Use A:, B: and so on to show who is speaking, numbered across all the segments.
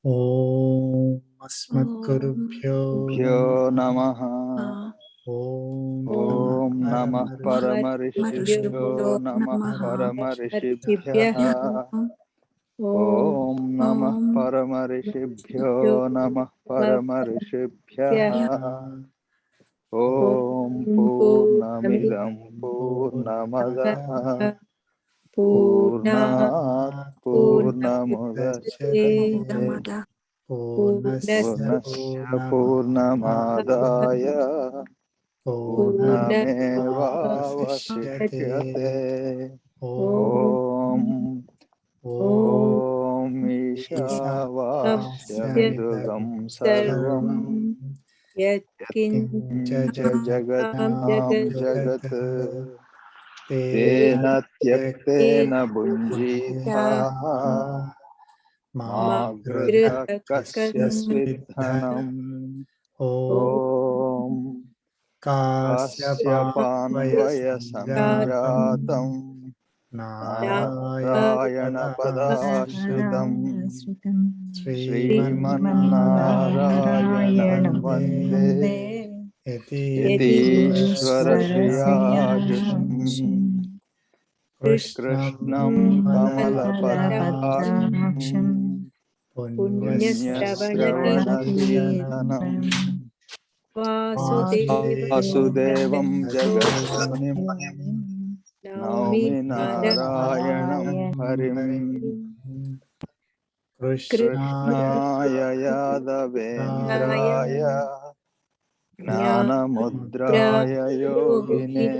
A: Om Asmadgurubhyo
B: भ्यो नमः।
A: Om
B: ॐ नमः परमऋषिभ्यो नमः परमऋषिभ्यः। ॐ नमः परमऋषिभ्यो नमः परमऋषिभ्यः। ॐ पूर्णमिदं पूर्णमदः पूर्णात् पूर्णमुदच्यते पूर्णस्य पूर्णमादाय पूर्णमेवावशिष्यते। ॐ ईशावास्यमिदं सर्वं यत्किञ्च जगतां जगत् तेन त्यक्तेन भुञ्जीथाः मा गृधः कस्यचित् धनम्। ॐ कास्यपान्वयसञ्जातं नारायणपदाश्रितम् श्रीमन्नारायणं वन्दे यतीश्वरश्रियाजुषम् कृष्णं कमलपत्राक्षम् पुण्यश्रवणकीर्तनम् वासुदेवं जगद्गुरुं नौमि नारायणं हरिम्। कृष्णाय यादवेन्द्राय ज्ञानमुद्राय योगिने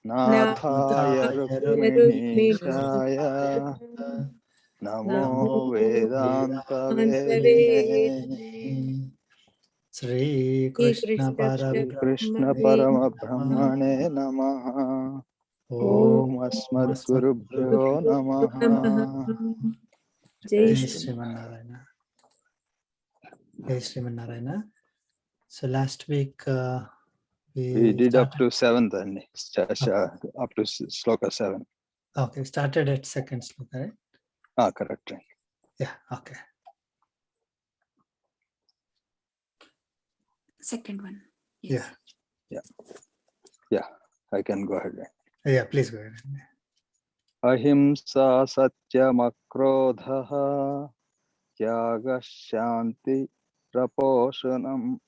B: नाथाय रुक्मिणीशाय नमो वेदान्तवेदिने।
A: Shri Krishna
B: कृष्ण परमब्रह्मणे नमः। ॐ अस्मद्गुरुभ्यो नमः।
A: Jai Srimanarayana. Jai Srimanarayana. So last week
B: We did up to 7th and up to sloka 7.
A: Okay, started at second sloka, right?
B: Correct.
A: Yeah, okay.
C: Second one.
A: Yes.
B: Yeah, I can go ahead.
A: Yeah, please go ahead.
B: Ahimsa satyam tyaga shanti raposhanam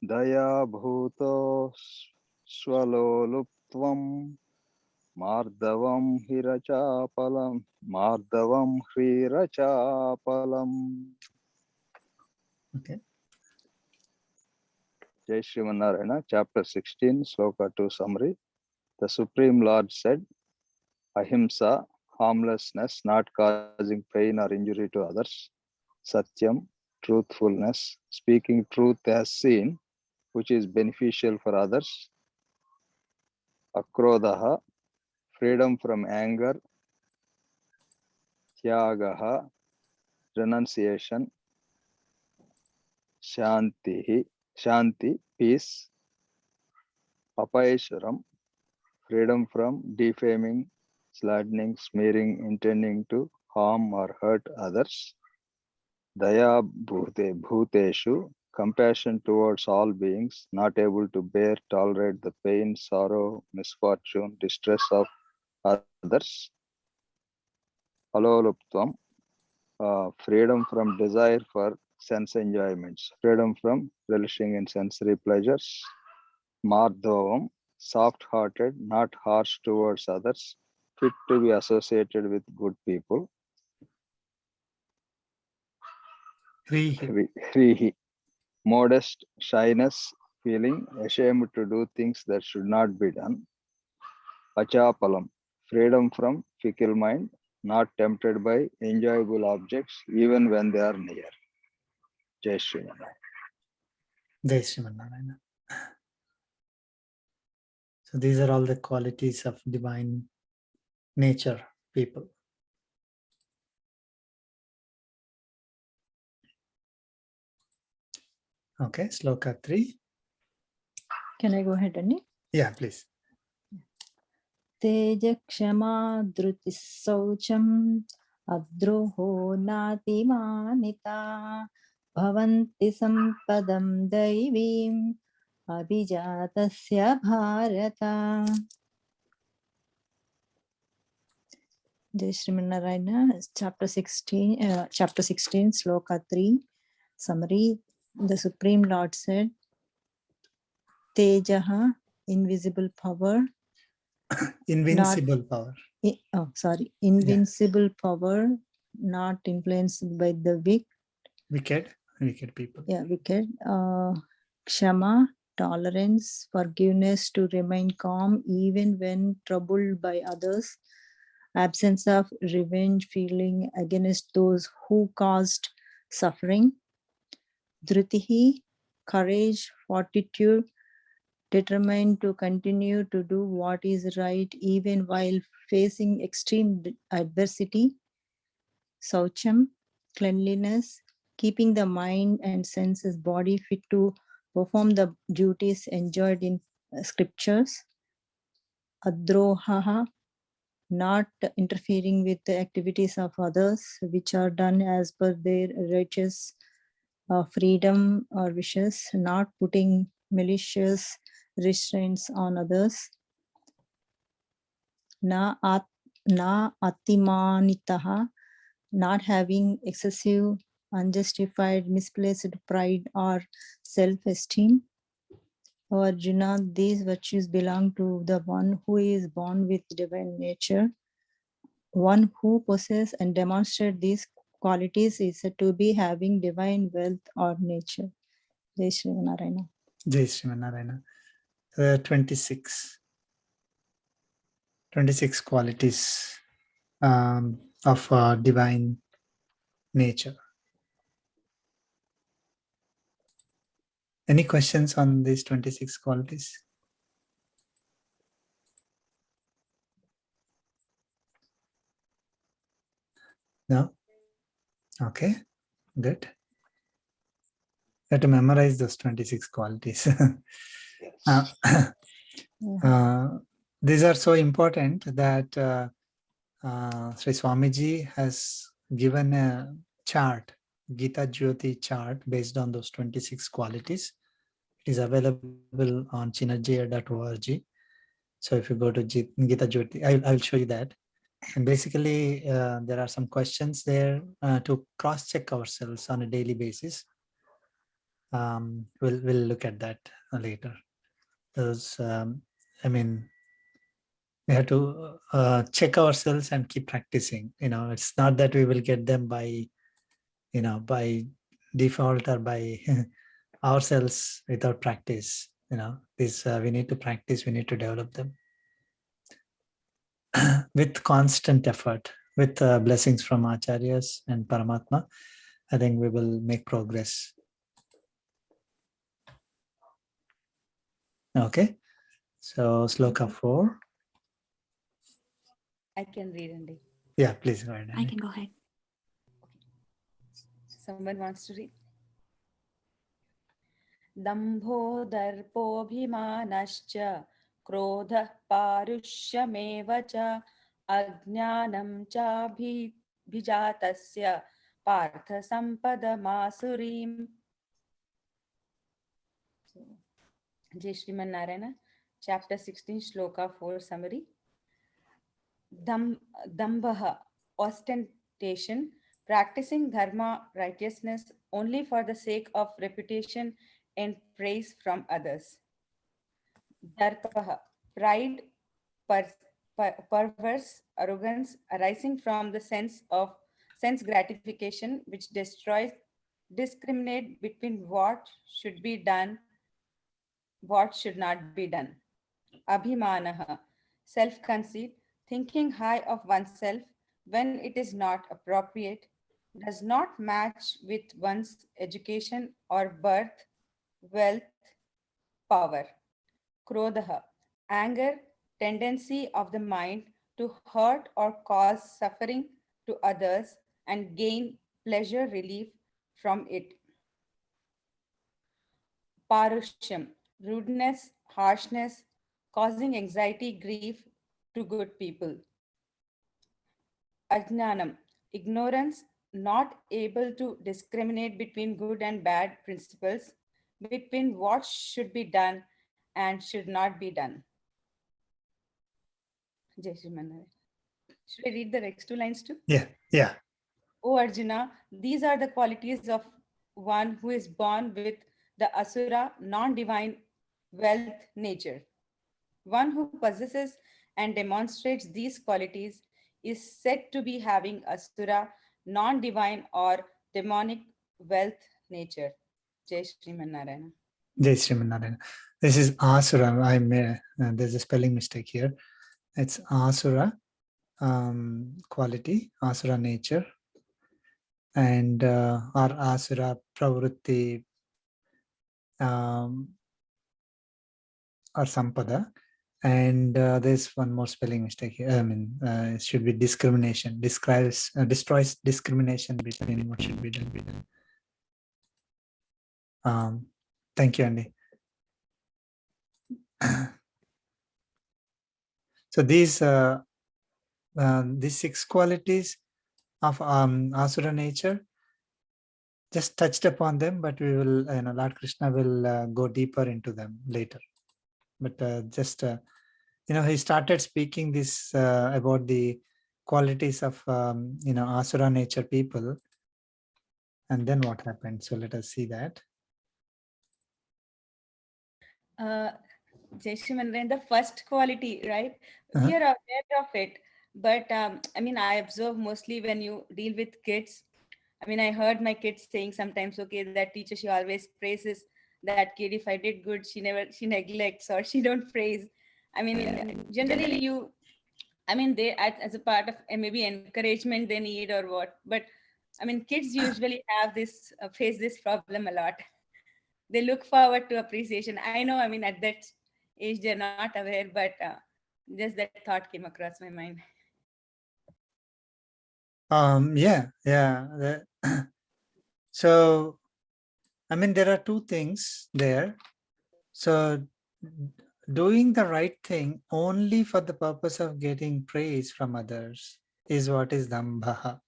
B: daya bhuto swaloluptvam mardavam hirachapalam.
A: Okay.
B: Jai Srimanarayana, chapter 16, sloka 2 summary. The Supreme Lord said, Ahimsa, harmlessness, not causing pain or injury to others. Satyam, truthfulness, speaking truth as seen, which is beneficial for others. Akrodaha, freedom from anger. Tyagaha, renunciation. Shanti, peace. Apaisharam, freedom from defaming, slandering, smearing, intending to harm or hurt others. Daya bhuteshu, compassion towards all beings, not able to bear, tolerate the pain, sorrow, misfortune, distress of others. Aloluptvam, freedom from desire for sense enjoyments, freedom from relishing in sensory pleasures. Mardhavam, soft-hearted, not harsh towards others, fit to be associated with good people. Hrihi, modest, shyness, feeling ashamed to do things that should not be done. Achapalam, freedom from fickle mind, not tempted by enjoyable objects even when they are near. Jai Srimanarayana.
A: Jai Srimanarayana. So these are all the qualities of divine nature, people. Okay, sloka 3.
D: Can I go ahead, Annie?
A: Yeah, please.
D: Teja kshama dhruti saucham Adroho natimanita bhavanti sampadam daivim abhijatasya bharata. Jai Sriman Narayana, chapter 16, sloka 3, summary. The Supreme Lord said, Tejaha, invisible power.
A: Invincible power.
D: Invincible power, not influenced by the
A: Wicked people.
D: Yeah, wicked. Kshama, tolerance, forgiveness, to remain calm even when troubled by others. Absence of revenge feeling against those who caused suffering. Dhritihi, courage, fortitude, determined to continue to do what is right even while facing extreme adversity. Saucham, cleanliness, keeping the mind and senses body fit to perform the duties enjoined in scriptures. Adrohaha, not interfering with the activities of others which are done as per their righteous freedom or wishes, not putting malicious restraints on others. Na atimanitaha, not having excessive, unjustified, misplaced pride or self-esteem. O Arjuna, these virtues belong to the one who is born with divine nature. One who possesses and demonstrates these qualities is said to be having divine wealth or nature. Jai Shri Narayana.
A: Jai Sriman Narayana. 26 qualities of divine nature. Any questions on these 26 qualities? No? Okay, good. You have to memorize those 26 qualities. These are so important that Sri Swamiji has given a chart, Gita Jyoti chart, based on those 26 qualities. It is available on chinajaya.org. So if you go to Gita Jyoti, I'll show you that. And basically, there are some questions there to cross-check ourselves on a daily basis. We'll look at that later. Those, we have to check ourselves and keep practicing. It's not that we will get them by default or by ourselves without practice. This we need to practice. We need to develop them with constant effort, with blessings from Acharyas and Paramatma. I think we will make progress. Okay, so sloka 4.
C: I can read, Andy.
A: Yeah, please go ahead.
E: I can go ahead.
C: Someone wants to read? Dambho darpobhimanascha krodha parushyamev cha ajnanam cha bhijatasya partha sampadamasurim. Jai Shriman Narayana, chapter 16, shloka 4 summary. Dambha, ostentation, practicing dharma, righteousness only for the sake of reputation and praise from others. Darpaha, pride, perverse arrogance arising from the sense gratification, which discriminate between what should be done, what should not be done. Abhimanaha, self-conceit, thinking high of oneself when it is not appropriate, does not match with one's education or birth, wealth, power. Krodha, anger, tendency of the mind to hurt or cause suffering to others and gain pleasure relief from it. Parushyam, rudeness, harshness, causing anxiety, grief to good people. Ajnanam, ignorance, not able to discriminate between good and bad principles, between what should be done and should not be done. Jai Shri Manare. Should I read the next two lines too?
A: Yeah.
C: O Arjuna, these are the qualities of one who is born with the asura, non divine wealth nature. One who possesses and demonstrates these qualities is said to be having asura, non divine or demonic wealth nature. Jai Sriman Narayana.
A: Jai Sriman Narayana. This is Asura. There's a spelling mistake here. It's Asura quality, Asura nature, and or Asura pravritti or Sampada. And there's one more spelling mistake here. It should be discrimination. Destroys discrimination between what should be done. Thank you, Andy. So these 6 qualities of Asura nature, just touched upon them, but we will, Lord Krishna will go deeper into them later. But he started speaking this about the qualities of, Asura nature people. And then what happened? So let us see that.
C: Jai Shri Mandarin, the first quality, right?
A: Uh-huh.
C: We are aware of it, but I observe mostly when you deal with kids. I heard my kids saying sometimes, okay, that teacher, she always praises that kid. If I did good, she neglects or she don't praise. Generally they as a part of maybe encouragement they need or what. But kids usually have this face this problem a lot. They look forward to appreciation. I know, at that age they're not aware, but just that thought came across my mind.
A: Yeah. So, there are two things there. So, doing the right thing only for the purpose of getting praise from others is what is dambha.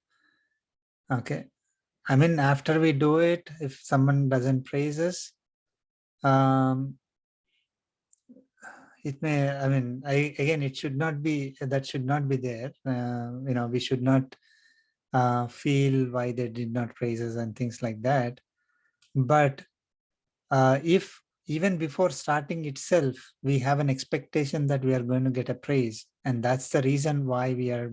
A: Okay. After we do it, if someone doesn't praise us, it may, again, it should not be, that should not be there. We should not feel why they did not praise us and things like that. But if even before starting itself, we have an expectation that we are going to get a praise, and that's the reason why we are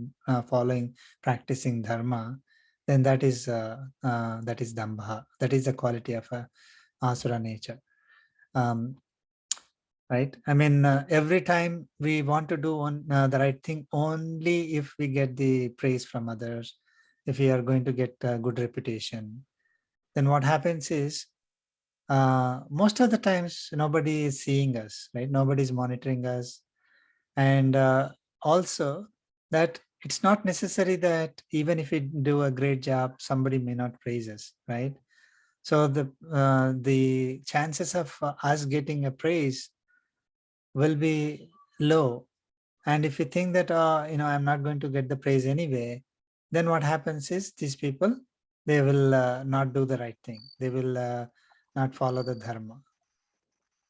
A: practicing dharma, then that is dambha. That is the quality of a asura nature. Right? Every time we want to do the right thing only if we get the praise from others, if we are going to get a good reputation, then what happens is, most of the times nobody is seeing us, right? Nobody is monitoring us. And also that it's not necessary that even if we do a great job, somebody may not praise us, right? So the chances of us getting a praise will be low. And if you think that, I'm not going to get the praise anyway, then what happens is these people, they will not do the right thing. They will not follow the dharma.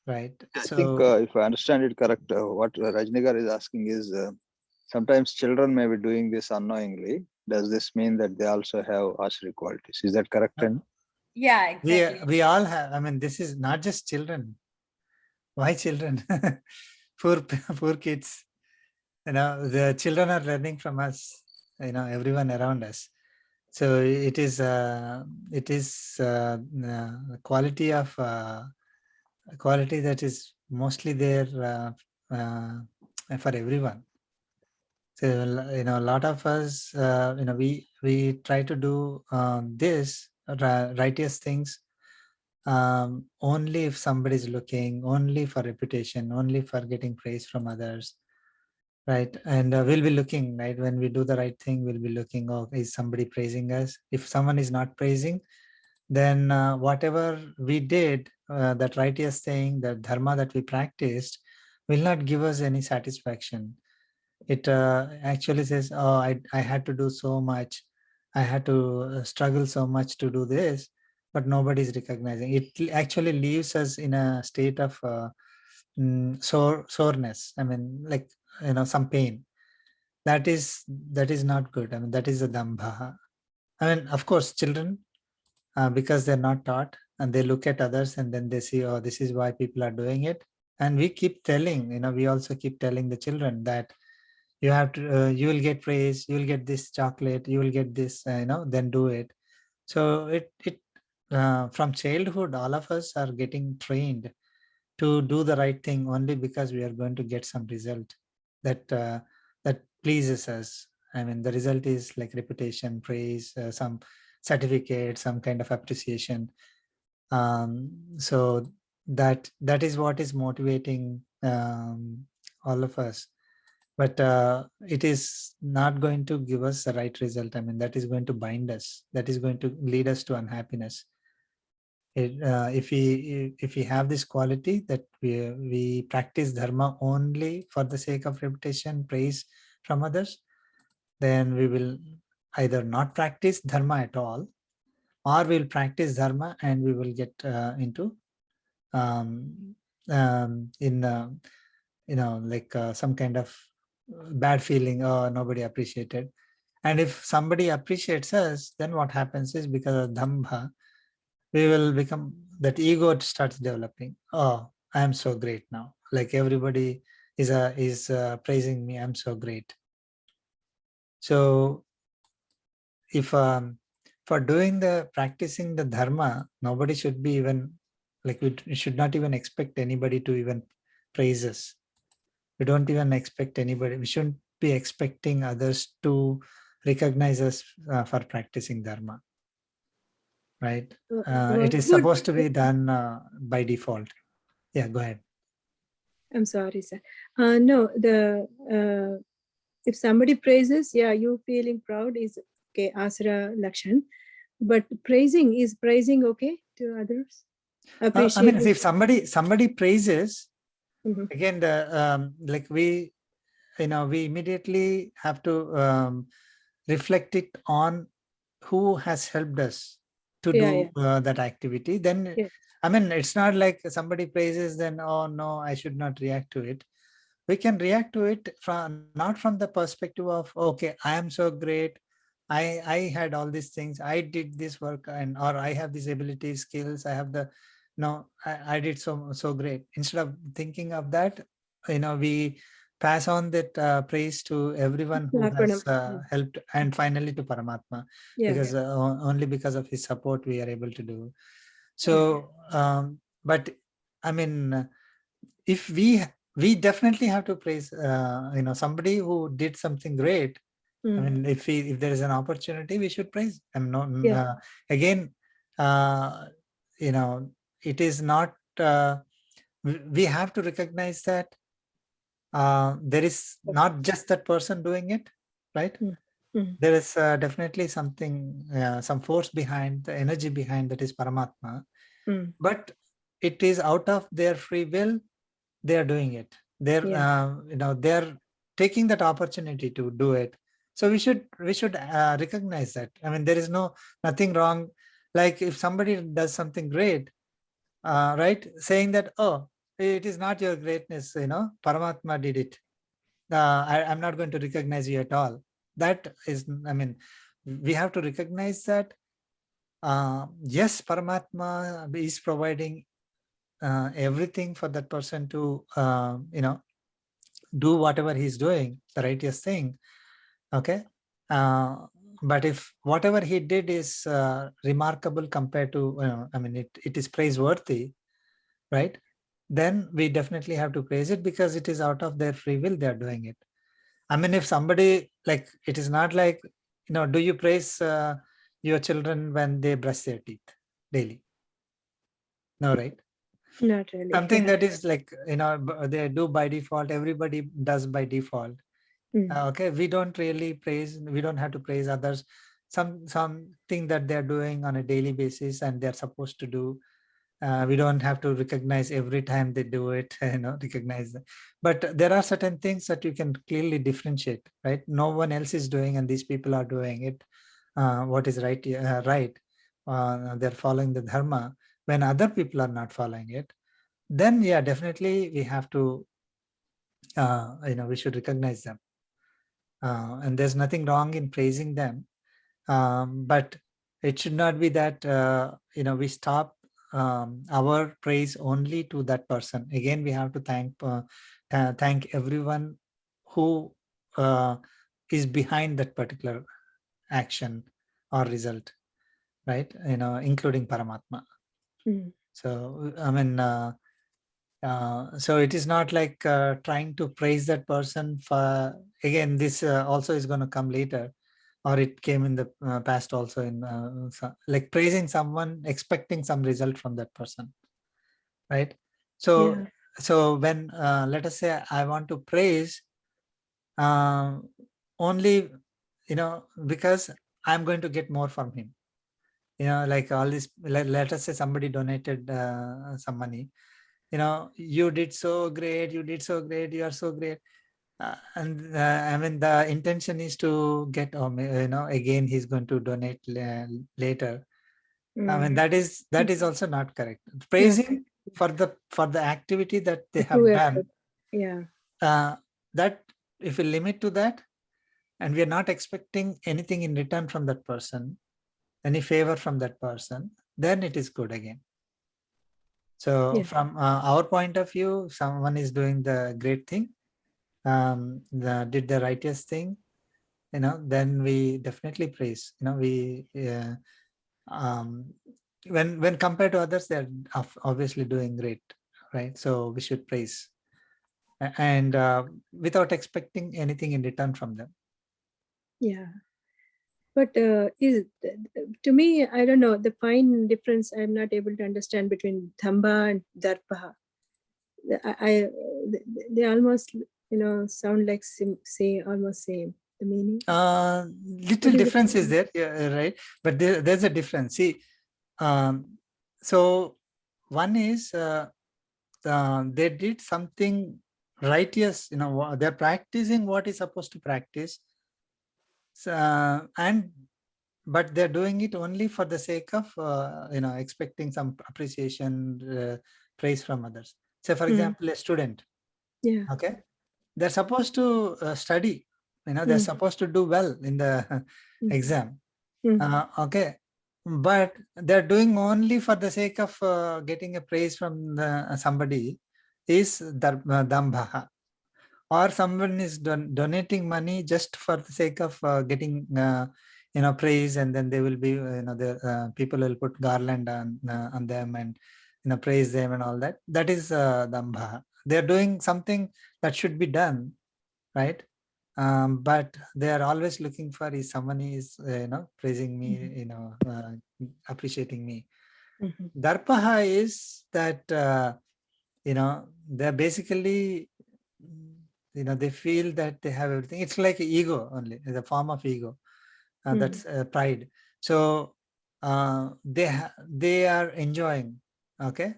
A: Right.
B: I think if I understand it correct, what Rajnigar is asking is sometimes children may be doing this unknowingly. Does this mean that they also have ashri qualities? Is that correct?
C: Yeah, exactly.
A: We all have, this is not just children. Why children? poor kids. The children are learning from us, everyone around us. So it is quality of quality that is mostly there for everyone. So a lot of us, we try to do this righteous things only if somebody is looking, only for reputation, only for getting praise from others. Right. And we'll be looking, right? When we do the right thing, we'll be looking, oh, is somebody praising us? If someone is not praising, then whatever we did, that righteous thing, the dharma that we practiced, will not give us any satisfaction. It actually says, oh, I had to do so much I had to struggle so much to do this, but nobody's recognizing it. Actually leaves us in a state of soreness. I mean, like, some pain. That is not good. I mean, that is a dambha. I mean, of course, children, because they're not taught, and they look at others and then they see, oh, this is why people are doing it. And we keep telling, we also keep telling the children that you have to, you will get praise, you will get this chocolate, you will get this, then do it. So from childhood, all of us are getting trained to do the right thing only because we are going to get some result that pleases us. I mean, the result is like reputation, praise, some certificate, some kind of appreciation. So that is what is motivating all of us. But it is not going to give us the right result. I mean, that is going to bind us. That is going to lead us to unhappiness. If we have this quality that we practice dharma only for the sake of reputation, praise from others, then we will either not practice dharma at all, or we'll practice dharma and we will get into in like some kind of bad feeling, or nobody appreciated. And if somebody appreciates us, then what happens is, because of dambha, we will become, that ego starts developing. Oh, I am so great now. Like everybody is praising me. I'm so great. So if for doing the practicing the dharma, nobody should be even like, we should not even expect anybody to even praise us. We don't even expect anybody. We shouldn't be expecting others to recognize us for practicing dharma. Right? It is supposed to be done by default. Yeah, go ahead.
E: I'm sorry, sir. No, if somebody praises, yeah, you feeling proud is okay, asra lakshan. But praising okay to others?
A: I mean, if somebody praises, again, like we immediately have to reflect it on who has helped us to do that activity. Then, I mean, it's not like somebody praises, then, oh no, I should not react to it. We can react to it not from the perspective of, okay, I am so great, I had all these things, I did this work, and or I have these abilities, skills, I have the, no, I did so great. Instead of thinking of that, we pass on that praise to everyone who has helped, and finally to Paramatma, because only because of his support we are able to do. So but I mean, if we definitely have to praise somebody who did something great. I mean, if there is an opportunity, we should praise. I'm not again, it is not, we have to recognize that there is not just that person doing it, right? There is definitely something, some force behind, the energy behind, that is Paramatma. But it is out of their free will they are doing it. They're they're taking that opportunity to do it. So we should recognize that. I mean, there is nothing wrong. Like if somebody does something great, right, saying that, oh, it is not your greatness, Paramatma did it, I'm not going to recognize you at all. That is, I mean, we have to recognize that yes, Paramatma is providing everything for that person to do whatever he's doing, the righteous thing. Okay, but if whatever he did is remarkable compared to, I mean, it is praiseworthy, right? Then we definitely have to praise it, because it is out of their free will they are doing it. I mean, if somebody, like, it is not like, do you praise your children when they brush their teeth daily? No, right?
E: Not really.
A: Something that is like, they do by default, everybody does by default. Okay, we don't really praise, we don't have to praise others, something that they're doing on a daily basis and they're supposed to do. We don't have to recognize every time they do it, recognize them. But there are certain things that you can clearly differentiate, right? No one else is doing and these people are doing it. what is right, they're following the dharma, when other people are not following it, then yeah, definitely we have to, we should recognize them. And there's nothing wrong in praising them. But it should not be that, we stop our praise only to that person. Again, we have to thank everyone who is behind that particular action or result, right? Including Paramatma.
E: Mm.
A: So, I mean, so it is not like trying to praise that person for, again, this also is going to come later, or it came in the past also, in like praising someone, expecting some result from that person, right? So,
E: Yeah.
A: so when, let us say I want to praise only, because I'm going to get more from him. Like all this, let us say somebody donated some money. You did so great, you did so great, you are so great. And I mean, the intention is to get, again, he's going to donate later. I mean,
E: Mm.
A: that is also not correct.
E: Not
A: Praising for the activity that they
E: the true
A: have
E: effort.
A: done,
E: Yeah.
A: that if we limit to that, and we are not expecting anything in return from that person, any favor from that person, then it is good again. So
E: Yeah.
A: from our point of view, someone is doing the great thing, did the righteous thing, then we definitely praise. We when compared to others, they're obviously doing great, right? So we should praise, and without expecting anything in return from them.
E: Yeah. But to me, I don't know, the fine difference I'm not able to understand between Dhamba and Darpa. They almost, sound like say almost same, the meaning.
A: Little
E: What is
A: difference is
E: the
A: there, right? But there's a difference. See, so one is they did something righteous. They're practicing what is supposed to practice, and but they're doing it only for the sake of expecting some appreciation, praise from others. Say, for example, a student.
E: Yeah.
A: Okay, they're supposed to study. They're supposed to do well in the exam. Okay, but they're doing only for the sake of getting a praise from somebody, is dambha. Or someone is donating money just for the sake of getting praise, and then they will be, the people will put garland on them, and praise them and all that. That is dambha. They're doing something that should be done, right? But they are always looking for, is someone is praising me, appreciating me. Darpaha is that they're basically, they feel that they have everything. It's like ego only, the form of ego. That's pride. So they are enjoying. Okay,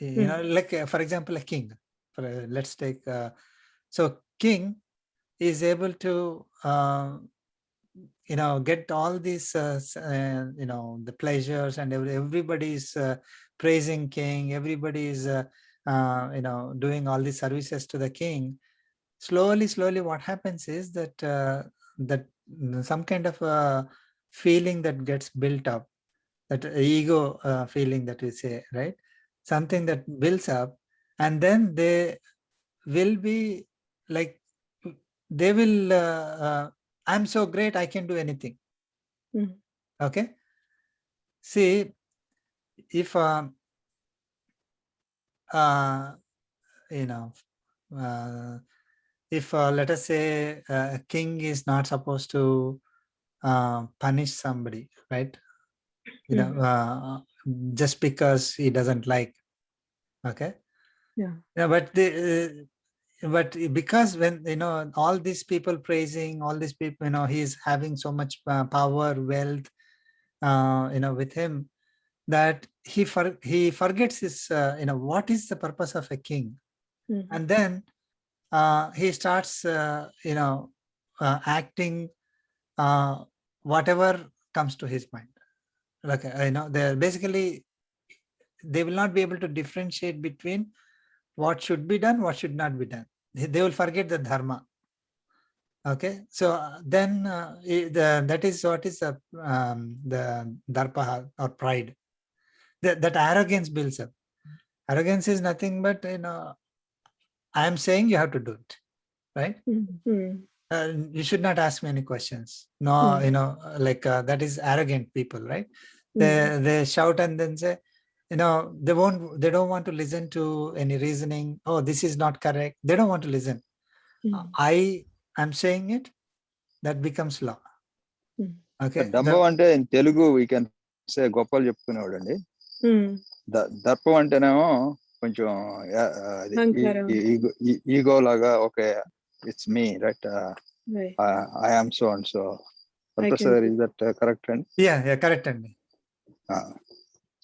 A: like for example, a king. Let's take. So king is able to get all these the pleasures, and everybody is praising king. Everybody is doing all these services to the king. Slowly what happens is that some kind of feeling that gets built up, that ego feeling that we say, right? Something that builds up, and then they will be like, they will I'm so great, I can do anything. Okay, see, if you know if let us say a king is not supposed to punish somebody, right? Just because he doesn't like. Okay, yeah, but but because when all these people praising, all these people, he's having so much power, wealth, with him, that he forgets his what is the purpose of a king. And then he starts acting whatever comes to his mind. Okay, they're basically, they will not be able to differentiate between what should be done, what should not be done. They will forget the dharma. Okay, so then that is what is the darpa or pride. That arrogance builds up. Arrogance is nothing but, I am saying you have to do it, right? You should not ask me any questions. No, that is arrogant people, right? They shout and then say, they don't want to listen to any reasoning. Oh, this is not correct. They don't want to listen. I'm saying it, that becomes law. Okay.
B: డంబం అంటే in Telugu we can say గొప్పలు చెప్పుకునేవాడు అండి. దర్పం అంటేనేమో కొంచెం ego లాగా, okay it's me right, I am so and so. Professor, is that correct?
A: Yeah, correct.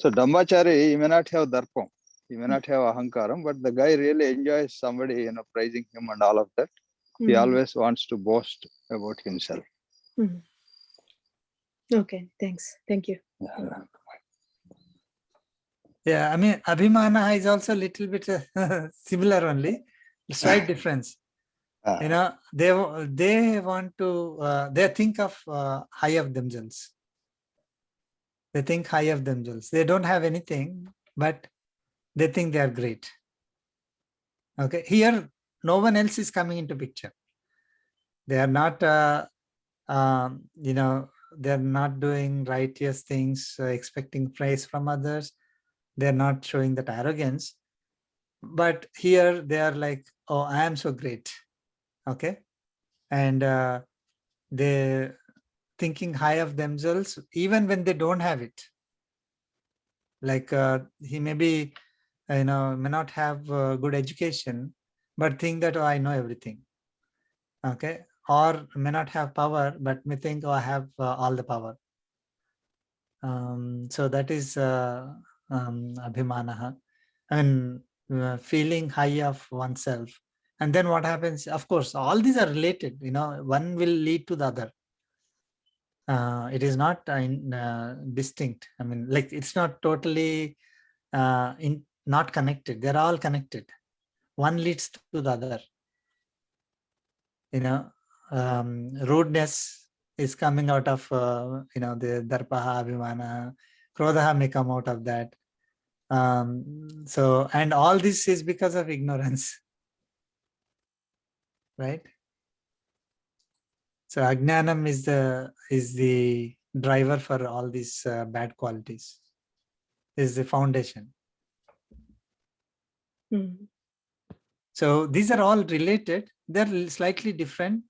B: So Dhammachari, he may not have darpam, he may not have ahankaram, but the guy really enjoys somebody, praising him and all of that. He always wants to boast about himself.
E: Okay, thanks. Thank you.
A: Yeah, I mean, abhimana is also a little bit similar only, slight difference. They want to, they think of high of themselves. They think high of themselves. They don't have anything, but they think they are great. Okay, here no one else is coming into picture. They are not, they're not doing righteous things, expecting praise from others. They're not showing that arrogance. But here they are like, oh, I am so great. Okay, and they're thinking high of themselves even when they don't have it. Like he may not have good education, but think that, oh, I know everything. Okay, or may not have power, but may think, oh, I have all the power. So that is abhimanaha. I mean, feeling high of oneself. And then what happens? Of course, all these are related. One will lead to the other. It is not distinct. I mean, like, it's not totally not connected. They're all connected. One leads to the other. Rudeness is coming out of the darpaha, abhimana. Krodhaha may come out of that. So, and all this is because of ignorance, right? So ajnanam is the driver for all these bad qualities, is the foundation. So these are all related. They're slightly different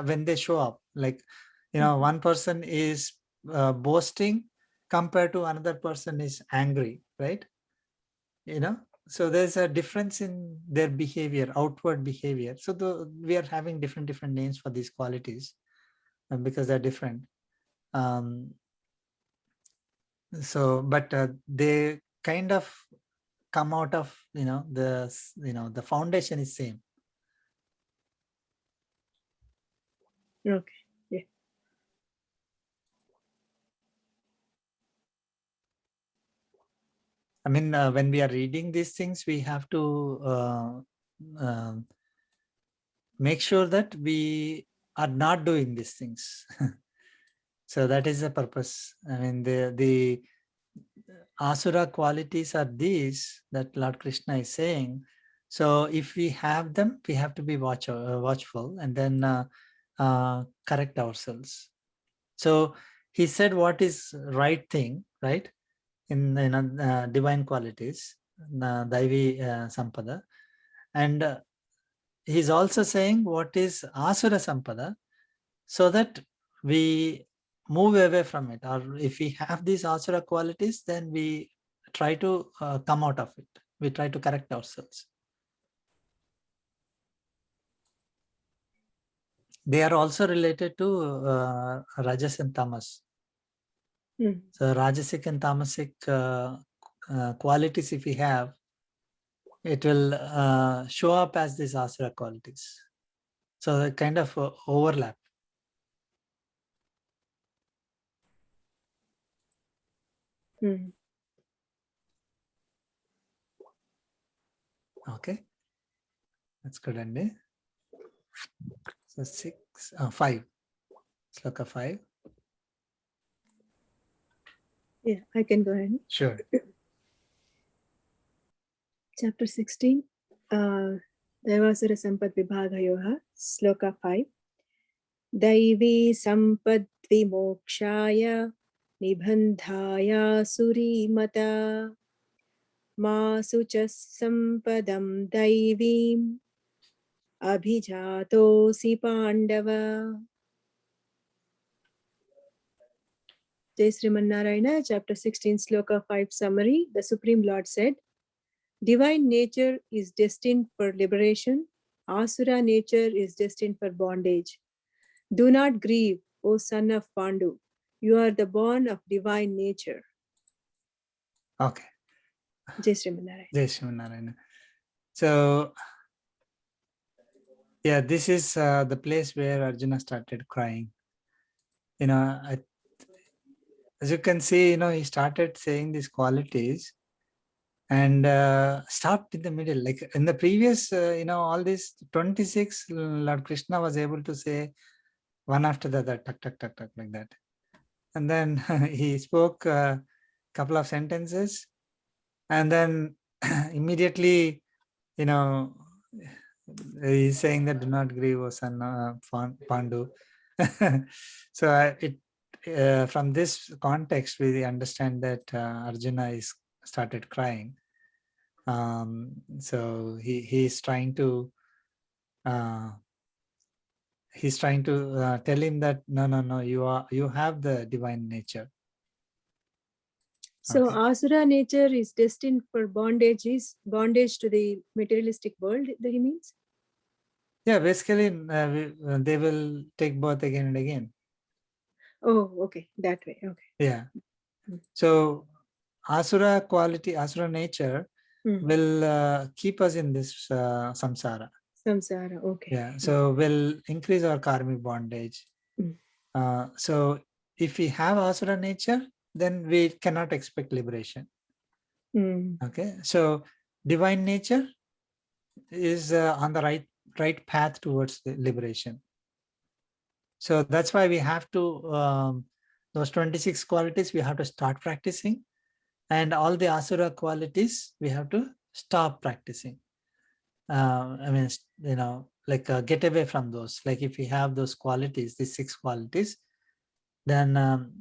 A: when they show up. Like, one person is boasting compared to another person is angry, right? So there's a difference in their behavior, outward behavior. So we are having different names for these qualities because they're different. But they kind of come out of the foundation is same.
E: Okay, yeah.
A: I mean, when we are reading these things, we have to make sure that we are not doing these things. So that is the purpose. I mean, the asura qualities are these that Lord Krishna is saying. So if we have them, we have to be watchful and then correct ourselves. So he said what is right thing, right? In divine qualities, Daivi Sampada. And he's also saying what is Asura Sampada, so that we move away from it. Or if we have these Asura qualities, then we try to come out of it. We try to correct ourselves. They are also related to Rajas and Tamas. So Rajasic and Tamasic qualities, if we have, it will show up as these Asura qualities. So they kind of overlap.
E: Mm.
A: Okay, that's good, Andy. So 5. Sloka 5.
E: Yeah, I can go ahead.
A: Sure.
E: Chapter 16. Devasura Sampad Vibhagayoha, Sloka 5. Daivi Sampad Vimokshaya Nibandhaya Surimata Masucha Sampadam Daivim Abhijatosi Pandava. Jai Sriman Narayana, chapter 16, sloka 5 summary. The Supreme Lord said, divine nature is destined for liberation. Asura nature is destined for bondage. Do not grieve, O son of Pandu. You are the born of divine nature.
A: Okay.
E: Jai Sriman Narayana.
A: Jai Sriman Narayana. So, yeah, this is the place where Arjuna started crying. You know, as you can see, he started saying these qualities and stopped in the middle. Like in the previous, all these 26, Lord Krishna was able to say one after the other, tuck, tuck, tuck, tuck, like that. And then he spoke a couple of sentences and then immediately, he's saying that do not grieve, O son Pandu. So from this context, we understand that Arjuna is started crying. So he's trying to tell him that no, you have the divine nature.
E: So
A: Okay.
E: Asura nature is destined for bondage, is bondage to the materialistic world, that he means?
A: Yeah, basically they will take birth again and again.
E: Oh, okay, that way, okay.
A: Yeah.
E: Mm.
A: So Asura quality, Asura nature will keep us in this samsara.
E: Samsara, okay.
A: Yeah. So will increase our karmic bondage.
E: Mm.
A: So if we have Asura nature, then we cannot expect liberation.
E: Mm.
A: Okay. So divine nature is on the right path towards the liberation. So that's why we have to those 26 qualities we have to start practicing, and all the Asura qualities we have to stop practicing. I mean, get away from those. Like if we have those qualities, these 6 qualities, then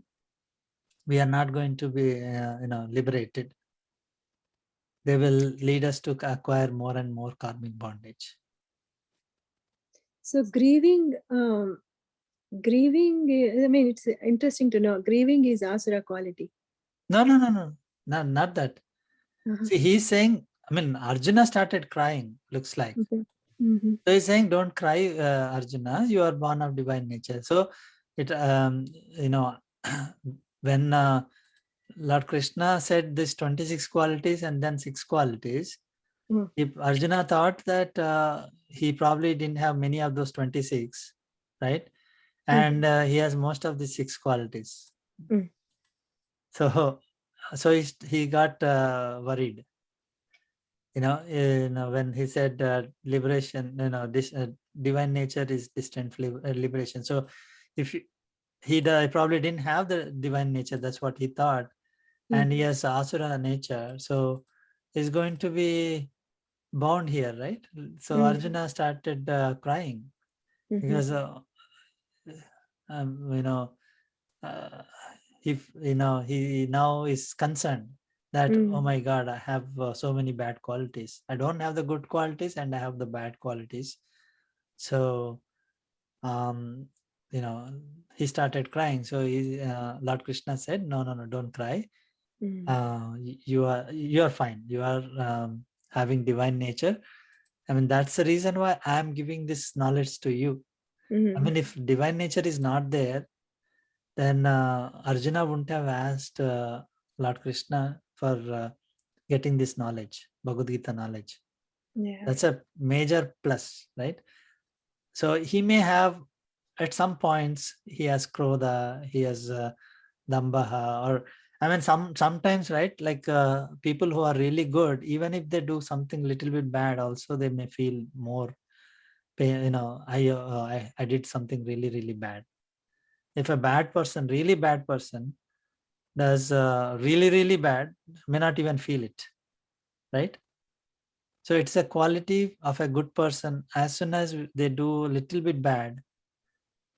A: we are not going to be liberated. They will lead us to acquire more and more karmic bondage.
E: So grieving, I mean, it's interesting to know, grieving is Asura quality.
A: No, not that. See, he's saying, I mean, Arjuna started crying, looks like.
E: Okay. Mm-hmm.
A: So he's saying, don't cry, Arjuna, you are born of divine nature. So it, when Lord Krishna said this 26 qualities and then 6 qualities, if Arjuna thought that he probably didn't have many of those 26, right? And he has most of the 6 qualities. So he got worried. When he said liberation, this divine nature is distant liberation. So if he probably didn't have the divine nature, that's what he thought, and he has Asura nature, so he's going to be bound here, right? So Arjuna started crying because if he now is concerned that oh my God, I have so many bad qualities. I don't have the good qualities and I have the bad qualities. So he started crying. So Lord Krishna said, no, don't cry. You are fine. You are having divine nature. I mean, that's the reason why I am giving this knowledge to you. I mean, if divine nature is not there, then Arjuna wouldn't have asked Lord Krishna for getting this knowledge, Bhagavad Gita knowledge.
E: Yeah.
A: That's a major plus, right? So he may have, at some points, he has Krodha, he has Dambaha, or I mean, sometimes, right? Like people who are really good, even if they do something little bit bad, also they may feel more pain. You know, I did something really, really bad. If a bad person, really bad person, does really, really bad, may not even feel it, right? So it's a quality of a good person. As soon as they do a little bit bad,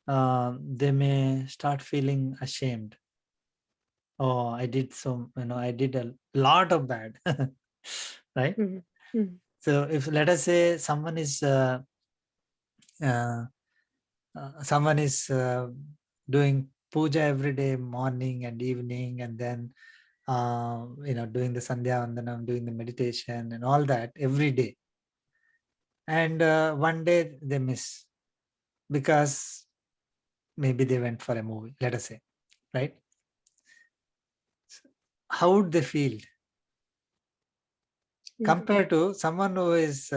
A: they may start feeling ashamed. Oh, I did I did a lot of bad, right?
E: Mhm. Mhm.
A: So if, let us say, someone is uh, doing puja every day, morning and evening, and then doing the sandhya vandanam, doing the meditation and all that every day, and one day they miss because maybe they went for a movie, let us say, right? How would they feel
E: Yeah.
A: compared to someone who is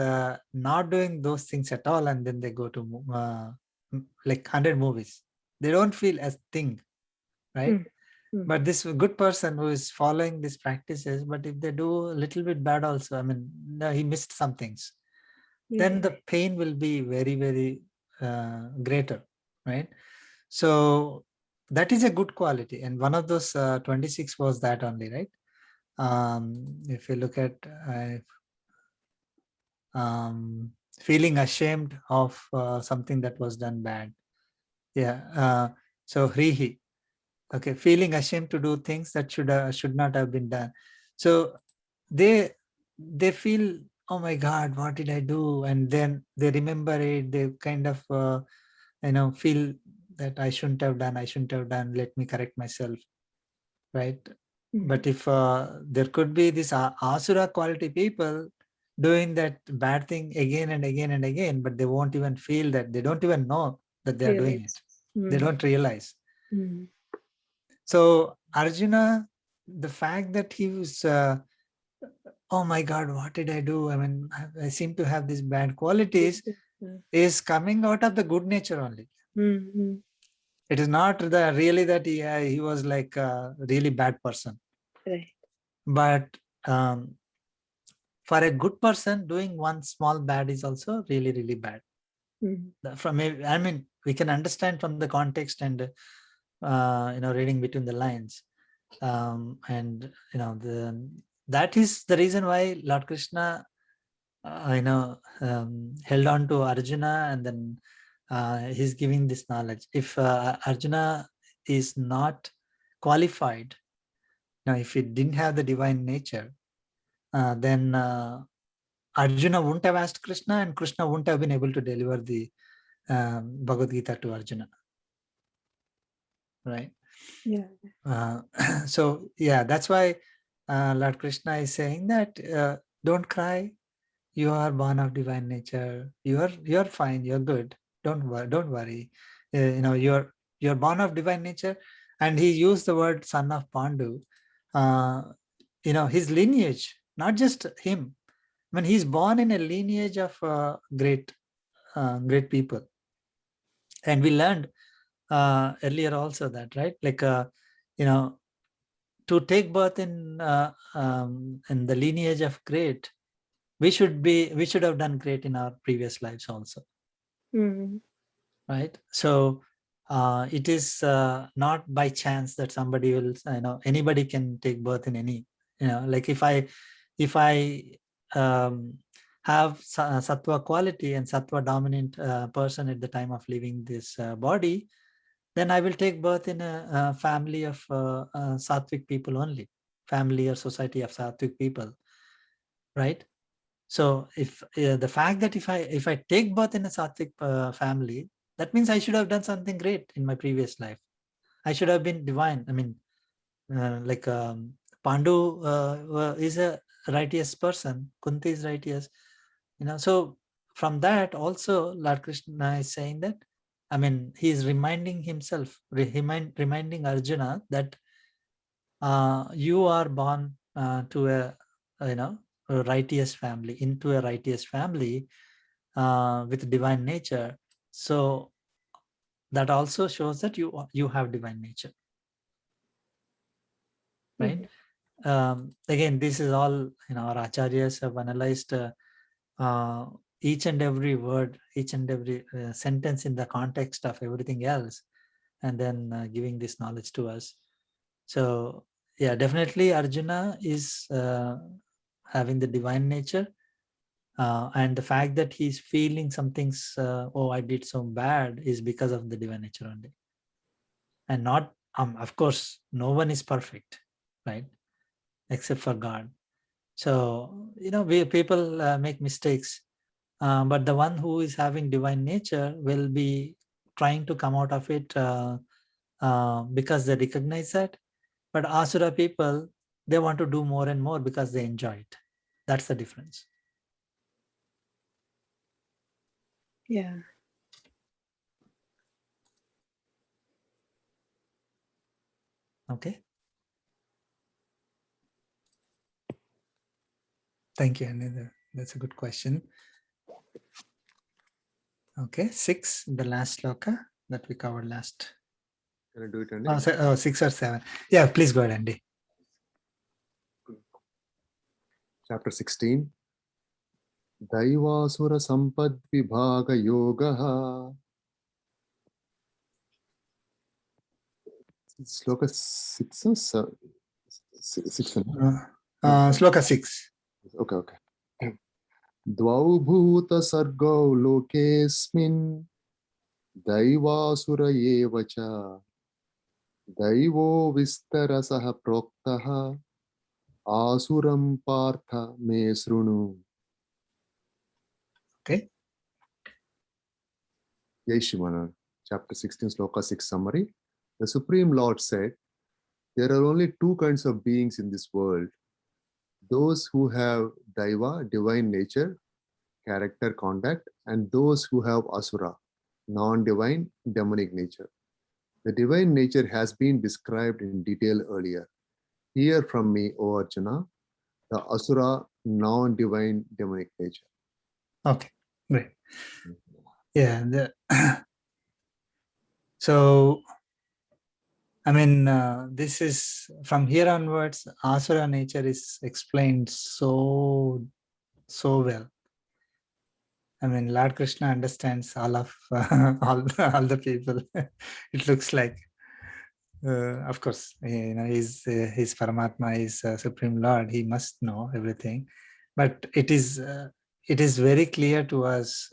A: not doing those things at all, and then they go to like 100 movies? They don't feel a thing, right?
E: Mm. Mm.
A: But this good person who is following these practices, but if they do a little bit bad also, I mean, no, he missed some things,
E: Yeah.
A: then the pain will be very, very greater, right? So that is a good quality, and one of those 26 was that only, right? If you look at feeling ashamed of something that was done bad, yeah. So hrihi, okay, feeling ashamed to do things that should not have been done. So they feel, oh my God, what did I do? And then they remember it. They kind of feel that I shouldn't have done. Let me correct myself, right?
E: Mhm.
A: But if there could be this asura quality people doing that bad thing again and again and again, but they won't even feel that. They don't even know that they are doing it.
E: Realize.
A: They
E: Mm.
A: don't realize.
E: Mm.
A: So Arjuna, the fact that he was, oh my God, what did I do? I mean, I seem to have these bad qualities, is coming out of the good nature only.
E: Mm. Mm.
A: It is not really that he was like a really bad person.
E: Right.
A: But for a good person, doing one small bad is also really, really bad.
E: Mm.
A: I mean, we can understand from the context and reading between the lines, and that is the reason why Lord Krishna held on to Arjuna, and then he's giving this knowledge. If Arjuna is not qualified, now if he didn't have the divine nature, then Arjuna wouldn't have asked Krishna, and Krishna wouldn't have been able to deliver the Bhagavad Gita to Arjuna, right?
E: Yeah.
A: So yeah, that's why Lord Krishna is saying that don't cry. You are born of divine nature. You're fine. You're good. Don't worry. You're born of divine nature. And he used the word son of Pandu. His lineage, not just him. I mean, he's born in a lineage of great people. And we learned earlier also that, right? Like to take birth in the lineage of great, we should have done great in our previous lives also,
E: Mm.
A: right? So it is not by chance that somebody will, anybody can take birth in any, like if I have sattva quality and sattva dominant person at the time of leaving this body, then I will take birth in a family of sattvic people only, family or society of sattvic people, right? So if the fact that if I take birth in a sattvic family, that means I should have done something great in my previous life. I should have been divine. I mean, like Pandu is a righteous person. Kunti is righteous. So from that also, Lord Krishna is saying that, I mean, he is reminding himself, reminding Arjuna that you are born to a righteous family, into a righteous family with divine nature. So that also shows that you have divine nature. right? Again, this is all, our acharyas have analyzed each and every word, each and every sentence in the context of everything else, and then giving this knowledge to us. So yeah, definitely Arjuna is having the divine nature, and the fact that he's feeling something's, oh, I did so bad, is because of the divine nature only, and not, of course, no one is perfect, right, except for God. So we people make mistakes, but the one who is having divine nature will be trying to come out of it because they recognize that. But Asura people, they want to do more and more because they enjoy it. That's the difference.
E: Yeah.
A: Okay. Thank you, Anita. That's a good question. Okay, 6, the last sloka that we covered last.
F: Can I do it, Andy?
A: 6 or 7. Yeah, please go ahead, Andy.
F: Chapter 16. Daivasura Sampad Vibhaga Yogaha. Sloka 6 or 7? 6.
A: Sloka 6.
F: Okay. Dvau bhuta sargau lokesmin daivasura yevacha daivo vistarasaha proktaha asuram partha me srunu.
A: Okay.
F: Jai Shimana. Chapter 16, Sloka 6 summary. The Supreme Lord said, there are only two kinds of beings in this world. Those who have Daiva, divine nature, character, conduct, and those who have Asura, non-divine, demonic nature. The divine nature has been described in detail earlier. Hear from me, O Arjuna, the Asura, non-divine, demonic nature.
A: Okay, great. Yeah. So, I mean, this is from here onwards, Asura nature is explained so well. I mean, Lord Krishna understands all of all the people. It looks like, of course, he's Paramatma, he's Supreme Lord. He must know everything, but it is very clear to us,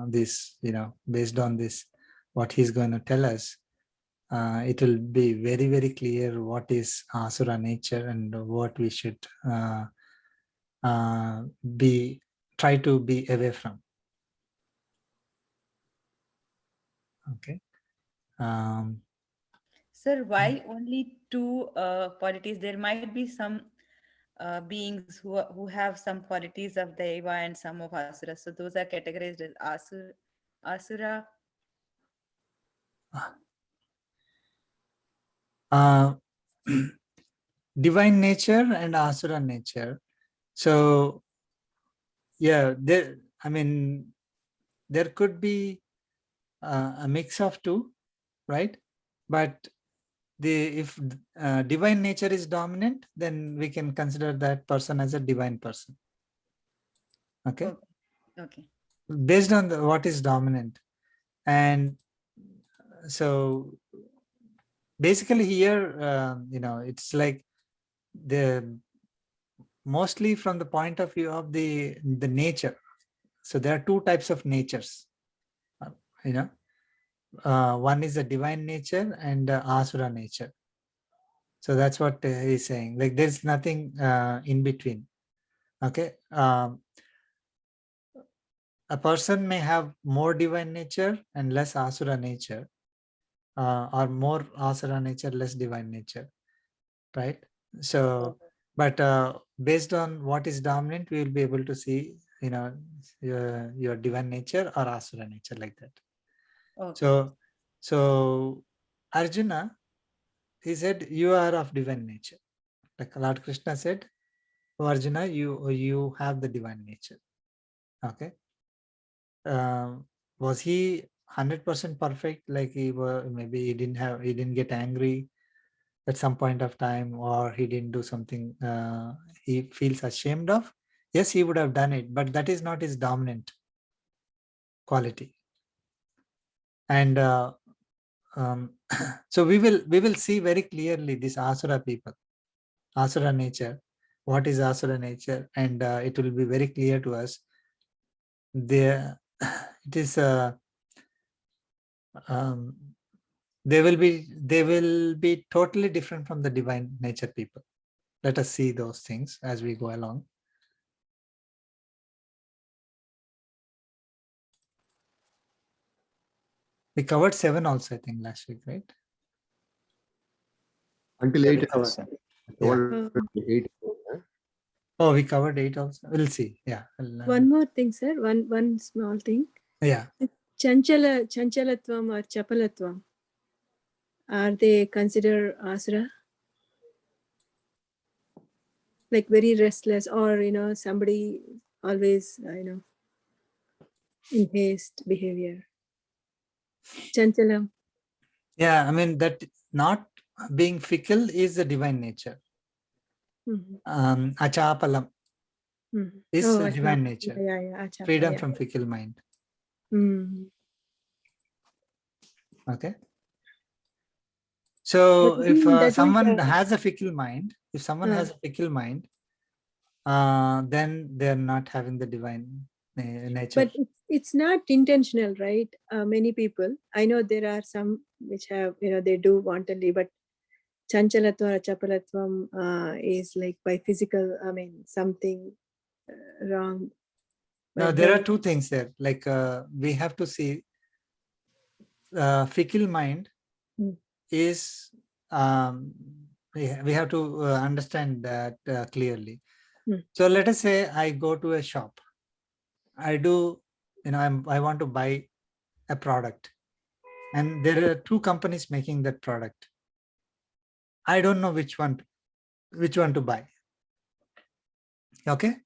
A: this, based on this, what he's going to tell us. It will be very, very clear what is Asura nature and what we should try to be away from. Okay.
C: Sir, why only two qualities? There might be some beings who have some qualities of Deva and some of Asura. So those are categorized as Asura.
A: Divine nature and Asura nature. So yeah, there could be a mix of two, right? But if divine nature is dominant, then we can consider that person as a divine person. Okay.
C: Okay.
A: Based on what is dominant. And so basically here, it's like mostly from the point of view of the nature. So there are two types of natures. One is a divine nature and Asura nature. So that's what he's saying. Like there's nothing in between. Okay. A person may have more divine nature and less Asura nature, or more Asura nature, less divine nature, right? So, but based on what is dominant, we will be able to see, your divine nature or Asura nature, like that.
C: Okay.
A: So Arjuna, he said, you are of divine nature. Like Lord Krishna said, oh, Arjuna, you have the divine nature. Okay. Was he 100% perfect? Like maybe he didn't get angry, at some point of time, or he didn't do something he feels ashamed of, yes, he would have done it, but that is not his dominant quality. And so we will see very clearly this asura people, asura nature, what is asura nature, and it will be very clear to us. There it is they will be totally different from the divine nature people. Let us see those things as we go along. We covered 7 also, I think, last week, right?
F: Until
A: Yeah,
F: 8.
A: we covered.
F: Covered 8.
A: Oh, we covered 8 also. We'll see. Yeah.
E: One more thing, sir. One small thing.
A: Yeah.
E: Chanchalatvam or chapalatvam, are they considered asura? Like very restless, or somebody always in haste behavior. Chanchalam.
A: Yeah, I mean that not being fickle is the divine nature. Achapalam is a divine nature.
E: Yeah,
A: Freedom from fickle mind. Okay. So
E: But
A: if
E: that
A: someone
E: means,
A: has a fickle mind, then they're not having the divine nature.
E: but it's not intentional, right? Many people, I know there are some which have, they do wantonly, but chanchalatva or chapalatvam is like by physical, I mean, something wrong.
A: Now, there are two things there. Like we have to see fickle mind is, we have to understand that clearly. So let us say I go to a shop. I do, I want to buy a product, and there are 2 companies making that product. I don't know which one to buy. Okay.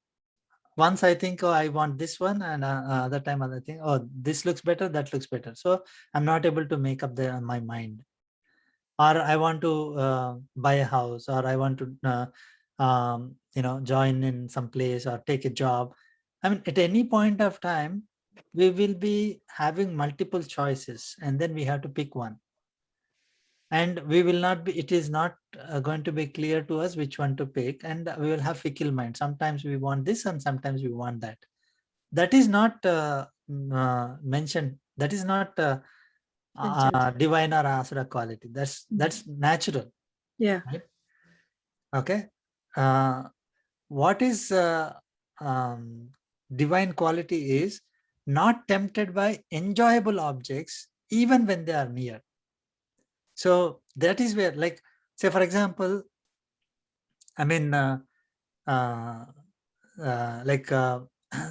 A: Once I think, oh, I want this one, and other time other thing, oh, this looks better, that looks better. So I'm not able to make up my mind. Or I want to buy a house, or I want to join in some place or take a job. I mean, at any point of time, we will be having multiple choices, and then we have to pick one. And we will not be, it is not going to be clear to us which one to pick, and we will have fickle mind. Sometimes we want this and sometimes we want that. That is not mentioned. That is not divine or asura quality. That's natural.
E: Yeah.
A: Right? Okay. What is divine quality is not tempted by enjoyable objects even when they are near. So that is where, like, say for example, I mean, like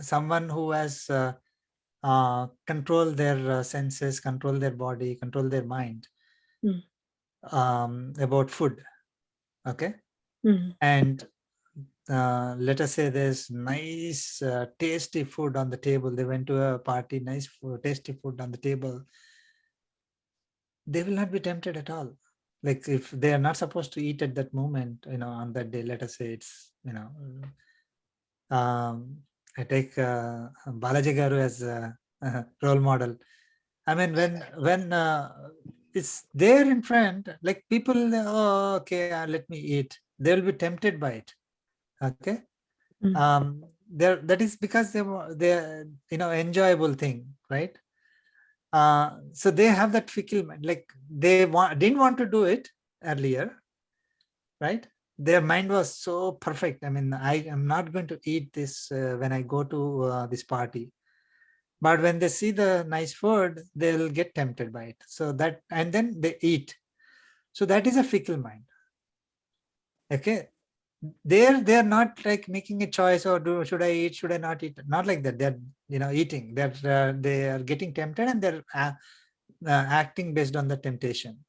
A: someone who has control their senses, control their body, control their mind about food. Okay. And let us say there's nice tasty food on the table. They went to a party, nice food, tasty food on the table. They will not be tempted at all. Like if they are not supposed to eat at that moment, on that day, let us say it's, I take Balaji Garu as a role model. I mean, when it's there in front, like people, oh, okay, let me eat. They will be tempted by it. Okay. That is because they're enjoyable thing, right? So they have that fickle mind, like they didn't want to do it earlier, right? Their mind was so perfect. I mean, I am not going to eat this when I go to this party, but when they see the nice food, they'll get tempted by it. So that, and then they eat. So that is a fickle mind. Okay. They're not like making a choice, or should I eat, should I not eat? Not like that. They're eating. They are getting tempted, and they're acting based on the temptation.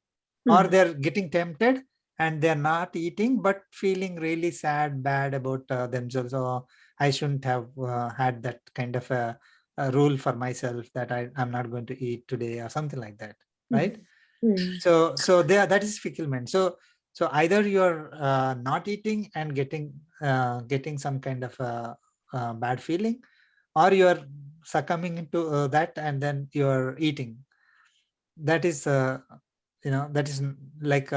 A: Or they're getting tempted and they're not eating, but feeling really sad, bad about themselves. Or I shouldn't have had that kind of a rule for myself that I'm not going to eat today, or something like that, right? So that is fickle mind. So So either you're not eating and getting some kind of bad feeling, or you're succumbing into that and then you're eating. That is, that is like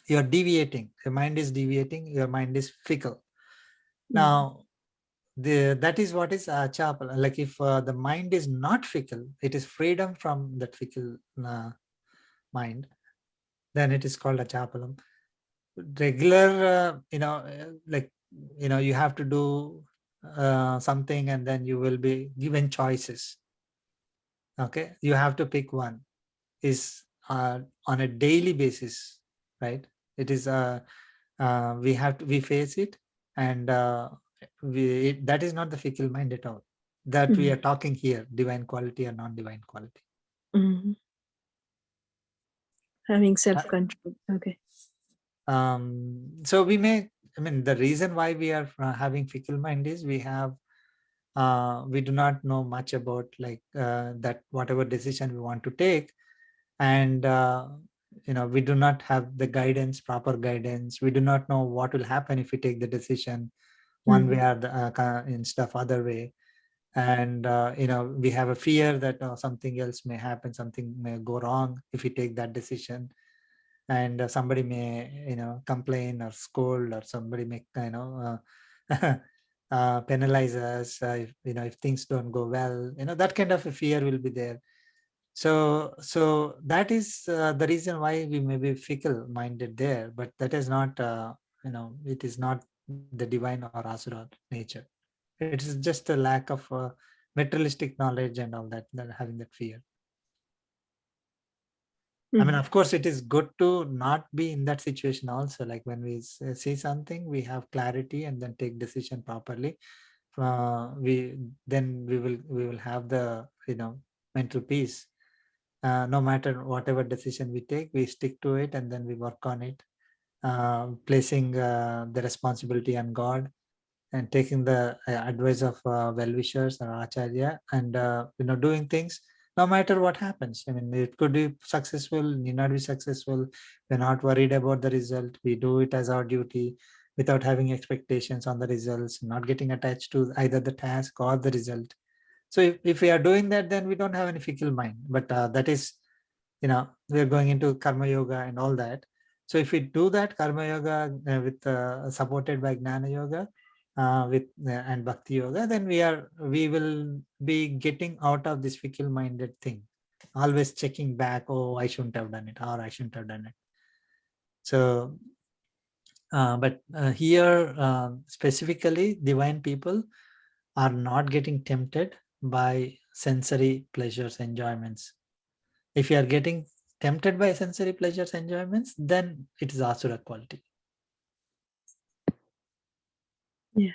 A: you're deviating. Your mind is deviating. Your mind is fickle. Now, that is what is achapala. Like if the mind is not fickle, it is freedom from that fickle mind, then it is called achapalam. Regular, like, you have to do something and then you will be given choices. Okay, you have to pick one. Is on a daily basis, right? It is we face it, and that is not the fickle mind at all. That we are talking here, divine quality or non-divine quality.
E: Having self-control. Okay.
A: So we may, the reason why we are having fickle mind is we do not know much about that whatever decision we want to take, and we do not have the proper guidance. We do not know what will happen if we take the decision one way or the instead of other way. And we have a fear that something else may happen, something may go wrong if we take that decision, and somebody may complain or scold, or somebody may penalize us if things don't go well. That kind of a fear will be there. So that is the reason why we may be fickle minded there, but that is not it is not the divine or asura nature. It is just a lack of materialistic knowledge and all that having that fear. Of course, it is good to not be in that situation also. Like when we see something, we have clarity and then take decision properly. We will have the mental peace. No matter whatever decision we take, we stick to it and then we work on it, placing the responsibility on God and taking the advice of well-wishers or acharya, and doing things no matter what happens. It could be successful, need not be successful. We're not worried about the result. We do it as our duty without having expectations on the results, not getting attached to either the task or the result. So if we are doing that, then we don't have any fickle mind. But that is, we're going into karma yoga and all that. So if we do that karma yoga with supported by gnana yoga and bhakti yoga, then we will be getting out of this fickle minded thing, always checking back, oh, I shouldn't have done it, or I shouldn't have done it. So but here specifically, divine people are not getting tempted by sensory pleasures, enjoyments. If you are getting tempted by sensory pleasures, enjoyments, then it is asura quality.
E: Yeah.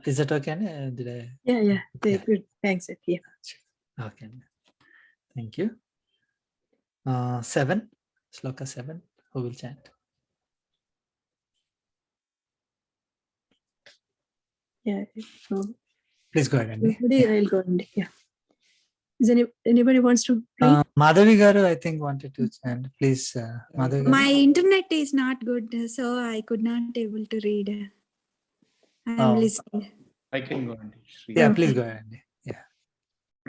A: Is that okay? Did I?
E: Yeah. Good. Thanks. Yeah.
A: Okay. Thank you. 7, Shloka 7. Who will chant?
E: Yeah. So,
A: Please go ahead, Andy.
E: I'll go and yeah. Is anybody wants to read?
A: Madhavi Garu, I think, wanted to chant. Please, Madhavi Garu.
G: My internet is not good, so I could not able to read. I am listening.
H: I can go, Andy.
A: Yeah, please go ahead, Andy. Yeah.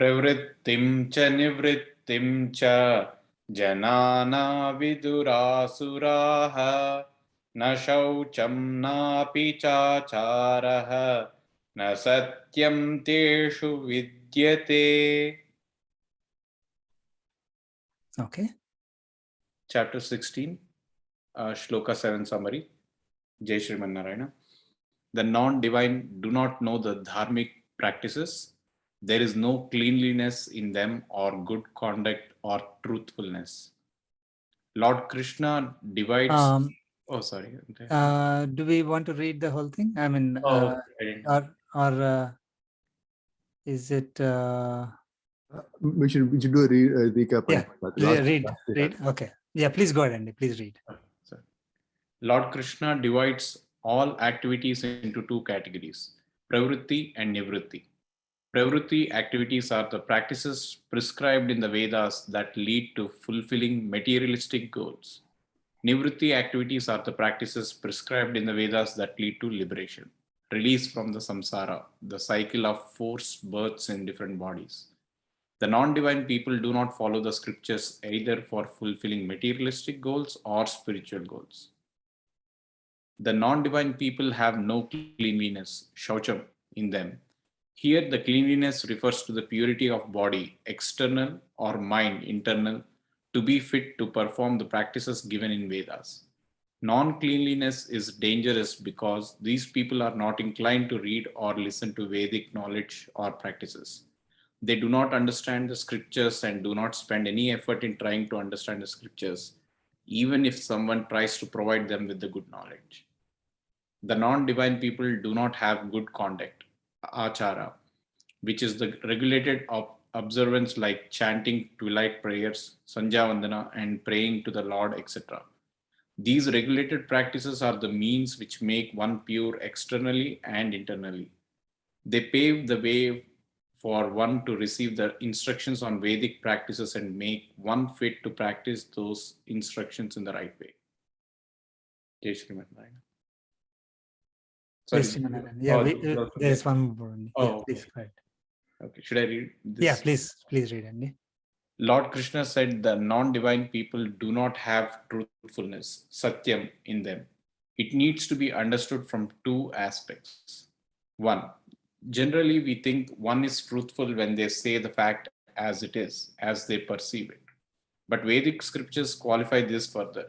H: Pravrittim cha nivrittim cha janana vidurasuraha na shaucham napi chacharaha na satyam teshu vidyate.
A: Okay.
H: Chapter 16, Shloka 7 summary. Jai Shriman Narayana. The non-divine do not know the dharmic practices. There is no cleanliness in them or good conduct or truthfulness. Lord Krishna divides... oh, sorry.
A: Do we want to read the whole thing?
H: I didn't know.
A: Or is it...
F: we should do a recap.
A: Yeah, read.
F: Read.
A: Okay. Yeah, please go ahead, Andy. Please read.
H: Sorry. Lord Krishna divides all activities into two categories, pravritti and nivritti. Pravritti activities are the practices prescribed in the Vedas that lead to fulfilling materialistic goals. Nivritti activities are the practices prescribed in the Vedas that lead to liberation, release from the samsara, the cycle of forced births in different bodies. The non-divine people do not follow the scriptures either for fulfilling materialistic goals or spiritual goals. The non-divine people have no cleanliness, shaucham, in them. Here, the cleanliness refers to the purity of body, external, or mind, internal, to be fit to perform the practices given in Vedas. Non-cleanliness is dangerous because these people are not inclined to read or listen to Vedic knowledge or practices. They do not understand the scriptures and do not spend any effort in trying to understand the scriptures, even if someone tries to provide them with the good knowledge. The non-divine people do not have good conduct, achara, which is the regulated observance like chanting twilight prayers, Sandhya Vandana, and praying to the Lord, etc. These regulated practices are the means which make one pure externally and internally. They pave the way for one to receive the instructions on Vedic practices and make one fit to practice those instructions in the right way. Jai Shri Narayana. Sorry.
A: Yes, Srimanarayan. Yeah, there is one more. Yeah,
H: Oh,
A: please go ahead.
H: Okay, should I read this?
A: Yeah, please read, Andy.
H: Lord Krishna said the non-divine people do not have truthfulness, satyam, in them. It needs to be understood from two aspects. One, generally we think one is truthful when they say the fact as it is, as they perceive it. But Vedic scriptures qualify this further.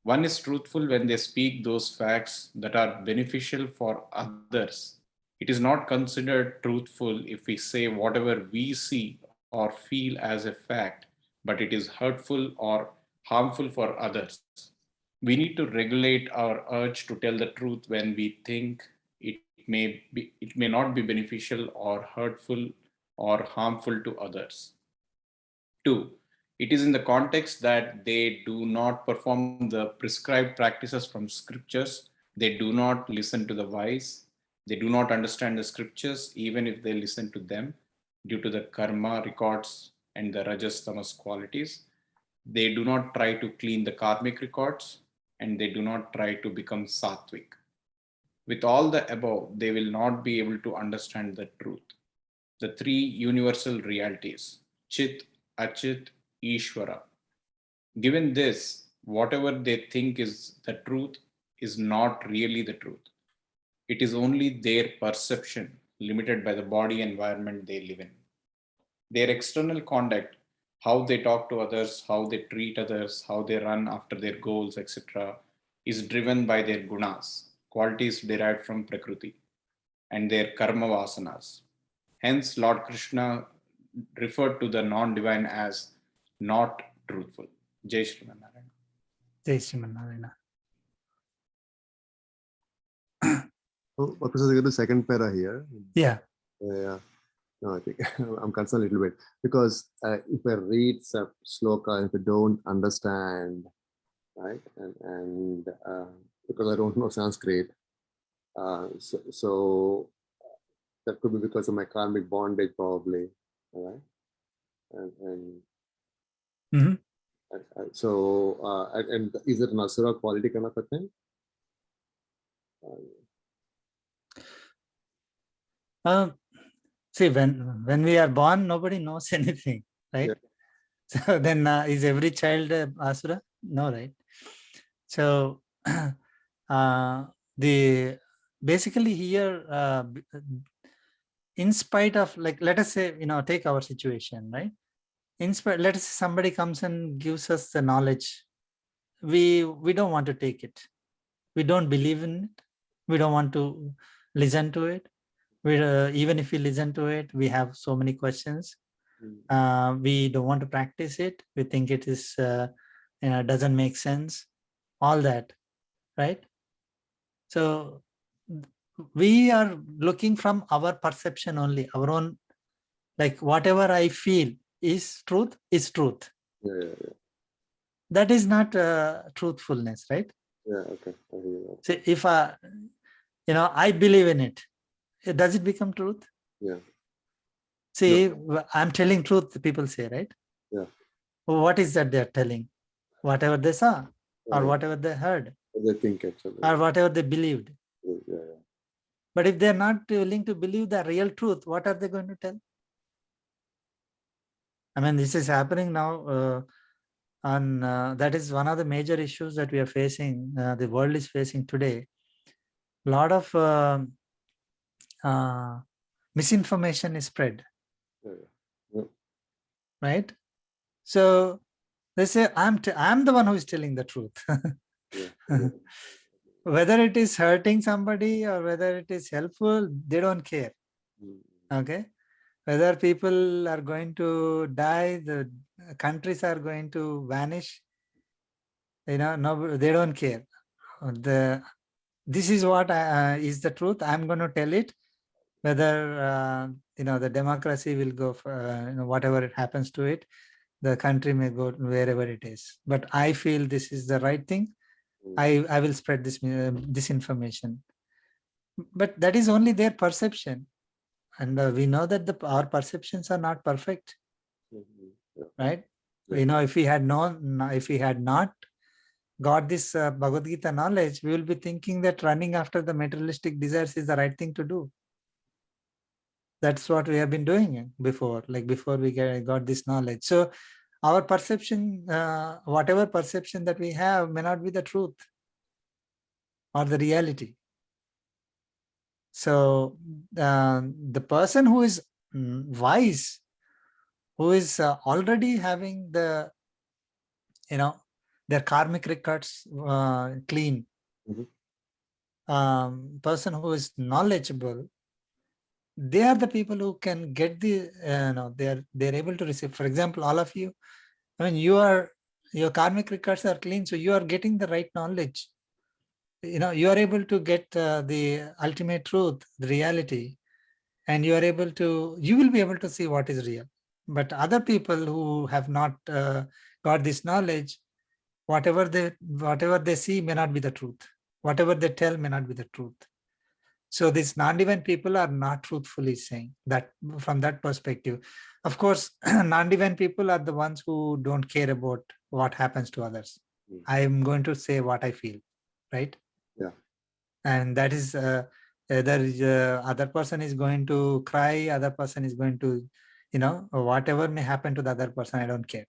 H: One is truthful when they speak those facts that are beneficial for others. It is not considered truthful if we say whatever we see or feel as a fact, but it is hurtful or harmful for others. We need to regulate our urge to tell the truth when we think it may not be beneficial or hurtful or harmful to others. Two, it is in the context that they do not perform the prescribed practices from scriptures. They do not listen to the wise. They do not understand the scriptures, even if they listen to them, due to the karma records and the rajas tamas qualities. They do not try to clean the karmic records, and they do not try to become sattvic. With all the above, they will not be able to understand the truth. The three universal realities, Chit, Achit, Ishvara. Given this, whatever they think is the truth is not really the truth. It is only their perception, limited by the body environment they live in. Their external conduct, how they talk to others, how they treat others, how they run after their goals, etc., is driven by their gunas, qualities derived from Prakriti, and their karma vasanas. Hence, Lord Krishna referred to the non-divine as not truthful. Jai Shri Narayana.
A: Jai Srimanarayan.
F: Oh, Professor, you get the second para here.
A: Yeah.
F: Yeah. No, I think I'm concerned a little bit because if I read some sloka, if I don't understand, right, and because I don't know Sanskrit, so that could be because of my karmic bondage, probably, all right, and
A: Mhm.
F: so and is it an asura quality kind of a thing?
A: See, when we are born, nobody knows anything, right?
F: Yeah.
A: So then is every child asura? No, right? So the basically here, in spite of, like, let us say, take our situation, right? In spite, let us say somebody comes and gives us the knowledge. We don't want to take it. We don't believe in it. We don't want to listen to it. Even if we listen to it, we have so many questions. We don't want to practice it. We think it is doesn't make sense. All that, right? So we are looking from our perception only, our own, like whatever I feel is truth is truth.
F: Yeah.
A: That is not truthfulness, right?
F: Yeah. Okay. I hear that.
A: So if I believe in it, does it become truth?
F: Yeah.
A: See, I'm telling truth, people say, right?
F: Yeah.
A: Well, what is that they're telling? Whatever they saw, or
F: Yeah.
A: whatever they heard,
F: They think actually.
A: or whatever they believed.
F: Yeah, yeah.
A: But if they're not willing to believe the real truth, what are they going to tell? I mean, this is happening now. That is one of the major issues that we are facing, the world is facing today. A lot of misinformation is spread,
F: Yeah.
A: right? So they say, I'm the one who is telling the truth.
F: Yeah.
A: Whether it is hurting somebody or whether it is helpful, they don't care. Okay. Whether people are going to die, the countries are going to vanish, no, they don't care. This is what is the truth. I'm going to tell it. Whether the democracy will go for, whatever it happens to it, the country may go wherever it is. But I feel this is the right thing. I will spread this information. But that is only their perception, and we know that our perceptions are not perfect, right? If we had not got this Bhagavad Gita knowledge, we will be thinking that running after the materialistic desires is the right thing to do. That's what we have been doing before we got this knowledge. So our perception, whatever perception that we have, may not be the truth or the reality. So the person who is wise, who is already having their karmic records clean, person who is knowledgeable, they are the people who can get they're able to receive. For example, all of you, I mean, your karmic records are clean, so you are getting the right knowledge. You are able to get the ultimate truth, the reality, and you will be able to see what is real. But other people who have not got this knowledge, whatever they see may not be the truth. Whatever they tell may not be the truth. So these non-divine people are not truthfully saying that from that perspective. Of course, non-divine people are the ones who don't care about what happens to others. I am going to say what I feel, right?
F: Yeah.
A: And that is either other person is going to cry, other person is going to, whatever may happen to the other person, I don't care.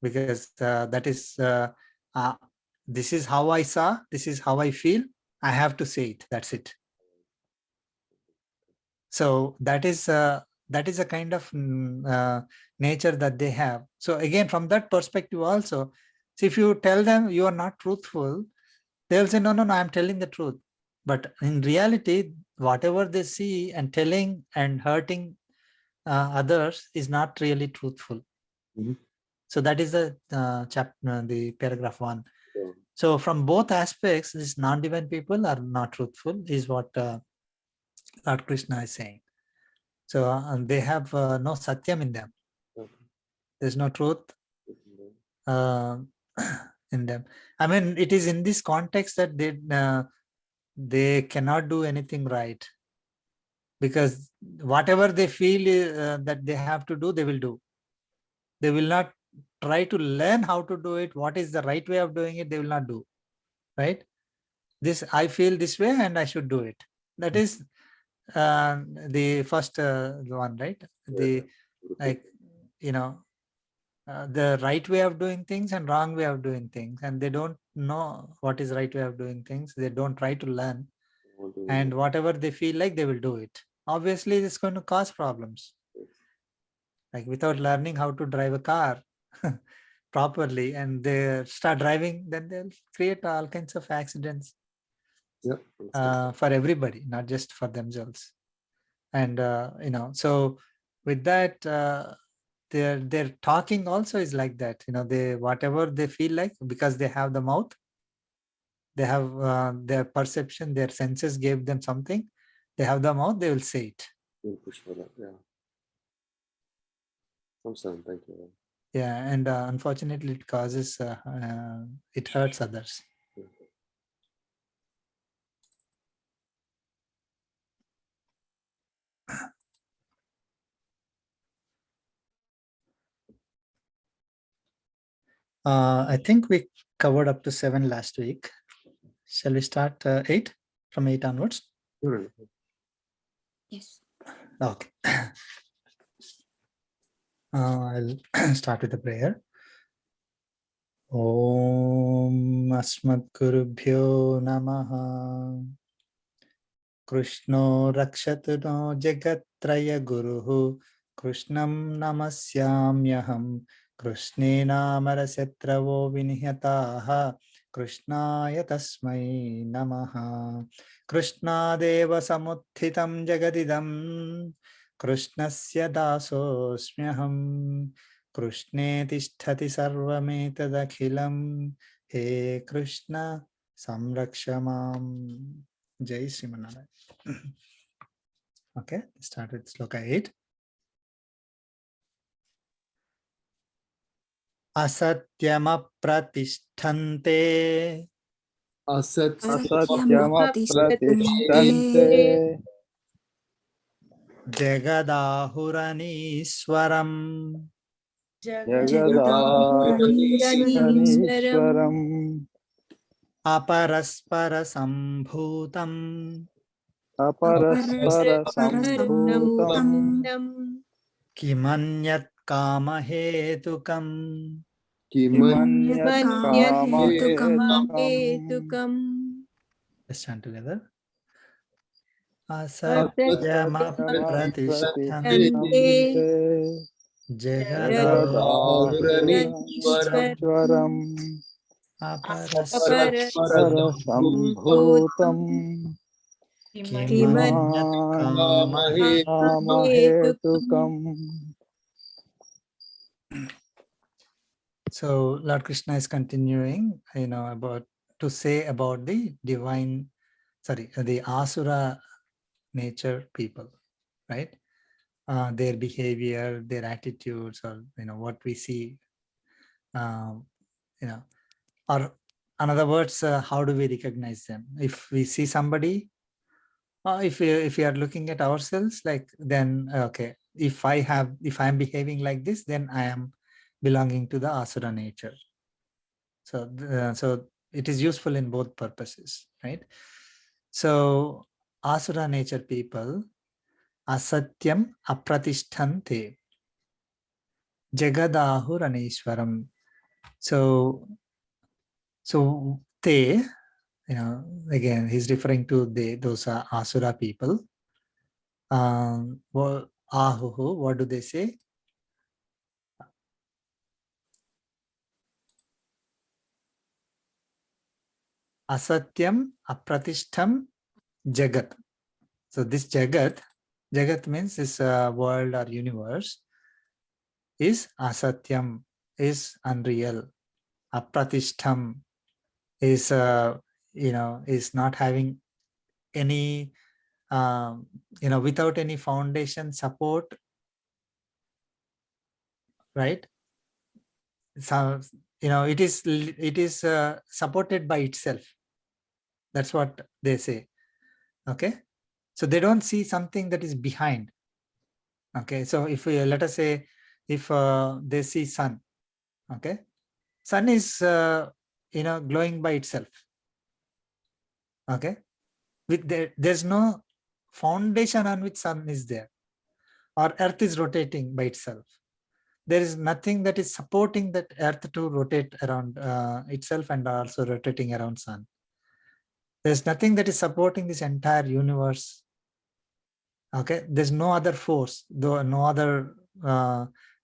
A: Because that is, this is how I saw, this is how I feel, I have to say it, that's it. So that is a kind of nature that they have. So again, from that perspective also, so if you tell them you are not truthful, they'll say, no, I'm telling the truth. But in reality, whatever they see and telling and hurting others is not really truthful. So that is the chapter, the paragraph 1. So from both aspects, these non-divine people are not truthful, is what Lord Krishna is saying. So they have no satyam in them. There's no truth in them. I mean, it is in this context that they cannot do anything right, because whatever they feel that they have to do, they will do. They will not try to learn how to do it. What is the right way of doing it? They will not do. Right? I feel this way and I should do it. That is the first one, right? The the right way of doing things and wrong way of doing things, and they don't know what is right way of doing things. They don't try to learn, and whatever they feel like, they will do it. Obviously, it's going to cause problems. Like without learning how to drive a car properly, and they start driving, then they'll create all kinds of accidents for everybody, not just for themselves. And so with that, their talking also is like that. They whatever they feel like, because they have the mouth, they have their perception, their senses gave them something, they have the mouth, they will say it.
F: Push for that, yeah. Thank you.
A: Yeah, and unfortunately it causes it hurts others. I think we covered up to 7 last week. Shall we start 8 from 8 onwards?
F: Sure.
G: Yes.
A: Okay. I'll start with the prayer. Om Asmat Gurubhyo Namaha. Krishno Rakshatu no Jagatraya Guruhu. Krishnam Namasyamyaham. Krishne Namarasetravo Vinhyataha. Krishnaya Tasmai Namaha. Krishna Deva Samuthitam Jagadidam. Krishnasya Dasosmyaham. Krishne Tisthati Sarvametadakhilam. He Krishna Samrakshamam. Jai Srimanarayana. Okay, start with sloka 8. Asatyamapratisthante
B: असत्यमप्रतिष्ठन्ते
A: Jagadahuranishwaram
B: जगदाहुरणीश्वरम्
A: Aparaspara Sambhutam
B: अपरस्परसम्भूतम्
A: Kimanyat Kamahetukam.
B: किमन्यत् कामहेतुकम्
E: Hetukam.
A: Let's chant together.
B: Asatyamapratisthante
A: Asatyamapratisthante Jagadahuranishwaram
B: जगदाहुरणीश्वरम् परसम्भूतम्
A: Kimanyat Kamahetukam.
B: कामहेतुकम्.
A: So Lord Krishna is continuing, about to say about the the Asura nature people, right? Their behavior, their attitudes, or what we see, or in other words, how do we recognize them? If we see somebody, if we are looking at ourselves, then okay, if I'm behaving like this, then I am belonging to the Asura nature. So it is useful in both purposes, right? So Asura nature people, asatyam apratisthante jagadahuranishwaram. So they, again, he's referring to those are Asura people. Ahuhu, what do they say? Asatyam apratishtham jagat. So this jagat means this world or universe is asatyam, is unreal. Apratishtham is is not having any without any foundation support, right? So it is supported by itself. That's what they say. Okay, so they don't see something that is behind. Okay, so if we let us say, if they see sun, okay, sun is glowing by itself. Okay, there's no foundation on which sun is there, or earth is rotating by itself. There is nothing that is supporting that earth to rotate around itself and also rotating around sun. There's nothing that is supporting this entire universe. Okay, there's no other force, though no other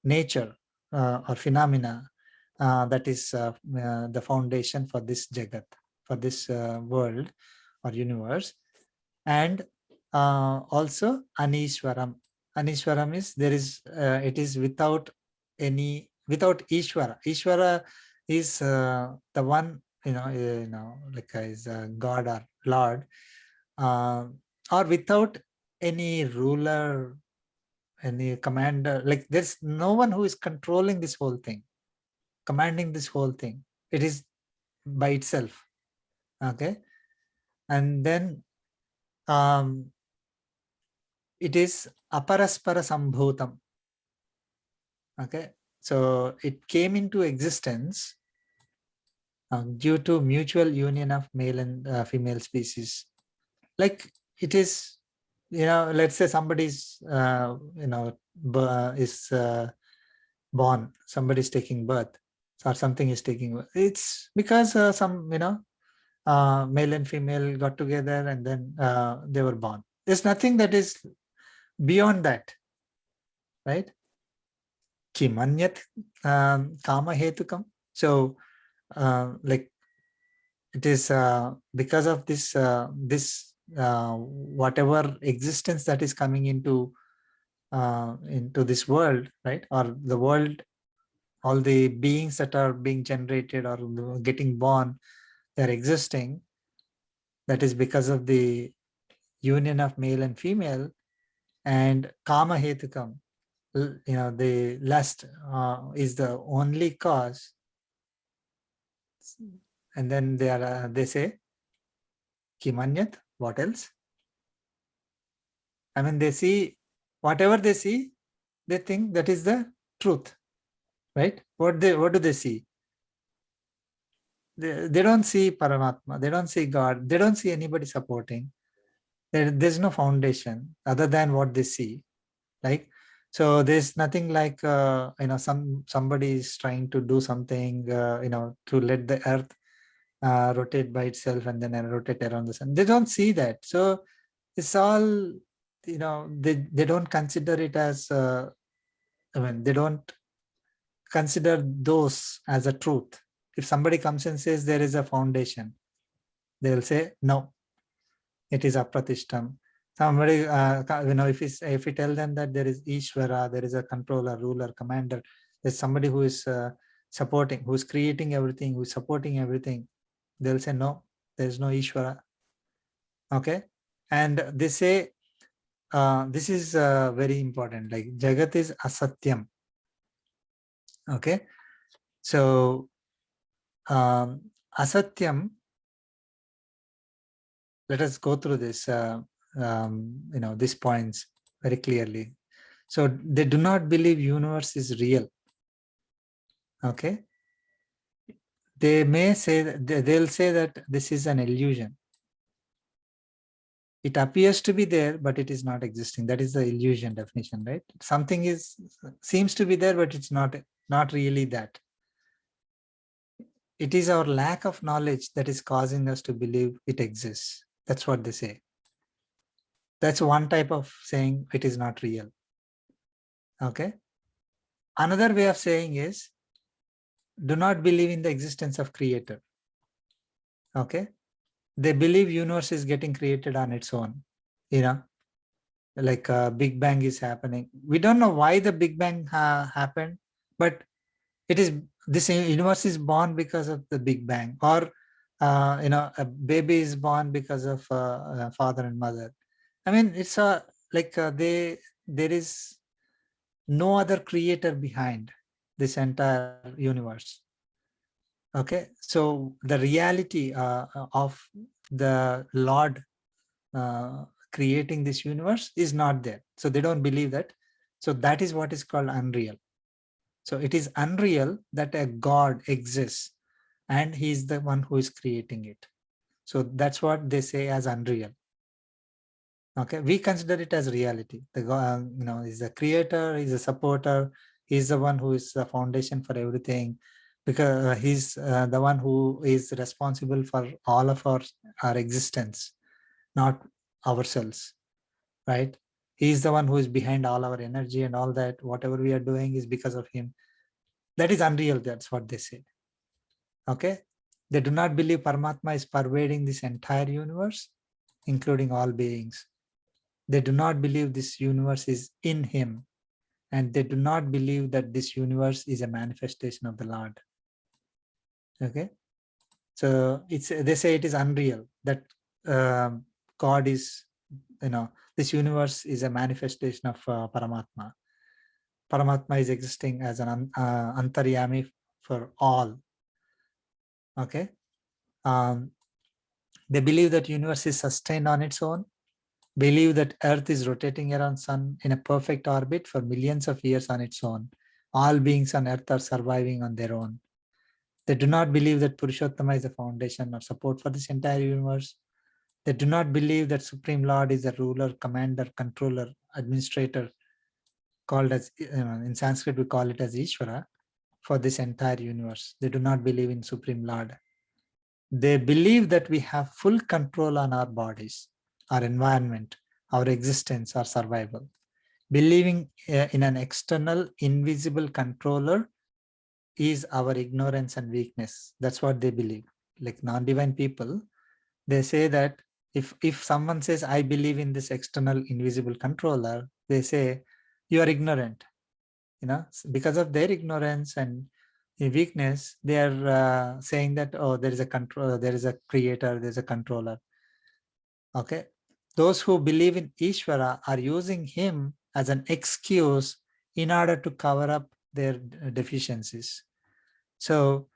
A: nature or phenomena that is the foundation for this jagat, for this world or universe. And also Anishwaram. Anishwaram is it is without Ishvara. Ishvara is the one, like is God or Lord, or without any ruler, any commander. Like there's no one who is controlling this whole thing, commanding this whole thing. It is by itself. Okay, and then it is aparaspara sambhutam. Okay, so it came into existence due to mutual union of male and female species. Like it is, let's say somebody's, is born, somebody's taking birth, or something is taking birth. It's because some, male and female got together and then they were born. There's nothing that is beyond that, right? Kimanyat kama hetukam. So, like it is because of this whatever existence that is coming into this world, right? Or the world, all the beings that are being generated or getting born, they're existing. That is because of the union of male and female, and kama hetukam. The lust is the only cause. And then they say kimanyat. What else? I mean, they see whatever they see, they think that is the truth, right? What do they see? They don't see Paramatma, they don't see God, they don't see anybody supporting. There's no foundation other than what they see. Like, so there's nothing like somebody is trying to do something, to let the earth rotate by itself and then rotate around the sun. They don't see that. So it's all, they don't consider it as they don't consider those as a truth. If somebody comes and says there is a foundation, they'll say no, it is apratishtam. Somebody, if you tell them that there is Ishvara, there is a controller, ruler, commander, there's somebody who is supporting, who's creating everything, who's supporting everything, they'll say no, there is no Ishvara. Okay, and they say this is very important. Like Jagat is asatyam. Okay, so asatyam. Let us go through this. These points very clearly. So they do not believe universe is real. Okay, they may say that they'll say that this is an illusion. It appears to be there, but it is not existing. That is the illusion definition, right? Something seems to be there, but it's not really that. It is our lack of knowledge that is causing us to believe it exists. That's what they say. That's one type of saying it is not real. Okay. Another way of saying is, do not believe in the existence of creator. Okay. They believe universe is getting created on its own. Like Big Bang is happening. We don't know why the Big Bang happened, but this universe is born because of the Big Bang, or a baby is born because of father and mother. I mean, it's there is no other creator behind this entire universe. Okay, so the reality of the Lord creating this universe is not there. So they don't believe that. So that is what is called unreal. So it is unreal that a God exists and he is the one who is creating it. So that's what they say as unreal. Okay, we consider it as reality. The God, is the creator, is a supporter, he's the one who is the foundation for everything, because he's the one who is responsible for all of our existence, not ourselves, right? He's the one who is behind all our energy and all that. Whatever we are doing is because of him. That is unreal. That's what they say. Okay, they do not believe Paramatma is pervading this entire universe, including all beings. They do not believe this universe is in him, and they do not believe that this universe is a manifestation of the Lord. Okay, so they say it is unreal, that God is, this universe is a manifestation of Paramatma. Paramatma is existing as an antaryami for all. Okay, they believe that universe is sustained on its own, believe that earth is rotating around sun in a perfect orbit for millions of years on its own. All beings on earth are surviving on their own. They do not believe that Purushottama is the foundation or support for this entire universe. They do not believe that Supreme Lord is a ruler, commander, controller, administrator, called as, in Sanskrit, we call it as Ishvara, for this entire universe. They do not believe in Supreme Lord. They believe that we have full control on our bodies, our environment, our existence, our survival. Believing in an external, invisible controller is our ignorance and weakness. That's what they believe. Like non-divine people, they say that if someone says, I believe in this external, invisible controller, they say, you are ignorant. Because of their ignorance and weakness, they are saying that, oh, there is a control, there is a creator, there's a controller. Okay. Those who believe in Ishvara are using him as an excuse in order to cover up their deficiencies. So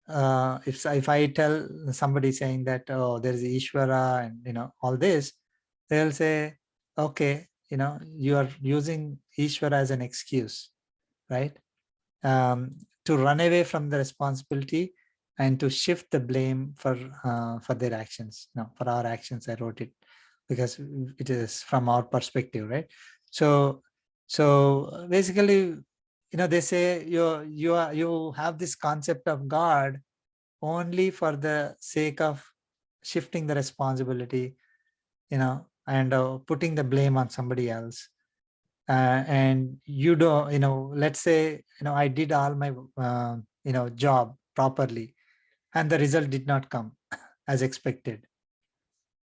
A: if I tell somebody saying that, oh, there is Ishvara and all this, they'll say, okay, you are using Ishvara as an excuse, right? To run away from the responsibility and to shift the blame for their actions. No, for our actions, I wrote it because it is from our perspective, right? So basically, they say you have this concept of God only for the sake of shifting the responsibility, and putting the blame on somebody else. And you don't, let's say, I did all my, job properly and the result did not come as expected.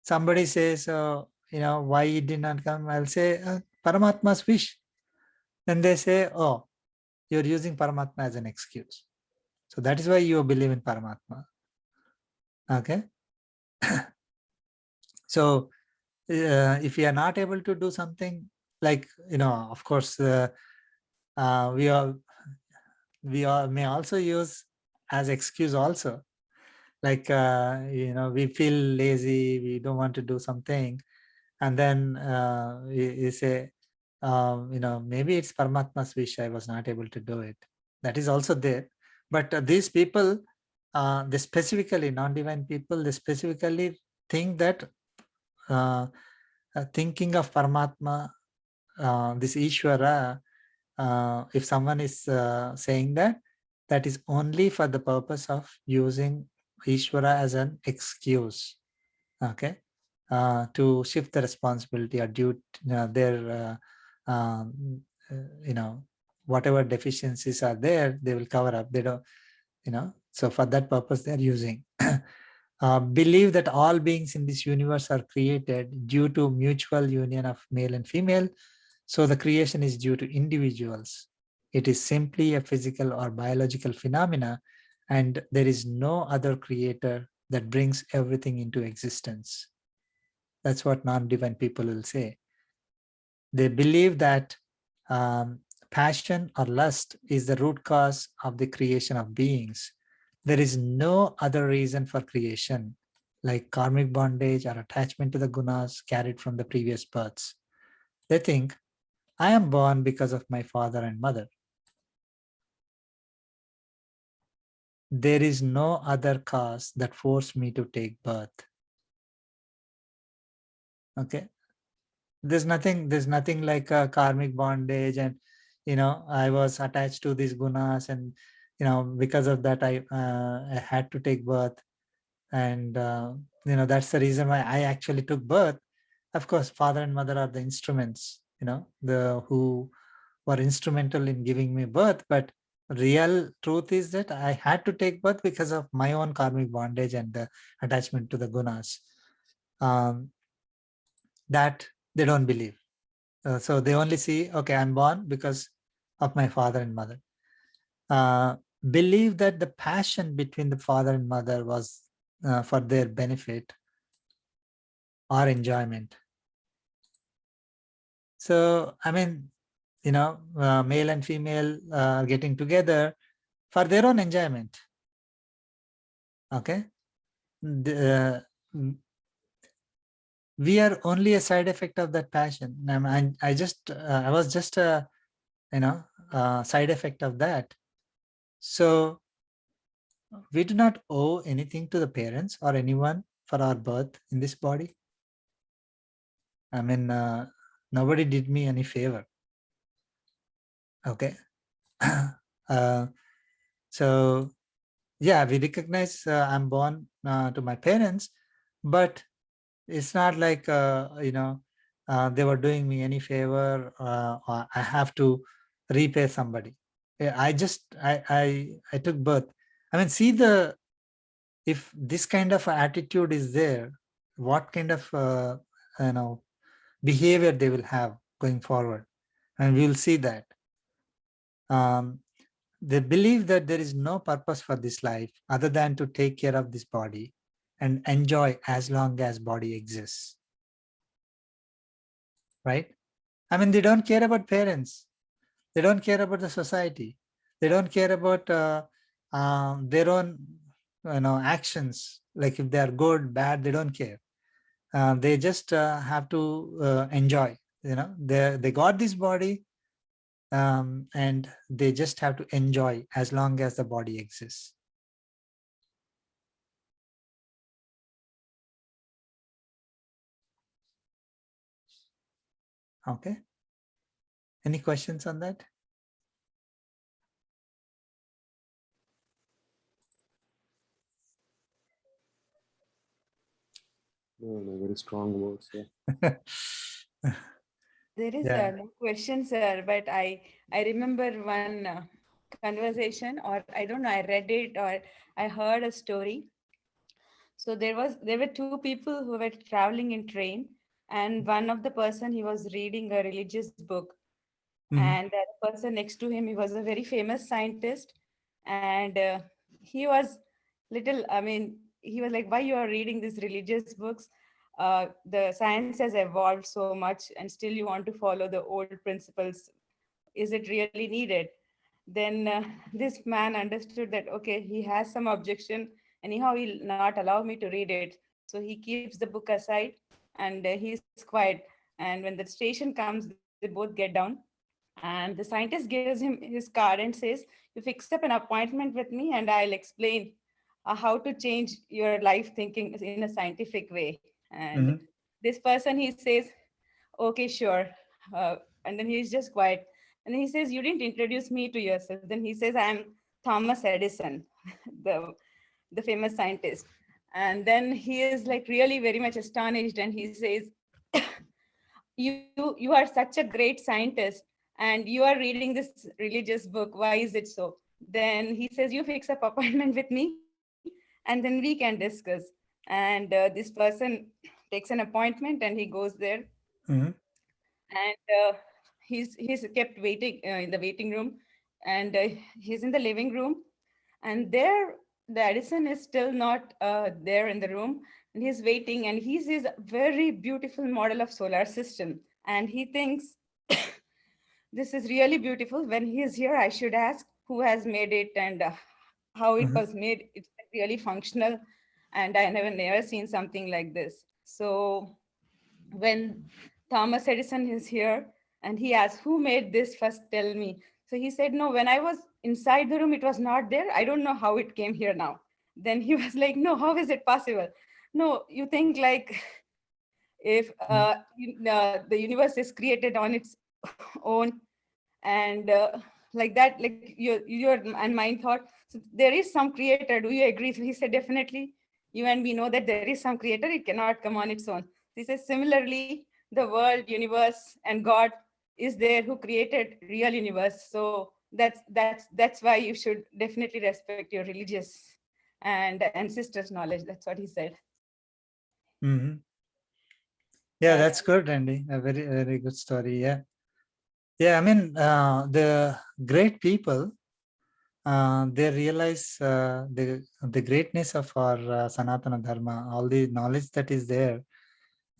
A: Somebody says, why it did not come? I'll say, Paramatma's wish. Then they say, oh, you're using Paramatma as an excuse. So that is why you believe in Paramatma. Okay. So if we are not able to do something, like, of course, we may also use as excuse also, like we feel lazy, we don't want to do something, and then we say, maybe it's Paramatma's wish, I was not able to do it. That is also there. But these people, they specifically, non-divine people, they specifically think that thinking of Paramatma, this Ishvara, if someone is saying that, that is only for the purpose of using Ishvara as an excuse, okay, to shift the responsibility or due their, whatever deficiencies are there, they will cover up. They don't, so for that purpose they are using. Believe that all beings in this universe are created due to mutual union of male and female. So the creation is due to individuals. It is simply a physical or biological phenomena, and there is no other creator that brings everything into existence. That's what non-divine people will say. They believe that passion or lust is the root cause of the creation of beings. There is no other reason for creation, like karmic bondage or attachment to the gunas carried from the previous births. They think, I am born because of my father and mother. There is no other cause that forced me to take birth. Okay. There's nothing like a karmic bondage and, I was attached to these gunas and, because of that, I had to take birth. And, that's the reason why I actually took birth. Of course, father and mother are the instruments, who were instrumental in giving me birth. But real truth is that I had to take birth because of my own karmic bondage and the attachment to the gunas. That they don't believe. So they only see, okay, I'm born because of my father and mother. Believe that the passion between the father and mother was for their benefit or enjoyment. So, I mean, male and female getting together for their own enjoyment. Okay. We are only a side effect of that passion. I was just a, side effect of that. So we do not owe anything to the parents or anyone for our birth in this body. I mean, nobody did me any favor. Okay. So yeah, we recognize I'm born to my parents, but it's not like they were doing me any favor, or I have to repay somebody. Yeah, I took birth. I mean, see, if this kind of attitude is there, what kind of behavior they will have going forward, and we will see that. They believe that there is no purpose for this life other than to take care of this body and enjoy as long as body exists. Right? I mean, they don't care about parents. They don't care about the society. They don't care about their own actions. Like if they are good, bad, they don't care. They just have to enjoy. They got this body, and they just have to enjoy as long as the body exists. Okay. Any questions on that?
F: No, very strong words. Yeah.
C: There is
A: Yeah.
C: no question, sir, but I remember one conversation, or I don't know, I read it or I heard a story. So there were two people who were traveling in train, and one of the person, he was reading a religious book, and the person next to him, he was a very famous scientist, and he was little, I mean, he was like, why you are reading these religious books? The science has evolved so much and still you want to follow the old principles. Is it really needed? Then this man understood that, okay, he has some objection, anyhow he'll not allow me to read it. So he keeps the book aside, and he's quiet. And when the station comes, they both get down, and the scientist gives him his card and says, you fix up an appointment with me and I'll explain how to change your life thinking in a scientific way. And this person, he says, okay, sure. And then he's just quiet. And then he says, you didn't introduce me to yourself. Then he says, I'm Thomas Edison, the famous scientist. And then he is like really very much astonished, and he says, you are such a great scientist and you are reading this religious book. Why is it so? Then he says, you fix up appointment with me and then we can discuss. And this person takes an appointment and he goes there, and he's kept waiting in the waiting room, and he's in the living room, and there the Edison is still not there in the room, and he's waiting, and he sees a very beautiful model of solar system, and he thinks, this is really beautiful. When he is here, I should ask who has made it and how it was made. It's really functional, and I never seen something like this. So when Thomas Edison is here and he asks, who made this, first tell me. So he said, no, when I was inside the room, it was not there. I don't know how it came here now. Then he was like, no, how is it possible? No, you think like if the universe is created on its own, and like that, like your and mind thought, so there is some creator, do you agree? So he said, definitely, you and me know that there is some creator, it cannot come on its own. He says, similarly, the world, universe, and God is there who created real universe. So that's why you should definitely respect your religious and ancestors knowledge. That's what he said.
A: Yeah, that's good, Andy. A very, very good story. Yeah. Yeah, I mean, the great people, they realize the greatness of our Sanatana Dharma, all the knowledge that is there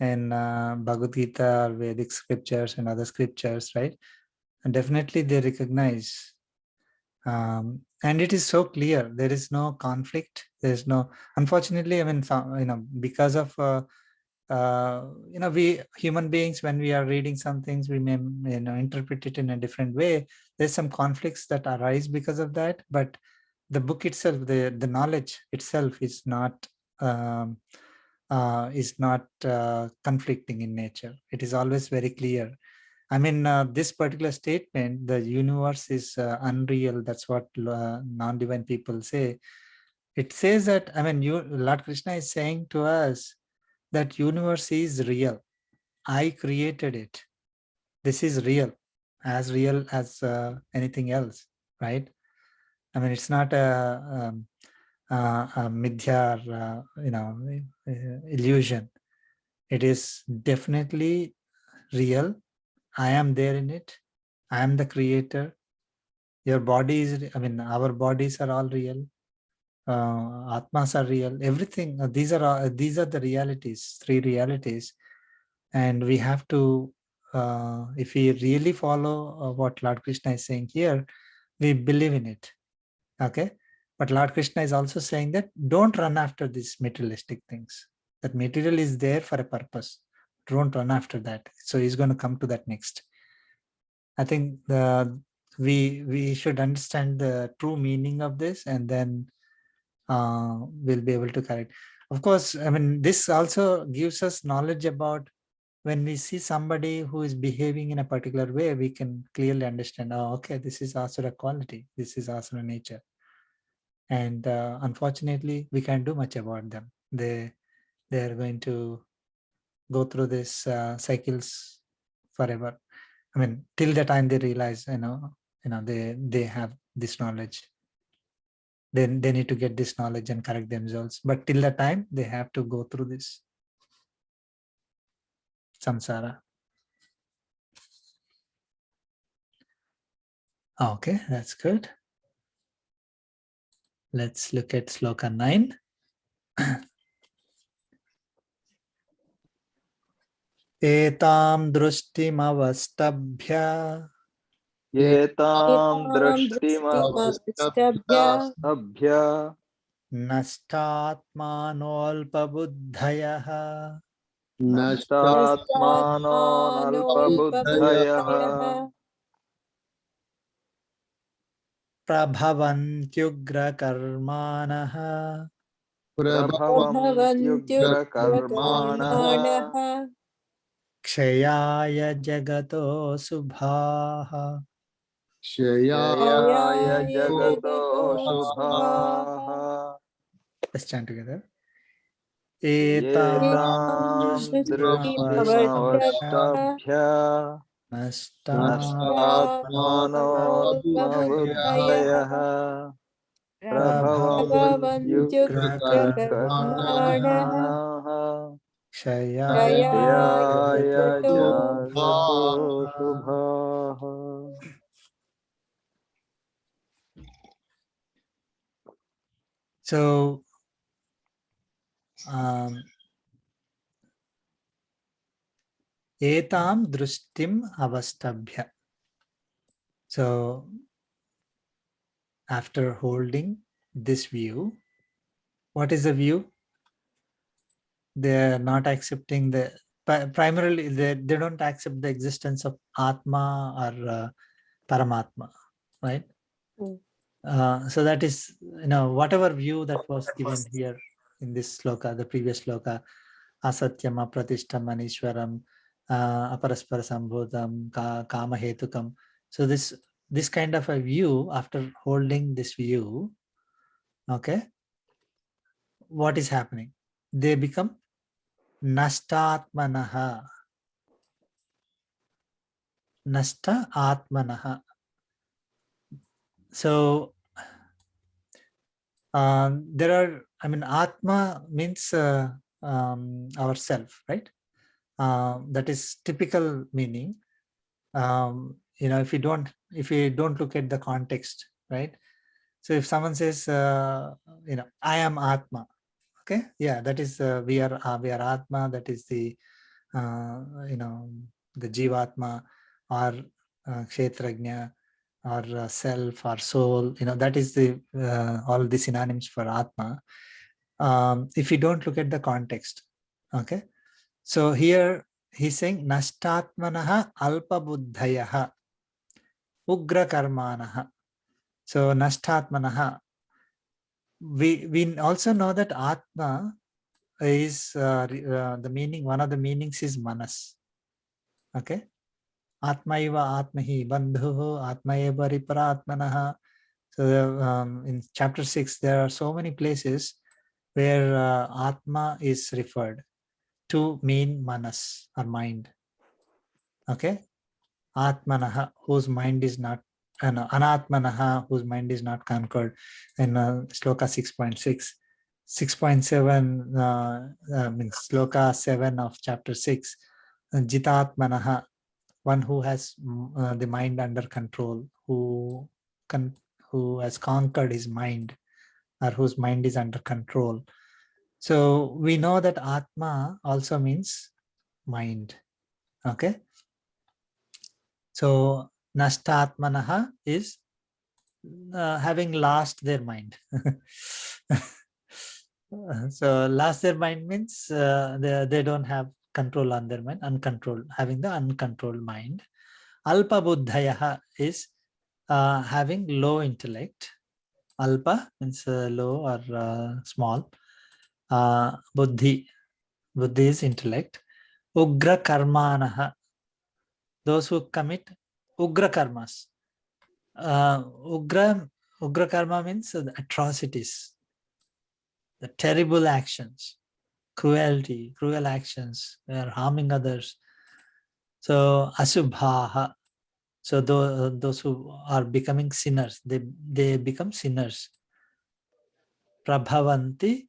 A: in Bhagavad Gita, Vedic scriptures and other scriptures, right? And definitely they recognize. And it is so clear. There is no conflict. There is no, unfortunately, I mean, because of we human beings, when we are reading some things, we may interpret it in a different way. There's some conflicts that arise because of that, but the book itself, the knowledge itself is not conflicting in nature. It is always very clear. I mean, this particular statement, the universe is unreal. That's what non-divine people say. It says that, I mean, Lord Krishna is saying to us that universe is real. I created it. This is real as anything else, right? I mean, it's not a midya or, illusion. It is definitely real. I am there in it. I am the creator. Your body is, I mean, our bodies are all real. Atmas are real. Everything. These are the realities. 3 realities, and we have to. If we really follow what Lord Krishna is saying here, we believe in it. Okay, but Lord Krishna is also saying that don't run after these materialistic things. That material is there for a purpose. Don't run after that. So he's going to come to that next. I think we should understand the true meaning of this, and then we'll be able to correct. Of course, I mean, this also gives us knowledge about when we see somebody who is behaving in a particular way, we can clearly understand, oh, okay, this is asura quality, this is asura nature. And unfortunately, we can't do much about them. They are going to go through these cycles forever. I mean, till the time they realize, they have this knowledge. Then they need to get this knowledge and correct themselves. But till the time, they have to go through this samsara. Okay, that's good. Let's look at sloka 9. Etam drustimavastabhya
B: Etam
E: दृष्टिमवष्टभ्य
B: drashtimavastabhya
A: nashtatmanolpabuddhayaha
B: nashtatmanonalpabuddhayaha
A: prabhavantyugrakarmanaha
B: prabhavantyugrakarmanaha
E: प्रभवन्त्युग्रकर्माणः
A: kshayaya jagato subhaha.
B: Jayaya
E: जयाय
B: jagato
E: जगतो शुभाः
B: shubhaha.
A: Let's chant together.
B: Etam
A: Etam drustimavastabhya
B: drishtimavastabhya
A: nashtatmanolpabuddhayaha
B: nashtatmanolpabuddhayaha
E: प्रभवन्त्युग्रकर्माणः
B: prabhavantyugrakarmanaha
A: kshayaya
E: जयाय
B: jayaya
E: जगतो
B: jagato
E: शुभाः
B: shubhaha.
A: So, etam drustim avastabhya. So, after holding this view, what is the view? They are not accepting primarily they don't accept the existence of Atma or Paramatma, right? So that is, whatever view that was given here in this sloka, the previous sloka, asatyam apratishtam anishwaram aparaspara sambhodam kama hetukam. So this kind of a view, after holding this view, okay, what is happening? They become nashtatmanaha. Nashta atmanaha. So there are, Atma means ourself, right? That is typical meaning. If you don't look at the context, right? So if someone says, I am Atma, okay, yeah, that is we are Atma. That is the the Jivatma or Kshetrajna or self or soul. That is the all the synonyms for Atma. If you don't look at the context, okay. So here he's saying nashtatmanaha alpabuddhayaha ugra karmanaha. So nashtatmanaha, we also know that Atma is the meaning. One of the meanings is manas. Okay, Atma iva atmahi bandhuho atma eva ripara atmanaha. So in chapter 6, there are so many places where Atma is referred to mean manas or mind. Okay, Atmanaha, whose mind is not, Anatmanaha, whose mind is not conquered, in Sloka 6.6. 6.7 means Sloka 7 of chapter 6. Jitatmanaha, one who has the mind under control, who has conquered his mind, or whose mind is under control. So we know that Atma also means mind. Okay. So Nashtatmanaha is having lost their mind. So lost their mind means they don't have control on their mind, uncontrolled, having the uncontrolled mind. Alpa buddhayaha is having low intellect. Alpa means low or small. Buddhi is intellect. Ugra karmanaha, those who commit ugra karmas. Ugra karma means the atrocities, the terrible actions, cruel actions, they are harming others. So asubhaha, so those who are becoming sinners, they become sinners. Prabhavanti,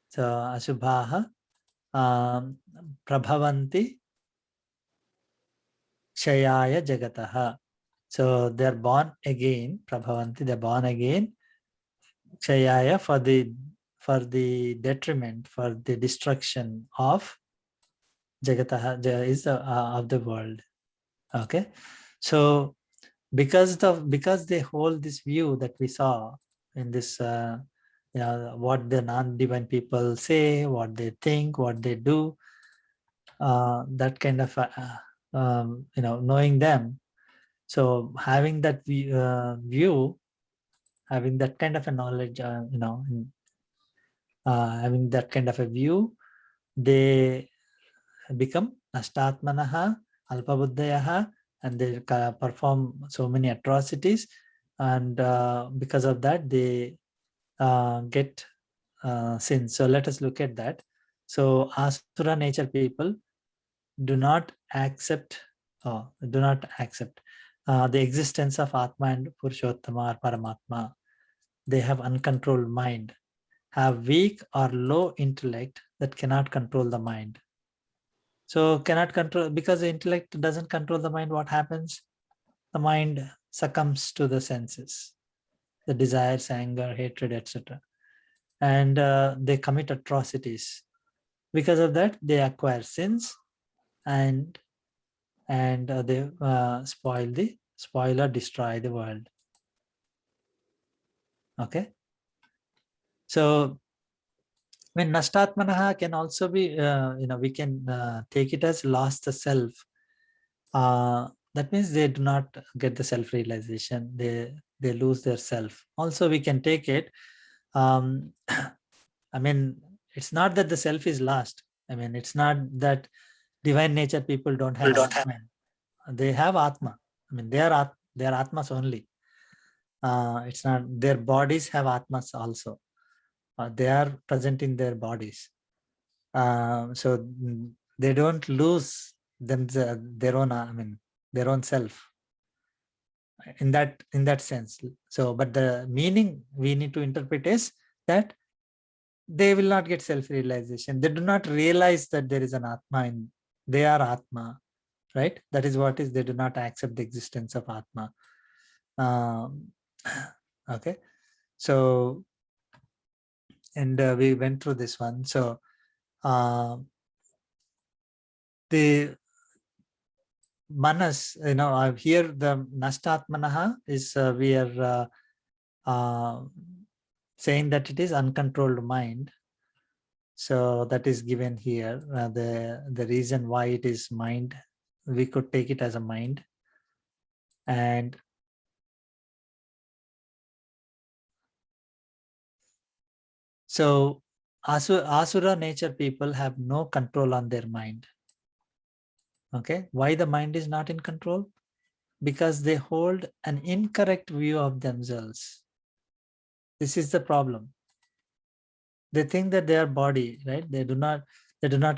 A: so asubhaha, prabhavanti kshayaya jagataha. So they are born again, prabhavanti, they are born again, kshayaya, for the detriment, for the destruction of jagataha, is of the world. Okay, so because they hold this view that we saw in this, what the non-divine people say, what they think, what they do, that kind of knowing them. So having that view, having that kind of a knowledge, having that kind of a view, they become Ashtatmanaha, Alpabuddhayaha, and they perform so many atrocities, and because of that they get sin. So let us look at that. So Asura nature people do not accept the existence of Atma and Purushottama or Paramatma. They have uncontrolled mind, have weak or low intellect that cannot control the mind. So cannot control, because the intellect doesn't control the mind, what happens? The mind succumbs to the senses, the desires, anger, hatred, etc. And they commit atrocities. Because of that, they acquire sins, and they spoil or destroy the world. Okay. So when Nashtatmanaha can also be, we can take it as lost the self. That means they do not get the self-realization. They lose their self. Also, we can take it. I mean, it's not that the self is lost. I mean, it's not that divine nature people don't have Atma. They have Atma. I mean, they are Atmas only. It's not their bodies have Atmas also. They are present in their bodies. So they don't lose their own self in that sense. So, but the meaning we need to interpret is that they will not get self-realization. They do not realize that there is an Atma in, they are Atma, right? That is what is, they do not accept the existence of Atma. Okay, so, and we went through this one. So the manas, here the Nashtatmanaha is, we are saying that it is uncontrolled mind. So that is given here. The reason why it is mind, we could take it as a mind. And So asura nature people have no control on their mind. Okay, why the mind is not in control? Because they hold an incorrect view of themselves. This is the problem. They think that they are body, right? They do not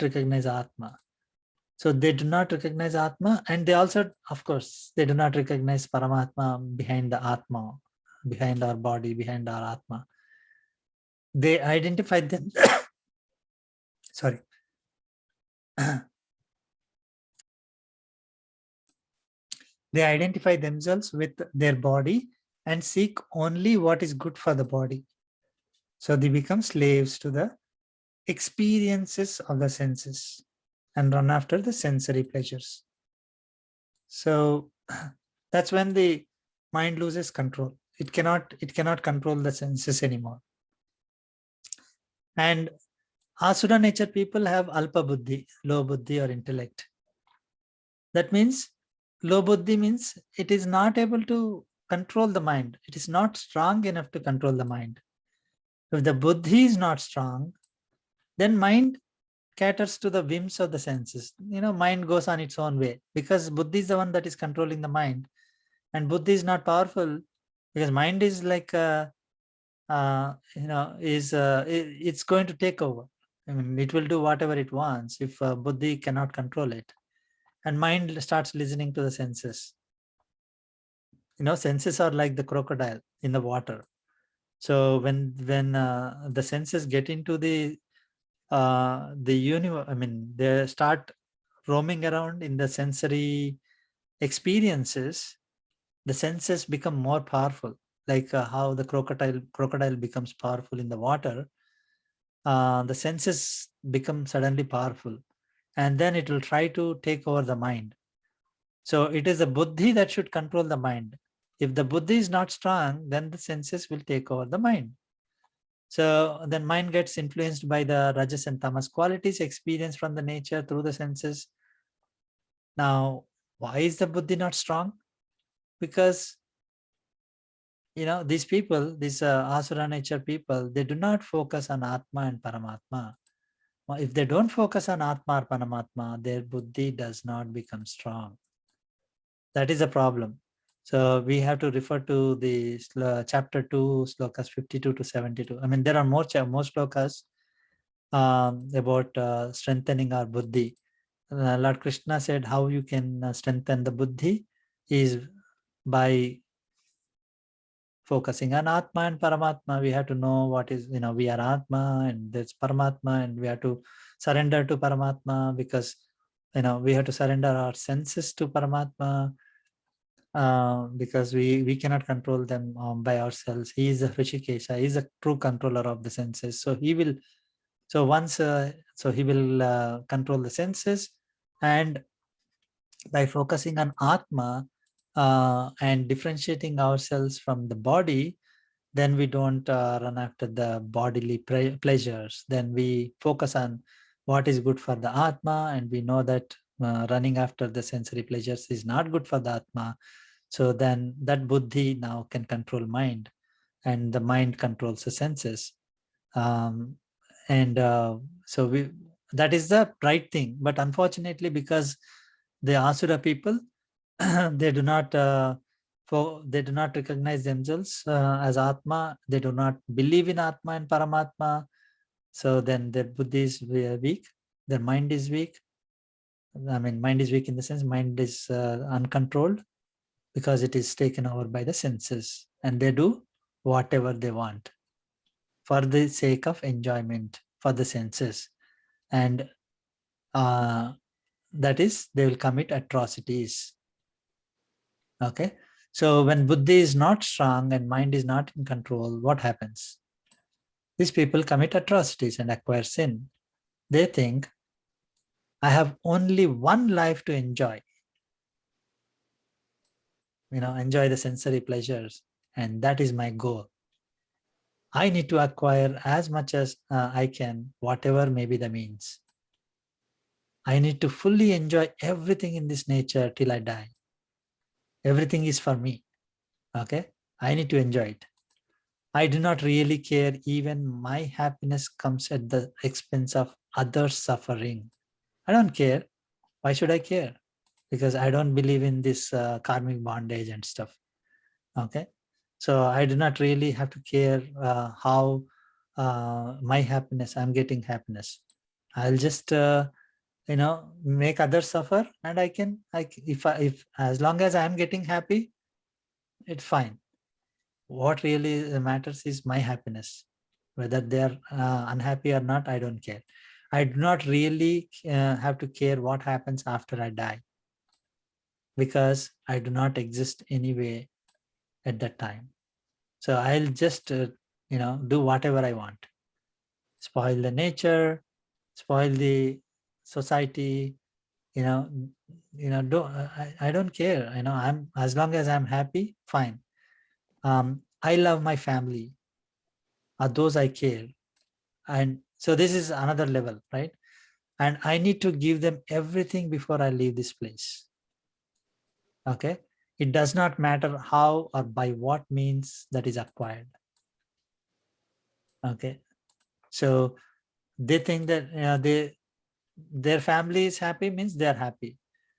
A: recognize Atma. So they do not recognize Atma, and they also, of course, they do not recognize Paramatma behind the Atma, behind our body, behind our Atma. They identify them. Sorry. They identify themselves with their body and seek only what is good for the body. So they become slaves to the experiences of the senses and run after the sensory pleasures. So that's when the mind loses control. It cannot control the senses anymore. And asura nature people have alpa buddhi, low buddhi or intellect. That means low buddhi means it is not able to control the mind. It is not strong enough to control the mind. If the buddhi is not strong, then mind caters to the whims of the senses. Mind goes on its own way because buddhi is the one that is controlling the mind, and buddhi is not powerful because mind is like it's going to take over. I mean, it will do whatever it wants if buddhi cannot control it, and mind starts listening to the senses. Senses are like the crocodile in the water. So when the senses get into the universe, I mean, they start roaming around in the sensory experiences, the senses become more powerful, like how the crocodile becomes powerful in the water. The senses become suddenly powerful, and then it will try to take over the mind. So it is the buddhi that should control the mind. If the buddhi is not strong, then the senses will take over the mind. So then mind gets influenced by the rajas and tamas qualities experienced from the nature through the senses. Now, why is the buddhi not strong? Because these people, these asura nature people, they do not focus on Atma and Paramatma. If they don't focus on Atma or Paramatma, their buddhi does not become strong. That is a problem. So we have to refer to the chapter 2, slokas 52 to 72. I mean, there are more slokas about strengthening our buddhi. Lord Krishna said how you can strengthen the buddhi is by focusing on Atma and Paramatma. We have to know what is, we are Atma and there's Paramatma, and we have to surrender to Paramatma because, we have to surrender our senses to Paramatma because we cannot control them by ourselves. He is a Hrishikesha. He is a true controller of the senses. So he will, he will control the senses, and by focusing on Atma and differentiating ourselves from the body, then we don't run after the bodily pleasures. Then we focus on what is good for the Atma, and we know that running after the sensory pleasures is not good for the Atma. So then that buddhi now can control mind, and the mind controls the senses. So that is the right thing. But unfortunately, because the asura people, they do not recognize themselves as Atma. They do not believe in Atma and Paramatma. So then their buddhi is weak. Their mind is weak. I mean, mind is weak in the sense mind is uncontrolled because it is taken over by the senses, and they do whatever they want for the sake of enjoyment for the senses, and that is, they will commit atrocities. Okay, so when buddhi is not strong and mind is not in control, what happens? These people commit atrocities and acquire sin. They think, I have only one life to enjoy, enjoy the sensory pleasures, and that is my goal. I need to acquire as much as I can, whatever may be the means. I need to fully enjoy everything in this nature till I die. Everything is for me. Okay, I need to enjoy it. I do not really care even my happiness comes at the expense of others' suffering. I don't care. Why should I care? Because I don't believe in this karmic bondage and stuff. Okay. So I do not really have to care how my happiness, I'm getting happiness. I'll just, make others suffer, and if as long as I'm getting happy, it's fine. What really matters is my happiness. Whether they're unhappy or not, I don't care. I do not really have to care what happens after I die, because I do not exist anyway at that time. So I'll just, do whatever I want. Spoil the nature, spoil the society, I don't care. I'm, as long as I'm happy, fine. I love my family. Those I care. And so this is another level, right? And I need to give them everything before I leave this place. Okay. It does not matter how or by what means that is acquired. Okay. So they think that their family is happy means they're happy.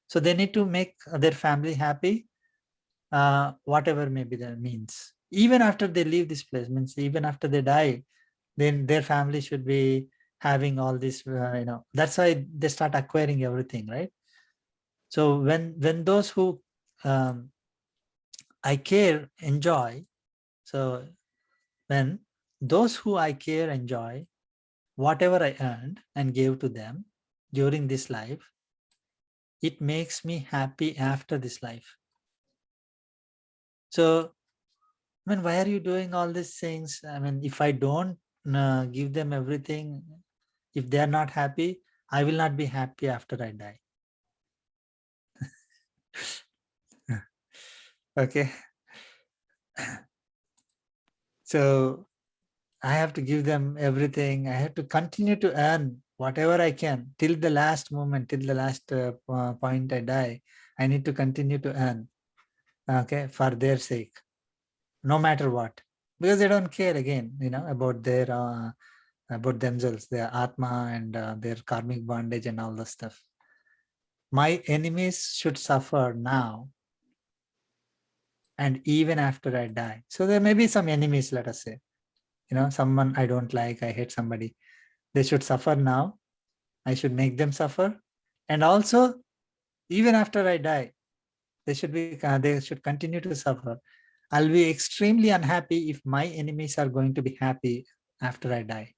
A: So they need to make their family happy, whatever maybe that means. Even after they leave this place, means even after they die, then their family should be having all this, that's why they start acquiring everything, right? So when those who I care enjoy, so when those who I care enjoy whatever I earned and gave to them during this life, it makes me happy after this life. So, why are you doing all these things? If I don't give them everything, if they are not happy, I will not be happy after I die. Okay. So I have to give them everything. I have to continue to earn whatever I can till the last moment, till the last point I die. I need to continue to earn, okay, for their sake, no matter what, because they don't care again, about their about themselves, their atma and their karmic bondage and all the stuff. My enemies should suffer now and even after I die. So there may be some enemies, let us say, someone I don't like, I hate somebody. They should suffer now. I should make them suffer. And also, even after I die, they should continue to suffer. I'll be extremely unhappy if my enemies are going to be happy after I die.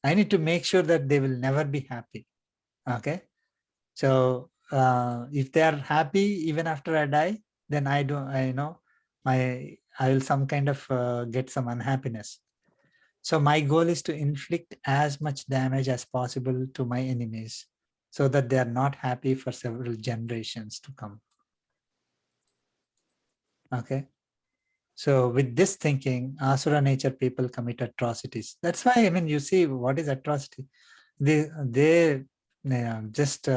A: I need to make sure that they will never be happy. Okay. So if they are happy even after I die, then I will some kind of get some unhappiness. So my goal is to inflict as much damage as possible to my enemies so that they are not happy for several generations to come. Okay. So with this thinking, Asura nature people commit atrocities. That's why, you see, what is atrocity? They just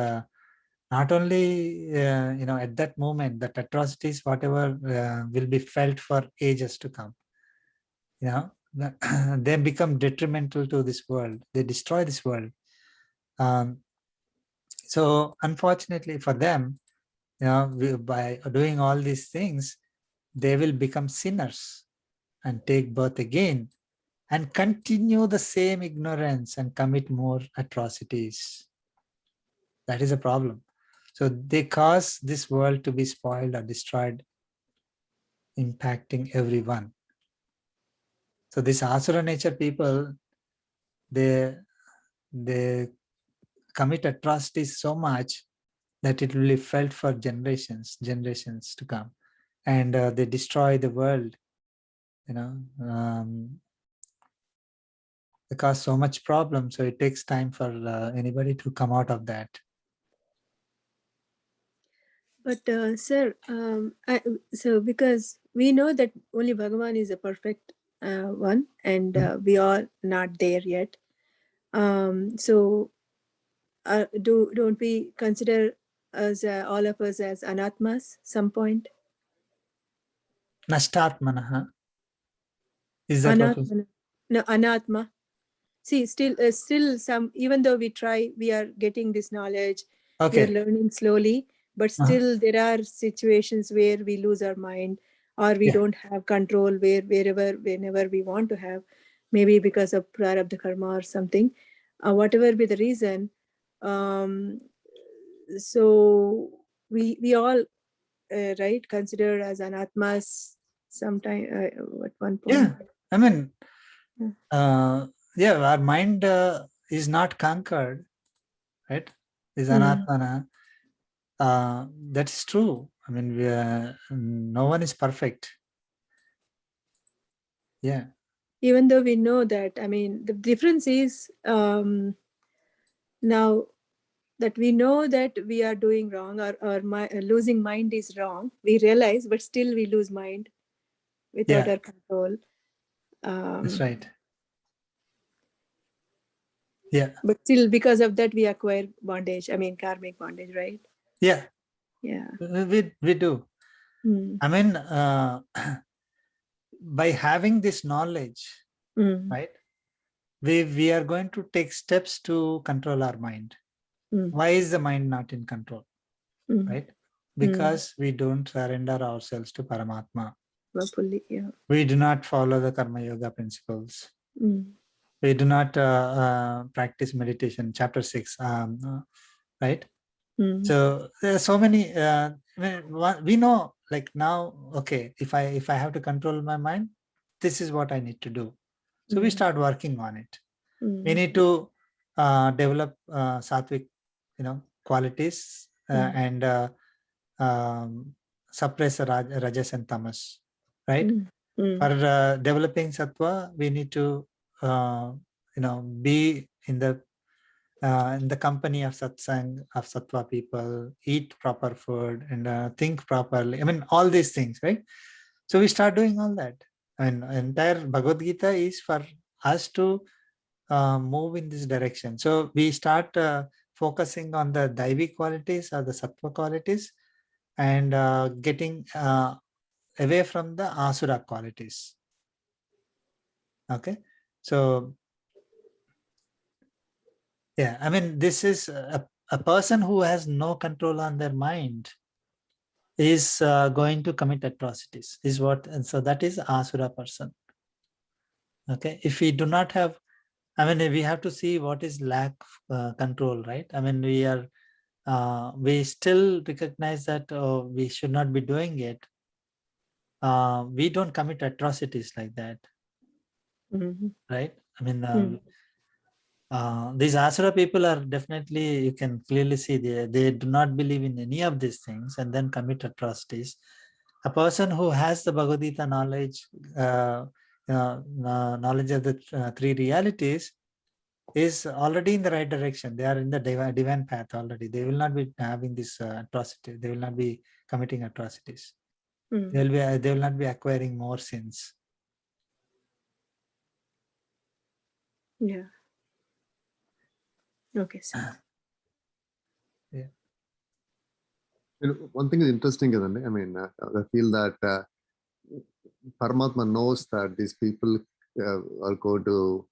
A: not only, at that moment, that atrocities, whatever will be felt for ages to come, they become detrimental to this world. They destroy this world. So unfortunately for them, by doing all these things, they will become sinners and take birth again and continue the same ignorance and commit more atrocities. That is a problem. So they cause this world to be spoiled or destroyed, impacting everyone. So this Asura nature people, they commit atrocities so much that it will be felt for generations to come. And they destroy the world, they cause so much problem. So it takes time for anybody to come out of that.
E: But sir, so because we know that only Bhagavan is a perfect one, and we are not there yet. So don't we consider us all of us as anatmas some point?
A: Nashtatmanaha. Is that what you...
E: Anatma. No, anatma. See, still some, even though we try, we are getting this knowledge, we are
A: Okay.
E: learning slowly, but still there are situations where we lose our mind, or we
A: Yeah.
E: don't have control whenever we want to have, maybe because of prarabdha karma or something, whatever be the reason. So we all, right, consider as anatmas sometime at one point.
A: Yeah. I mean,
E: Yeah.
A: yeah, our mind is not conquered, right? Is anatmana. That is true. I mean, no one is perfect. Yeah.
E: Even though we know that, I mean, the difference is now that we know that we are doing wrong, or losing mind is wrong, we realize, but still we lose mind without
A: Yeah.
E: our control.
A: That's right. Yeah.
E: But still, because of that, we acquire bondage. I mean, karmic bondage, right?
A: Yeah.
E: Yeah.
A: We do.
E: Mm.
A: I mean, by having this knowledge,
E: Mm.
A: right, we are going to take steps to control our mind.
E: Mm.
A: Why is the mind not in control?
E: Mm.
A: Right? Because we don't surrender ourselves to Paramatma.
E: Fully, yeah.
A: We do not follow the Karma Yoga principles.
E: Mm.
A: We do not practice meditation, chapter 6, right?
E: Mm.
A: So there are so many, we know, like now, okay, if I have to control my mind, this is what I need to do. So we start working on it. We need to develop sattvic, qualities and suppress rajas and tamas, right? For developing sattva, we need to be in the company of satsang, of sattva people, eat proper food and think properly. I mean, all these things, right? So we start doing all that. And entire Bhagavad Gita is for us to move in this direction. So we start focusing on the Daivi qualities or the Sattva qualities and getting away from the Asura qualities. Okay. So, yeah, I mean, this is a person who has no control on their mind is going to commit atrocities, is what, and so that is Asura person. Okay. If we do not have, I mean, we have to see what is lack of control, right? I mean, we still recognize that we should not be doing it. We don't commit atrocities like that, right? I mean, these Asura people are definitely, you can clearly see they do not believe in any of these things and then commit atrocities. A person who has the Bhagavad Gita knowledge, knowledge of the three realities, is already in the right direction. They are in the divine path already. They will not be having this atrocity. They will not be committing atrocities. They will not be acquiring more sins.
E: Yeah. Okay. So.
A: Yeah.
F: One thing is interesting, isn't it? I mean, I feel that Paramatma knows that these people are going to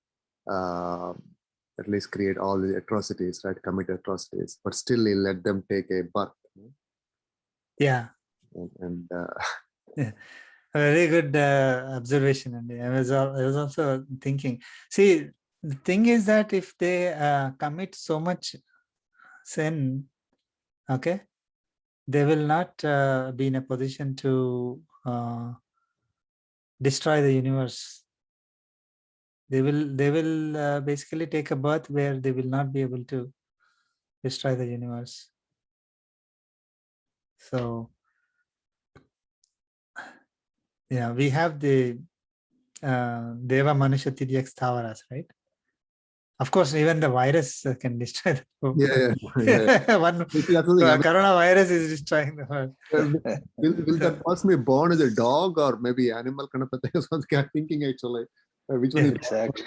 F: at least create all the atrocities, right? Commit atrocities, but still he let them take a birth.
A: Yeah.
F: And
A: yeah. A very good observation. And I was also thinking, see, the thing is that if they commit so much sin, okay, they will not be in a position to destroy the universe. They will basically take a birth where they will not be able to destroy the universe. So, yeah, we have the Deva Manusha Tidyak Stavaras, right? Of course, even the virus can destroy the world. One coronavirus is destroying the world.
F: Will that person be born as a dog or maybe animal kind of a thing? I was thinking actually. Which one is
B: exactly.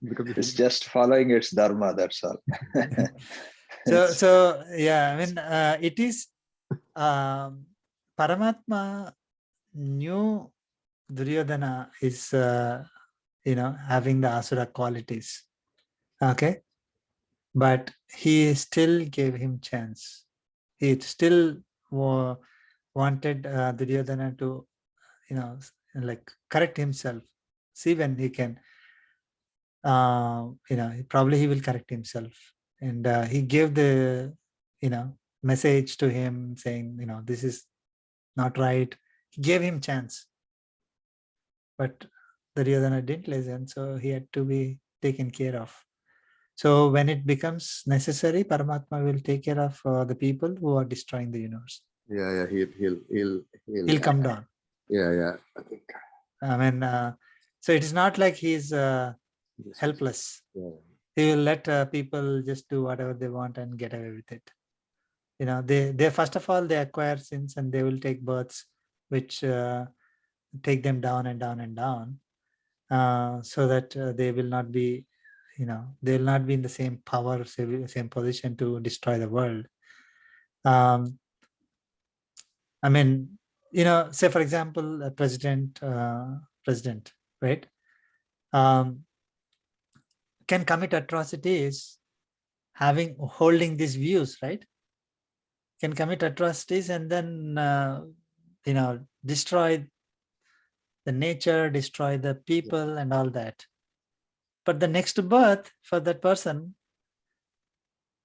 B: It's just following its dharma, that's all.
A: So yeah, I mean, it is Paramatma knew Duryodhana is having the asura qualities. Okay, but he still gave him chance. He still wanted Duryodhana to, like correct himself. See when he can, probably he will correct himself. And he gave the, message to him saying, this is not right. He gave him chance. But Duryodhana didn't listen, so he had to be taken care of. So when it becomes necessary, Paramatma will take care of the people who are destroying the universe.
F: Yeah,
A: He'll come down.
F: Yeah.
A: I mean, so it is not like he's helpless.
F: Yeah.
A: He will let people just do whatever they want and get away with it. They first of all, they acquire sins and they will take births which take them down and down and down, so that they will not be, they will not be in the same power, same position to destroy the world. I mean, say for example, a president, right, can commit atrocities, holding these views, right? Can commit atrocities and then destroy the nature, destroy the people and all that. But the next birth for that person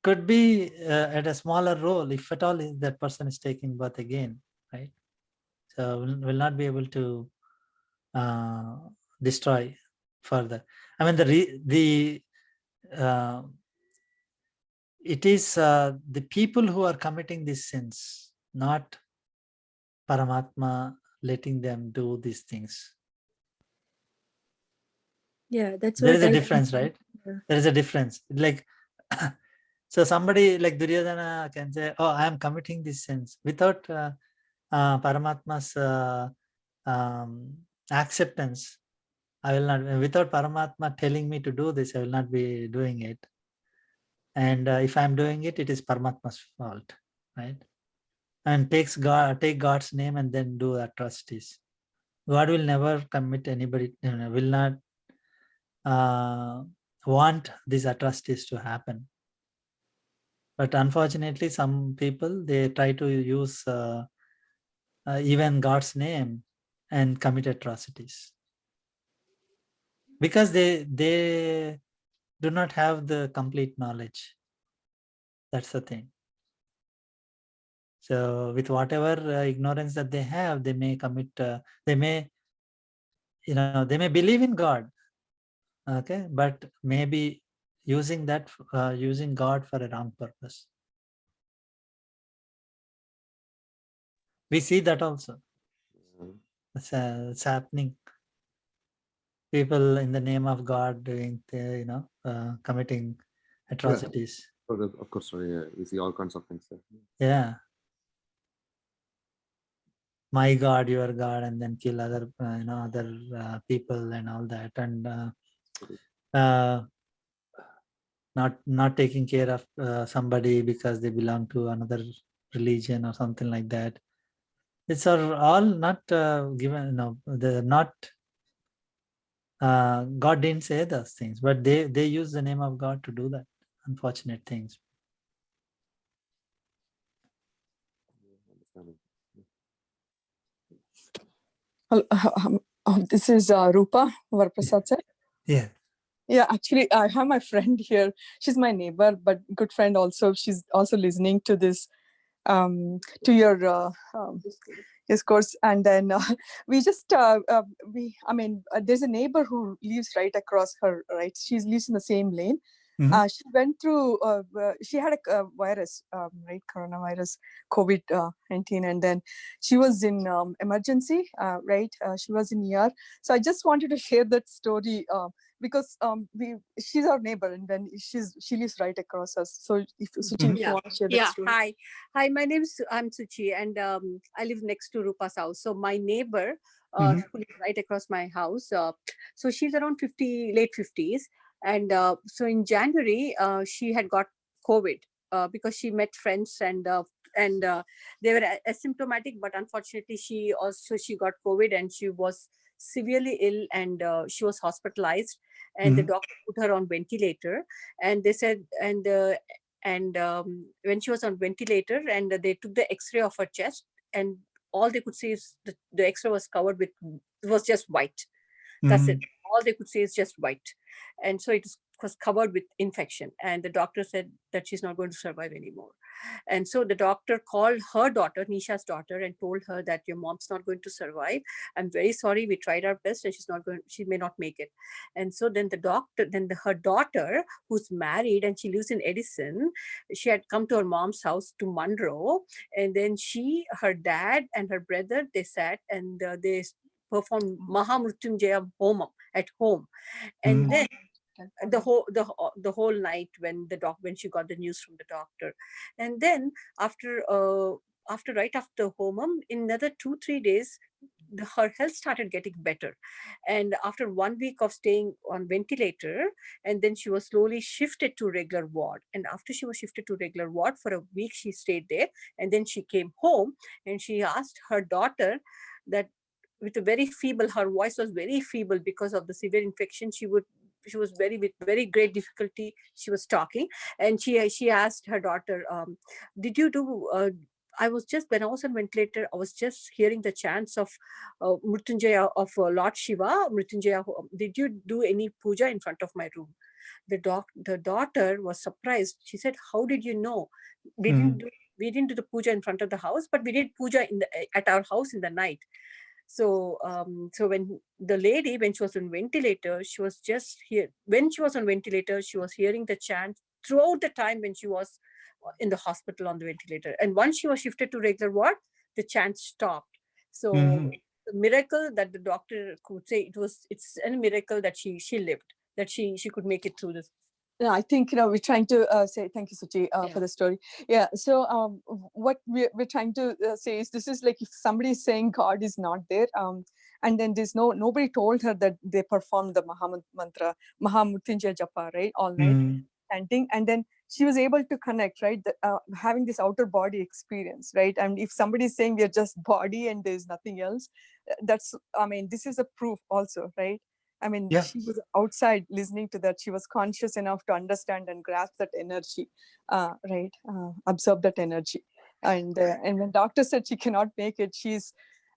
A: could be at a smaller role, if at all that person is taking birth again, right? So will not be able to destroy further. I mean, it is the people who are committing these sins, not Paramatma letting them do these things.
E: Yeah, that's
A: There
E: what
A: is a
E: I
A: difference, right?
E: Yeah.
A: There is a difference. Like, so somebody like Duryodhana can say, "Oh, I am committing these sins," without Paramatma's acceptance. I will not. Without Paramatma telling me to do this, I will not be doing it. And if I am doing it, it is Paramatma's fault, right? And take God's name and then do atrocities. God will never commit anybody, will not want these atrocities to happen. But unfortunately, some people, they try to use even God's name and commit atrocities. Because they do not have the complete knowledge. That's the thing. So with whatever ignorance that they have, they may commit, they may believe in God, okay, but maybe using God for a wrong purpose. We see that also. It's happening. People in the name of God doing, committing atrocities.
F: Yeah. Of course, sorry, we see all kinds of things there.
A: Yeah. My God, your God, and then kill other, other people and all that, and not taking care of somebody because they belong to another religion or something like that. It's all not given. They're not. God didn't say those things, but they use the name of God to do that unfortunate things.
I: This is Rupa Varprasad sir.
A: Yeah.
I: Yeah, actually, I have my friend here. She's my neighbor, but good friend also. She's also listening to this, to your discourse. And then we just, there's a neighbor who lives right across her, right? She lives in the same lane. She went through, she had a virus, right? Coronavirus, COVID-19. And then she was in emergency, right? She was in ER. So I just wanted to share that story because she's our neighbor and then she lives right across us. So if Suchi, if you want to share that story.
J: Hi, I'm Suchi and I live next to Rupa's house. So my neighbor, who lives right across my house, so she's around 50, late 50s. And so in January, she had got COVID because she met friends and they were asymptomatic, but unfortunately she got COVID and she was severely ill, and she was hospitalized, and the doctor put her on ventilator, and they said, when she was on ventilator, and they took the X-ray of her chest, and all they could see is the X-ray was covered with, it was just white. That's it. All they could see is just white. And so it was covered with infection. And the doctor said that she's not going to survive anymore. And so the doctor called her daughter, Nisha's daughter, and told her that your mom's not going to survive. I'm very sorry. We tried our best, and she may not make it. And so then her daughter, who's married and she lives in Edison, she had come to her mom's house to Monroe. And then her dad and her brother, they sat and they performed Mahamrutyunjaya Homam at home. And then the whole night when she got the news from the doctor. And then after right after Homam, in another 2-3 days, her health started getting better. And after 1 week of staying on ventilator, and then she was slowly shifted to regular ward. And after she was shifted to regular ward, for a week she stayed there, and then she came home, and she asked her daughter that, with a very feeble, her voice was very feeble because of the severe infection. She was with very great difficulty, she was talking. And she asked her daughter, did you do when I was on ventilator, I was just hearing the chants of Mrityunjaya of Lord Shiva, Mrityunjaya. Did you do any puja in front of my room? The daughter was surprised. She said, how did you know? We didn't do the puja in front of the house, but we did puja at our house in the night. So when the lady, when she was on ventilator, she was just here. When she was on ventilator, she was hearing the chant throughout the time when she was in the hospital on the ventilator. And once she was shifted to regular ward, the chant stopped. So the miracle that the doctor could say, it's a miracle that she lived, that she could make it through this.
I: Yeah, I think, we're trying to say, thank you, Suchi, for the story. Yeah, so what we're trying to say is, this is like if somebody is saying God is not there, and then nobody told her that they performed the mantra, Mahamrutyunjaya Japa, right, all night, chanting, and then she was able to connect, right, having this outer body experience, right? And if somebody is saying we're just body and there's nothing else, this is a proof also, right? She was outside listening to that. She was conscious enough to understand and grasp that energy, right? Absorb that energy. And when doctor said she cannot make it, she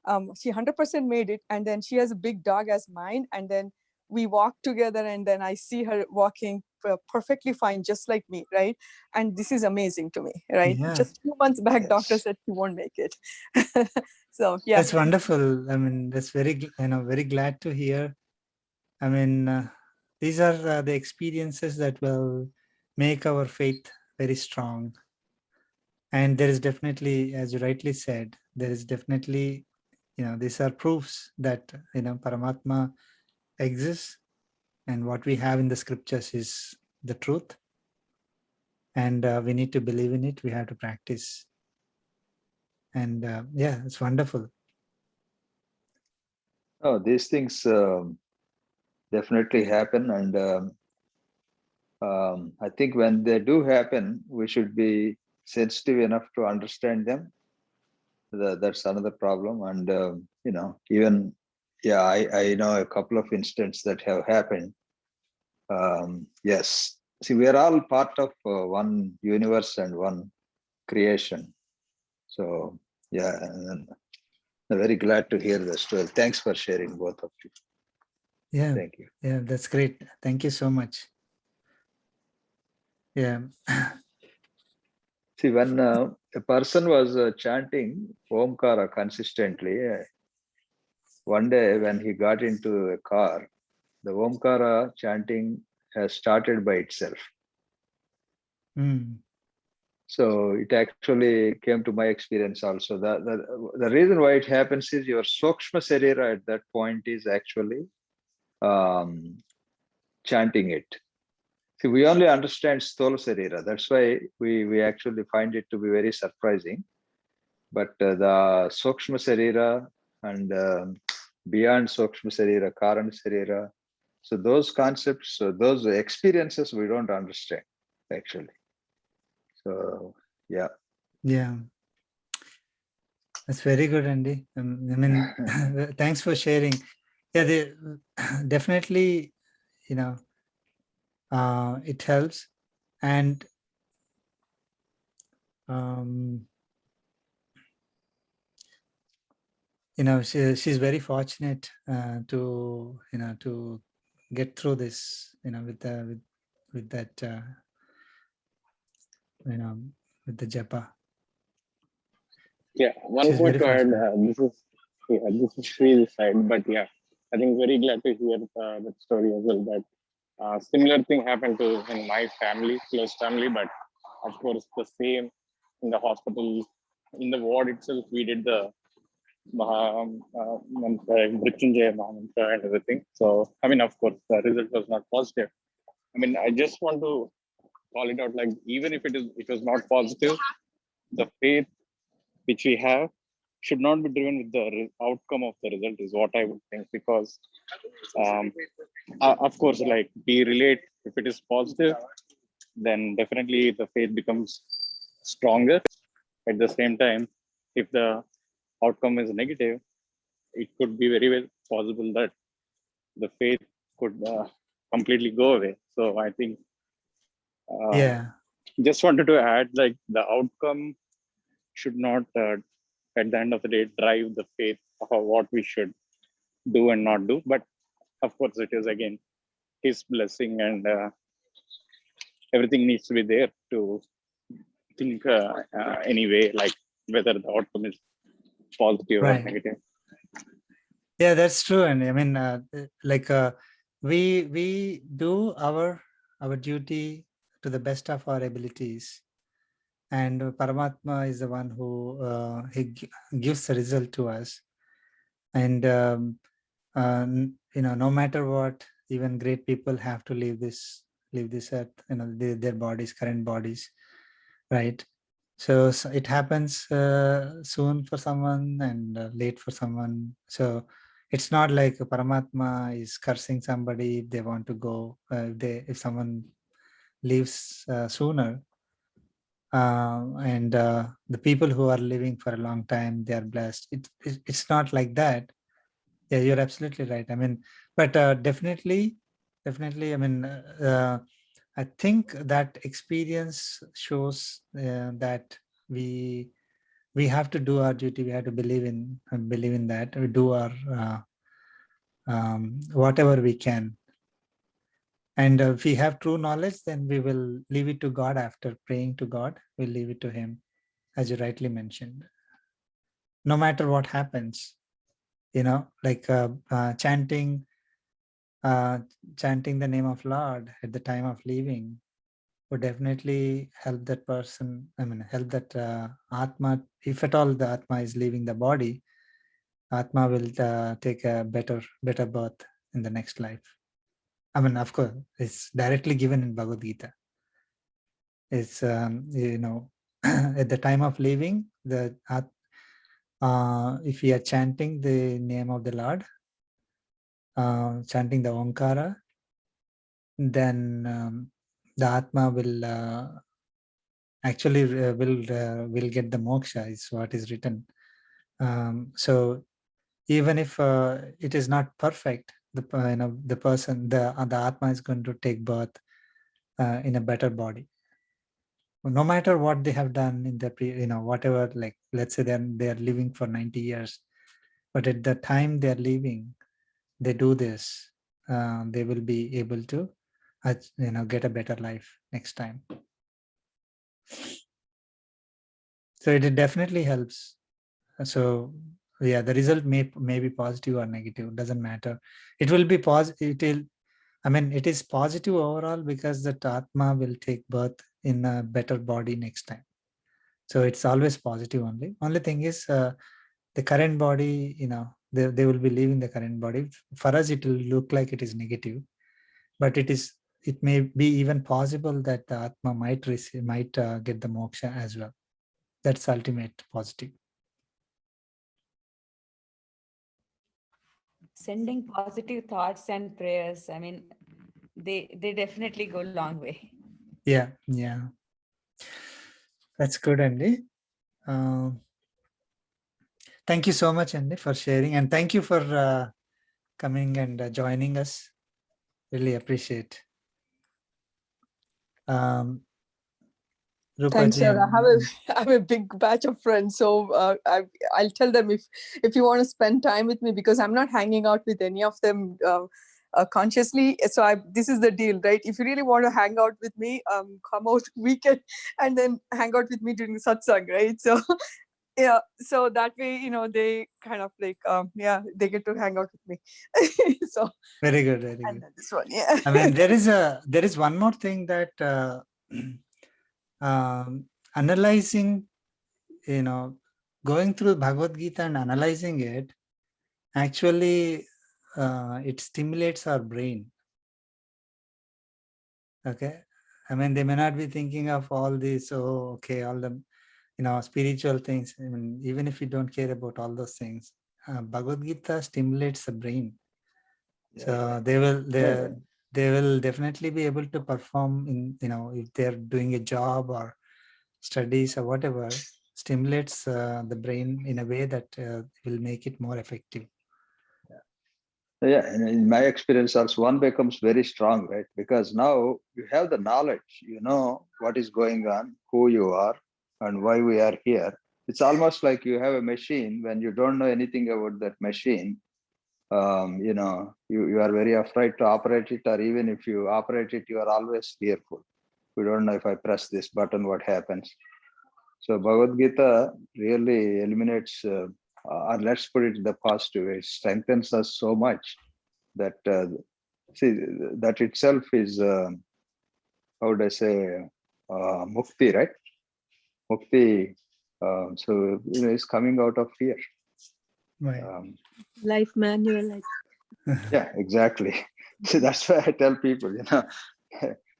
I: 100% made it. And then she has a big dog as mine. And then we walk together, and then I see her walking perfectly fine, just like me, right? And this is amazing to me, right?
A: Yeah.
I: Just 2 months back, doctor said she won't make it. So yeah,
A: that's wonderful. That's very glad to hear. These are the experiences that will make our faith very strong. And there is definitely, as you rightly said, there is definitely, these are proofs that, Paramatma exists, and what we have in the scriptures is the truth. And we need to believe in it. We have to practice. And yeah, it's wonderful.
B: Oh, these things definitely happen. And I think when they do happen, we should be sensitive enough to understand them. That's another problem. And, even, I know a couple of incidents that have happened. Yes. See, we are all part of one universe and one creation. So, yeah, and I'm very glad to hear this. Well, thanks for sharing, both of you.
A: Yeah.
B: Thank you.
A: Yeah, that's great. Thank you so much. Yeah.
B: See, when a person was chanting Omkara consistently, one day when he got into a car, the Omkara chanting has started by itself. So it actually came to my experience also. The reason why it happens is your Sukshma Sarira at that point is actually chanting it. See, we only understand Sthola Sarira. That's why we actually find it to be very surprising. But the Sukshma Sarira and beyond Sukshma Sarira, Karana Sarira, so those concepts, those experiences we don't understand actually. So, yeah.
A: Yeah. That's very good, Andy. Thanks for sharing. Yeah, they definitely, it helps. And she's very fortunate to to get through this with that with the japa.
K: Yeah, one
A: She's
K: more
A: very
K: to add.
A: fortunate.
K: This is Sri's side, but yeah, I think very glad to hear that story as well. That similar thing happened to in my family, close family, but of course the same in the hospital, in the ward itself. We did the Mrityunjaya Mahamantra and everything. So I mean, of course, the result was not positive. I mean, I just want to call it out, like even if it was not positive, the faith which we have should not be driven with the outcome of the result is what I would think, because of course, like we relate, if it is positive, then definitely the faith becomes stronger. At the same time, if the outcome is negative, it could be very well possible that the faith could completely go away. So I think just wanted to add, like the outcome should not at the end of the day drive the faith of what we should do and not do. But of course, it is again his blessing, and everything needs to be there to think anyway, like whether the outcome is positive or
A: Right.
K: negative.
A: Yeah, that's true. And I mean, we do our duty to the best of our abilities, and Paramatma is the one who gives the result to us. And no matter what, even great people have to leave this earth. Their bodies, current bodies, right? So it happens soon for someone and late for someone. So it's not like Paramatma is cursing somebody if they want to go, if someone leaves sooner. And the people who are living for a long time, they are blessed. It's not like that. Yeah, you're absolutely right. I mean, but definitely, I mean, I think that experience shows that we have to do our duty. We have to believe in that. We do our whatever we can. And if we have true knowledge, then we will leave it to God. After praying to God, we'll leave it to Him, as you rightly mentioned. No matter what happens, like chanting the name of Lord at the time of leaving would definitely help that person. I mean, help that Atma. If at all the Atma is leaving the body, Atma will take a better birth in the next life. I mean, of course, it's directly given in Bhagavad Gita. It's at the time of leaving, if we are chanting the name of the Lord, chanting the Omkara, then the Atma will actually will get the moksha, is what is written. So even if it is not perfect, the person, the Atma is going to take birth in a better body. No matter what they have done in the whatever, like let's say they are living for 90 years, but at the time they are leaving, they do this, they will be able to get a better life next time. So it definitely helps. So yeah, the result may be positive or negative, doesn't matter. It will be positive. It is positive overall, because that Atma will take birth in a better body next time. So it's always positive only. Only thing is the current body, they will be leaving the current body. For us, it will look like it is negative, but it may be even possible that the Atma might get the moksha as well. That's ultimate positive.
C: Sending positive thoughts and prayers, I mean, they definitely go a long way.
A: Yeah. That's good, Andy. Thank you so much, Andy, for sharing, and thank you for coming and joining us. Really appreciate.
I: Thanks,
A: Rupaji
I: sir.
A: and
I: I have a big batch of friends, so I'll tell them if you want to spend time with me, because I'm not hanging out with any of them consciously. So this is the deal, right? If you really want to hang out with me, come out weekend and then hang out with me during the satsang, right? So yeah, so that way, they kind of like they get to hang out with me. So
A: very good, very
I: and
A: good.
I: then this one, yeah.
A: I mean, there is one more thing that analyzing, going through Bhagavad Gita and analyzing it, actually it stimulates our brain. Okay, I mean, they may not be thinking of all these, all the spiritual things. I mean, even if you don't care about all those things, Bhagavad Gita stimulates the brain. So they will definitely be able to perform in, if they're doing a job or studies or whatever, stimulates the brain in a way that will make it more effective.
B: Yeah, and in my experience also, one becomes very strong, right? Because now you have the knowledge, you know what is going on, who you are, and why we are here. It's almost like you have a machine. When you don't know anything about that machine, you are very afraid to operate it, or even if you operate it, you are always fearful. We don't know if I press this button, what happens. So Bhagavad Gita really eliminates, or let's put it in the positive way, it strengthens us so much that that itself is, how would I say, mukti, right? Mukti. So it's coming out of fear.
A: Right.
E: Life manual.
B: Yeah, exactly. So that's why I tell people,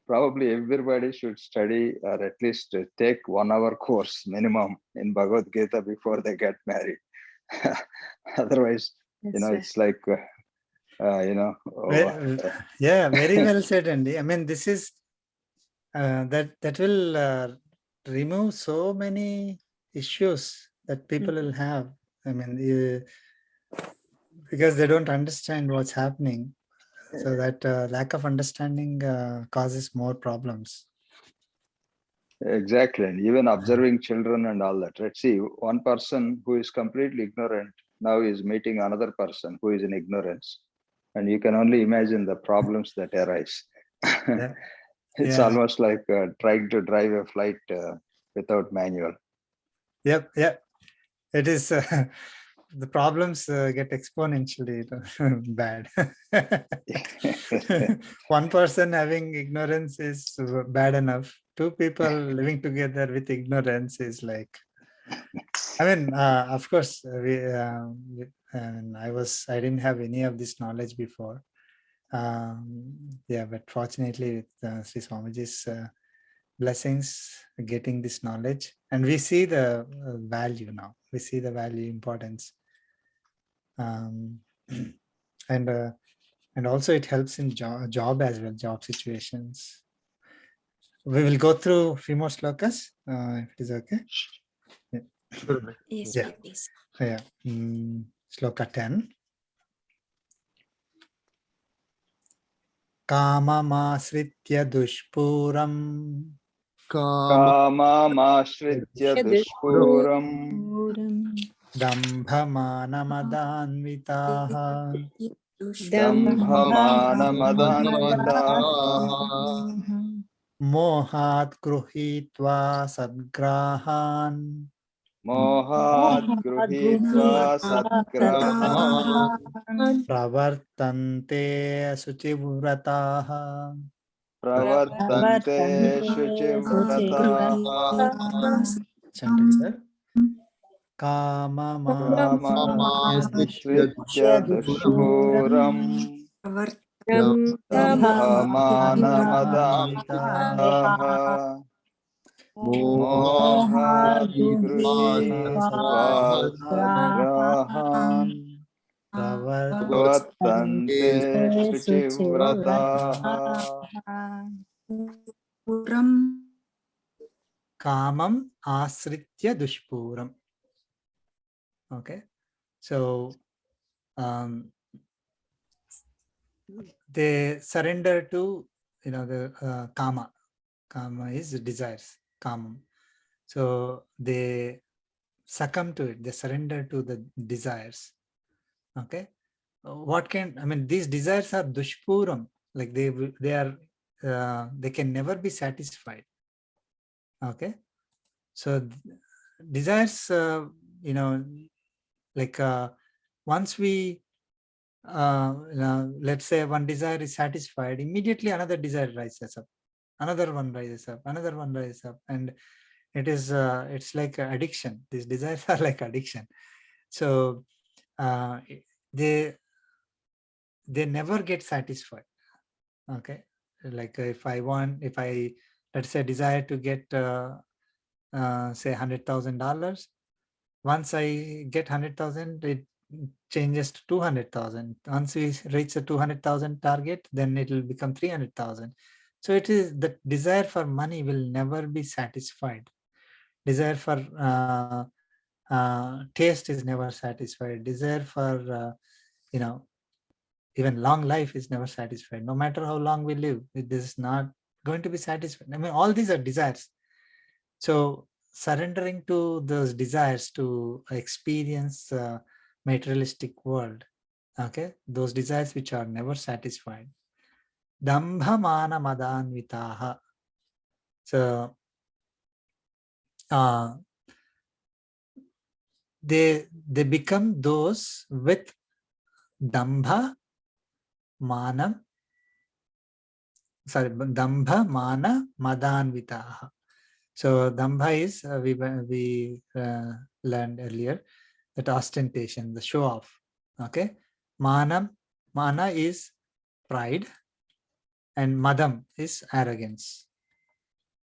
B: probably everybody should study or at least take 1 hour course minimum in Bhagavad Gita before they get married. Otherwise, it's like,
A: yeah, very well said, Andy. I mean, this is that will remove so many issues that people will have. I mean, because they don't understand what's happening. So that lack of understanding causes more problems.
B: Exactly. And even observing children and all that. Let's see, one person who is completely ignorant now is meeting another person who is in ignorance. And you can only imagine the problems that arise.
A: Yeah.
B: It's almost like trying to drive a flight without manual.
A: Yep. It is. The problems get exponentially bad. One person having ignorance is bad enough. Two people living together with ignorance is like, I mean, of course, I didn't have any of this knowledge before. But fortunately with Sri Swamiji's blessings, getting this knowledge, and we see the value now. We see the value, importance. And also it helps in job as well, job situations. We will go through a few more slokas, if it is okay.
G: Yes,
A: Yeah.
G: please.
A: Yeah. Sloka 10. Kamamāsritya dushpuram.
B: Kamamāsritya dushpuram.
A: Dambhamanamadānvitaha.
B: Dambhamanamadānvitaha.
A: Mohat gruhitva sadgrahan.
B: Mohat gruhitva sadgrahan.
A: Pravartante suchivrataha.
B: Pravartante shuchivrataha.
A: Chant together.
B: Kamamāsritya dushpuram. Dambhamanamadānvitaha. Mohat gruhitva sadgrahan. Pravartante shuchivrataha.
A: Kamam asritya dushpuram. Okay, so they surrender to, the kama. Kama is desires, kama. So they succumb to it, they surrender to the desires. Okay. These desires are dushpuram, like they can never be satisfied. Okay. So desires, once we, let's say one desire is satisfied, immediately another desire rises up, another one rises up, another one rises up, and it's like addiction. These desires are like addiction. So they never get satisfied. Okay. Like if I let's say desire to get say $100,000, once I get 100,000, it changes to 200,000. Once we reach the 200,000 target, then it will become 300,000. So it is the desire for money will never be satisfied. Desire for taste is never satisfied. Desire for even long life is never satisfied. No matter how long we live, it is not going to be satisfied. All these are desires. So surrendering to those desires to experience materialistic world, okay, those desires which are never satisfied. Dambha mana madanvitaha. So they become those with dambha mana, dambha mana madanvitaha. So dambha is we learned earlier, that ostentation, the show off. Okay. Mana is pride, and madam is arrogance.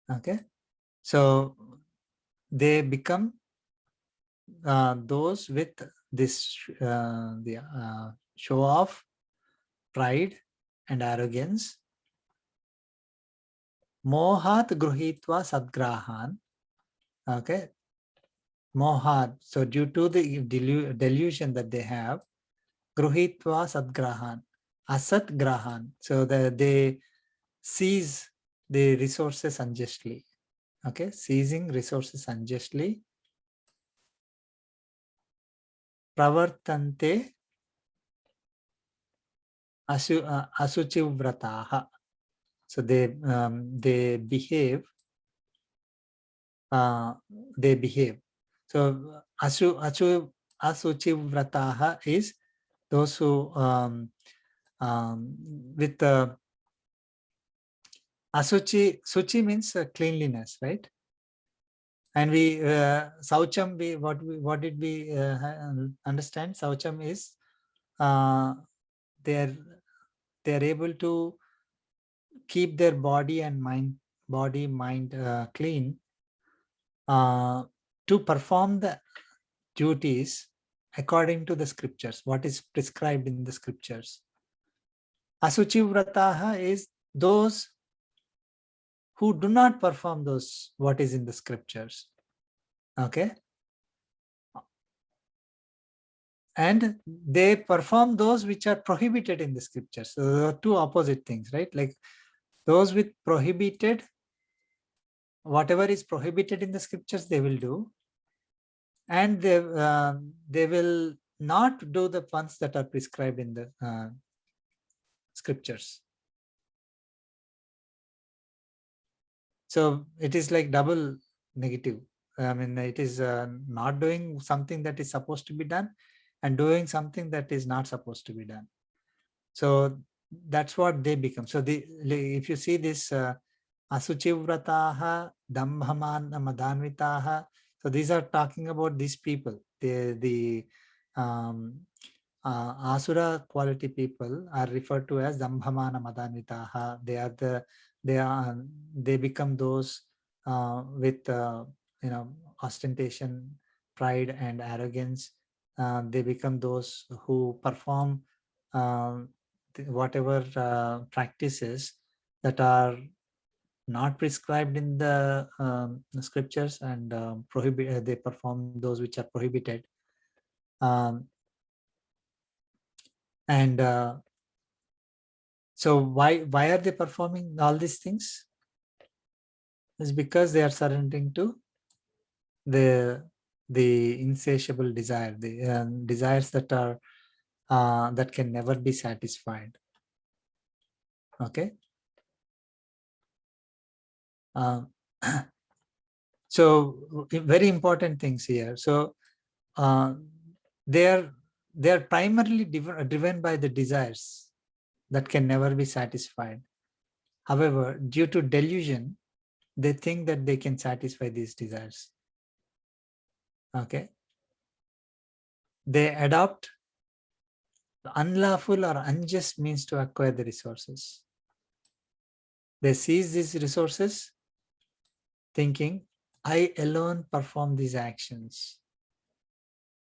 A: Okay. So they become those with this show off, pride and arrogance. Mohat gruhitva sadgrahan. Okay. Mohat. So due to the delusion that they have, gruhitva sadgrahan, asat grahan. So they seize the resources unjustly. Okay, seizing resources unjustly. Pravartante asuchivrataha. So they behave. They behave. So asuchivrataha is those who with asuchi. Suchi means cleanliness, right? And we saucham, what did we understand? Saucham is they're able to keep their body and mind clean to perform the duties according to the scriptures, what is prescribed in the scriptures. Asuchivrataha is those who do not perform those what is in the scriptures. Okay. And they perform those which are prohibited in the scriptures. So there are two opposite things, right? Like those with prohibited, whatever is prohibited in the scriptures, they will do. And they will not do the ones that are prescribed in the scriptures. So it is like double negative. It is not doing something that is supposed to be done and doing something that is not supposed to be done. So that's what they become. So if you see this asuchivrataha, dambhaman madanvitaha, so these are talking about these people. The asura quality people are referred to as dambhamana madanvitaha. They become those with ostentation, pride and arrogance. They become those who perform whatever practices that are not prescribed in the scriptures, and they perform those which are prohibited. And So why are they performing all these things? It's because they are surrendering to the insatiable desire, the desires that are that can never be satisfied. Okay. So very important things here. So they are primarily driven by the desires that can never be satisfied. However, due to delusion, they think that they can satisfy these desires. Okay. They adopt unlawful or unjust means to acquire the resources. They seize these resources thinking, I alone perform these actions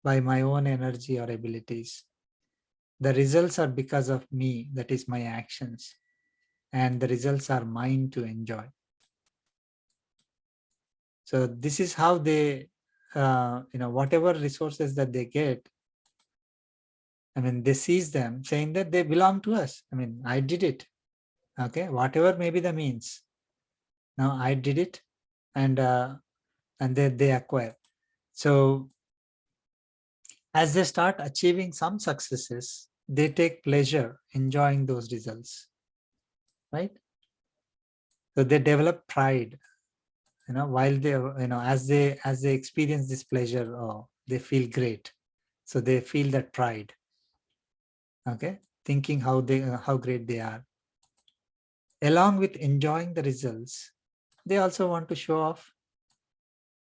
A: by my own energy or abilities. The results are because of me, that is my actions, and the results are mine to enjoy. So this is how they, whatever resources that they get, I mean, they seize them saying that they belong to us. I mean, I did it. Okay, whatever may be the means. Now I did it, and then they acquire. So as they start achieving some successes, they take pleasure enjoying those results, right? So they develop pride, while they, as they experience this pleasure, they feel great. So they feel that pride, okay, thinking how great they are. Along with enjoying the results, they also want to show off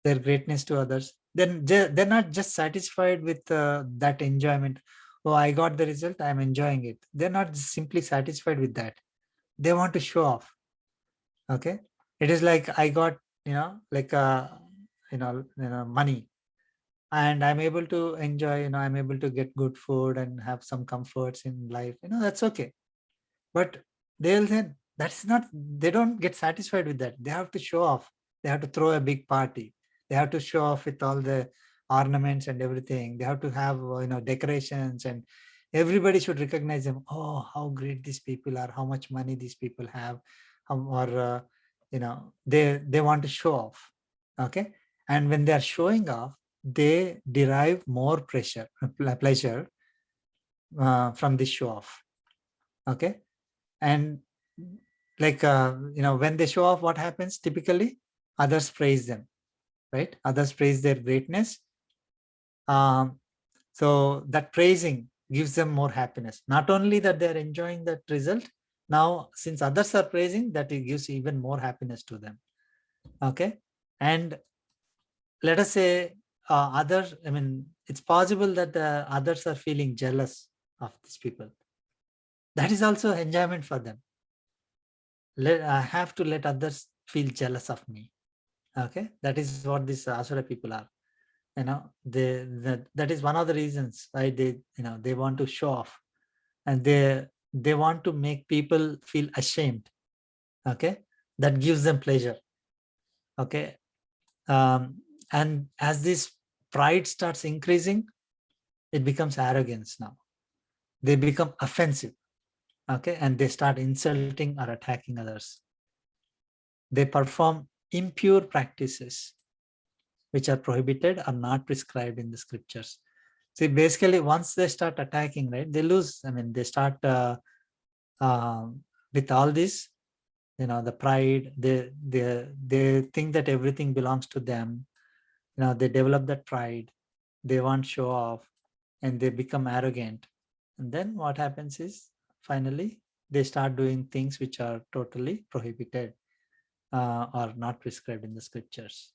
A: their greatness to others. Then they're not just satisfied with that enjoyment. Oh, I got the result, I'm enjoying it. They're not simply satisfied with that. They want to show off. Okay, it is like I got, like money, and I'm able to enjoy, I'm able to get good food and have some comforts in life. That's okay. But they'll say that's not. They don't get satisfied with that. They have to show off. They have to throw a big party. They have to show off with all the ornaments and everything. They have to have decorations, and everybody should recognize them. Oh, how great these people are! How much money these people have, or they want to show off. Okay, and when they are showing off, they derive more pleasure from this show off. Okay, and like when they show off, what happens typically? Others praise them, right? Others praise their greatness. So that praising gives them more happiness. Not only that they're enjoying that result, now since others are praising, that it gives even more happiness to them. Okay, and let us say others, I mean, it's possible that others are feeling jealous of these people. That is also enjoyment for them. I have to let others feel jealous of me. Okay, that is what these asura people are. That is one of the reasons why they want to show off, and they want to make people feel ashamed. Okay, that gives them pleasure. Okay, and as this pride starts increasing, it becomes arrogance. Now they become offensive. Okay, and they start insulting or attacking others. They perform impure practices which are prohibited or not prescribed in the scriptures. See, basically, once they start attacking, right, they lose. I mean, they start with all this, the pride. They think that everything belongs to them. They develop that pride. They want show off, and they become arrogant. And then what happens is, finally, they start doing things which are totally prohibited or not prescribed in the scriptures.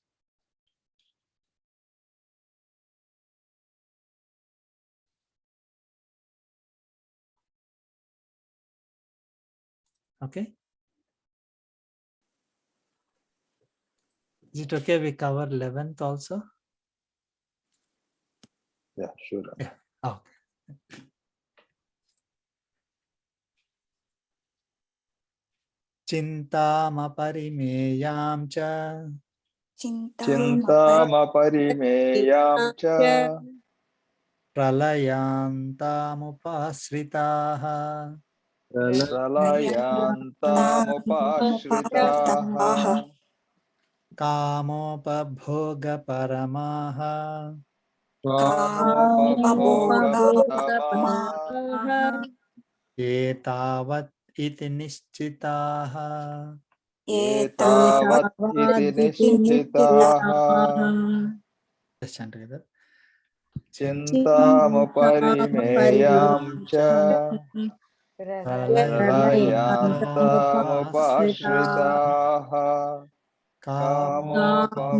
A: Okay. Is it okay we cover 11th also?
B: Yeah, sure.
A: Yeah. Okay. Chintamaparimeyaam cha
B: Chintamaparimeyaam cha
A: pralayantamupasritaha
B: प्रलयान्तामुपाश्रिताः
A: कामोपभोगपरमाः
B: कामोपभोगपरमाः
A: एतावत् इति निश्चिताः
B: एतावत् इति निश्चिताः
A: Just chant together.
B: चिन्तामुपरिमेयां च
A: प्रलयान्तामुपाश्रिताः
B: प्रलयान्तामुपाश्रिताः कामोपभोगपरमाः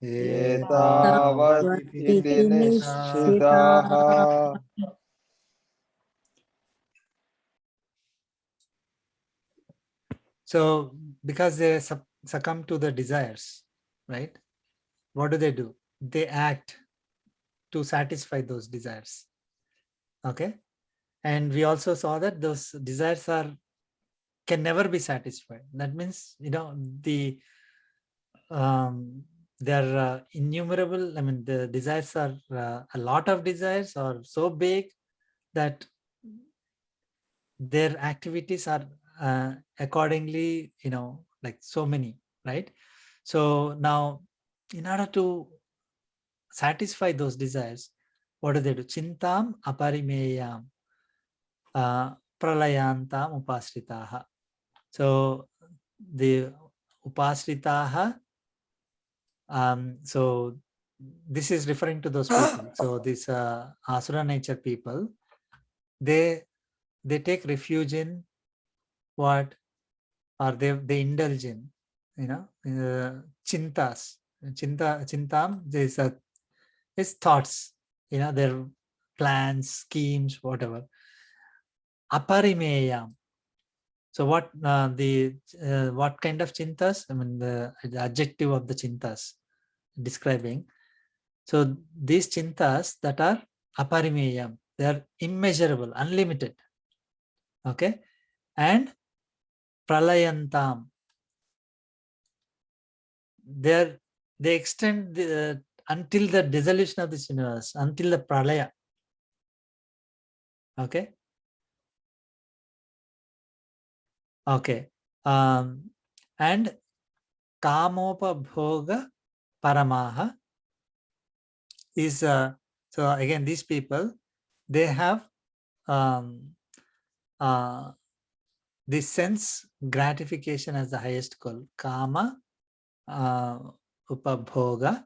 B: एतावत् इति निश्चिताः
A: So, because they succumb to the desires, right? What do? They act to satisfy those desires. Okay, and we also saw that those desires can never be satisfied. That means, they are innumerable. I mean, the desires are a lot of desires are so big that their activities are accordingly, like so many, right? So now, in order to satisfy those desires, what do? Chintam aparimeyam pralayantam upasritaha. So the upasritaha, so this is referring to those people. So these asura nature people, they take refuge in what? Or they indulge in, chintas. Chintam is thoughts, their plans, schemes, whatever. Aparimeyam. So what what kind of chintas? I mean, the adjective of the chintas describing. So these chintas that are aparimeyam, they are immeasurable, unlimited. Okay, and pralayantam, they extend until the dissolution of this universe, until the pralaya. Okay. Okay. And kamopabhoga paramaha is so again, these people, they have the sense gratification as the highest goal. Kama upabhoga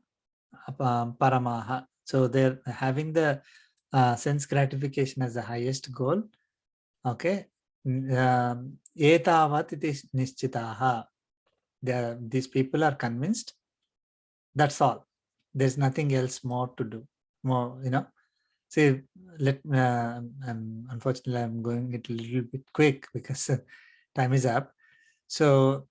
A: paramaha. So they're having the sense gratification as the highest goal. Okay. Etavat iti nischitaha. These people are convinced. That's all. There's nothing else more to do. More, See, unfortunately, I'm going it a little bit quick because time is up. So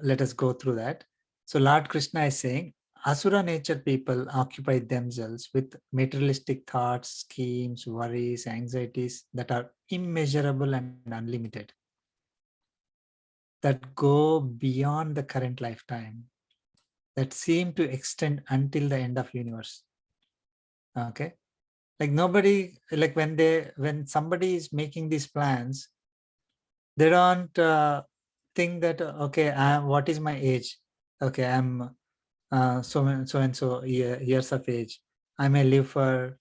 A: let us go through that. So Lord Krishna is saying, Asura nature people occupy themselves with materialistic thoughts, schemes, worries, anxieties that are immeasurable and unlimited, that go beyond the current lifetime, that seem to extend until the end of universe. Okay, like nobody, like when somebody is making these plans, they don't think that okay, what is my age? Okay, I'm so and so years of age. I may live for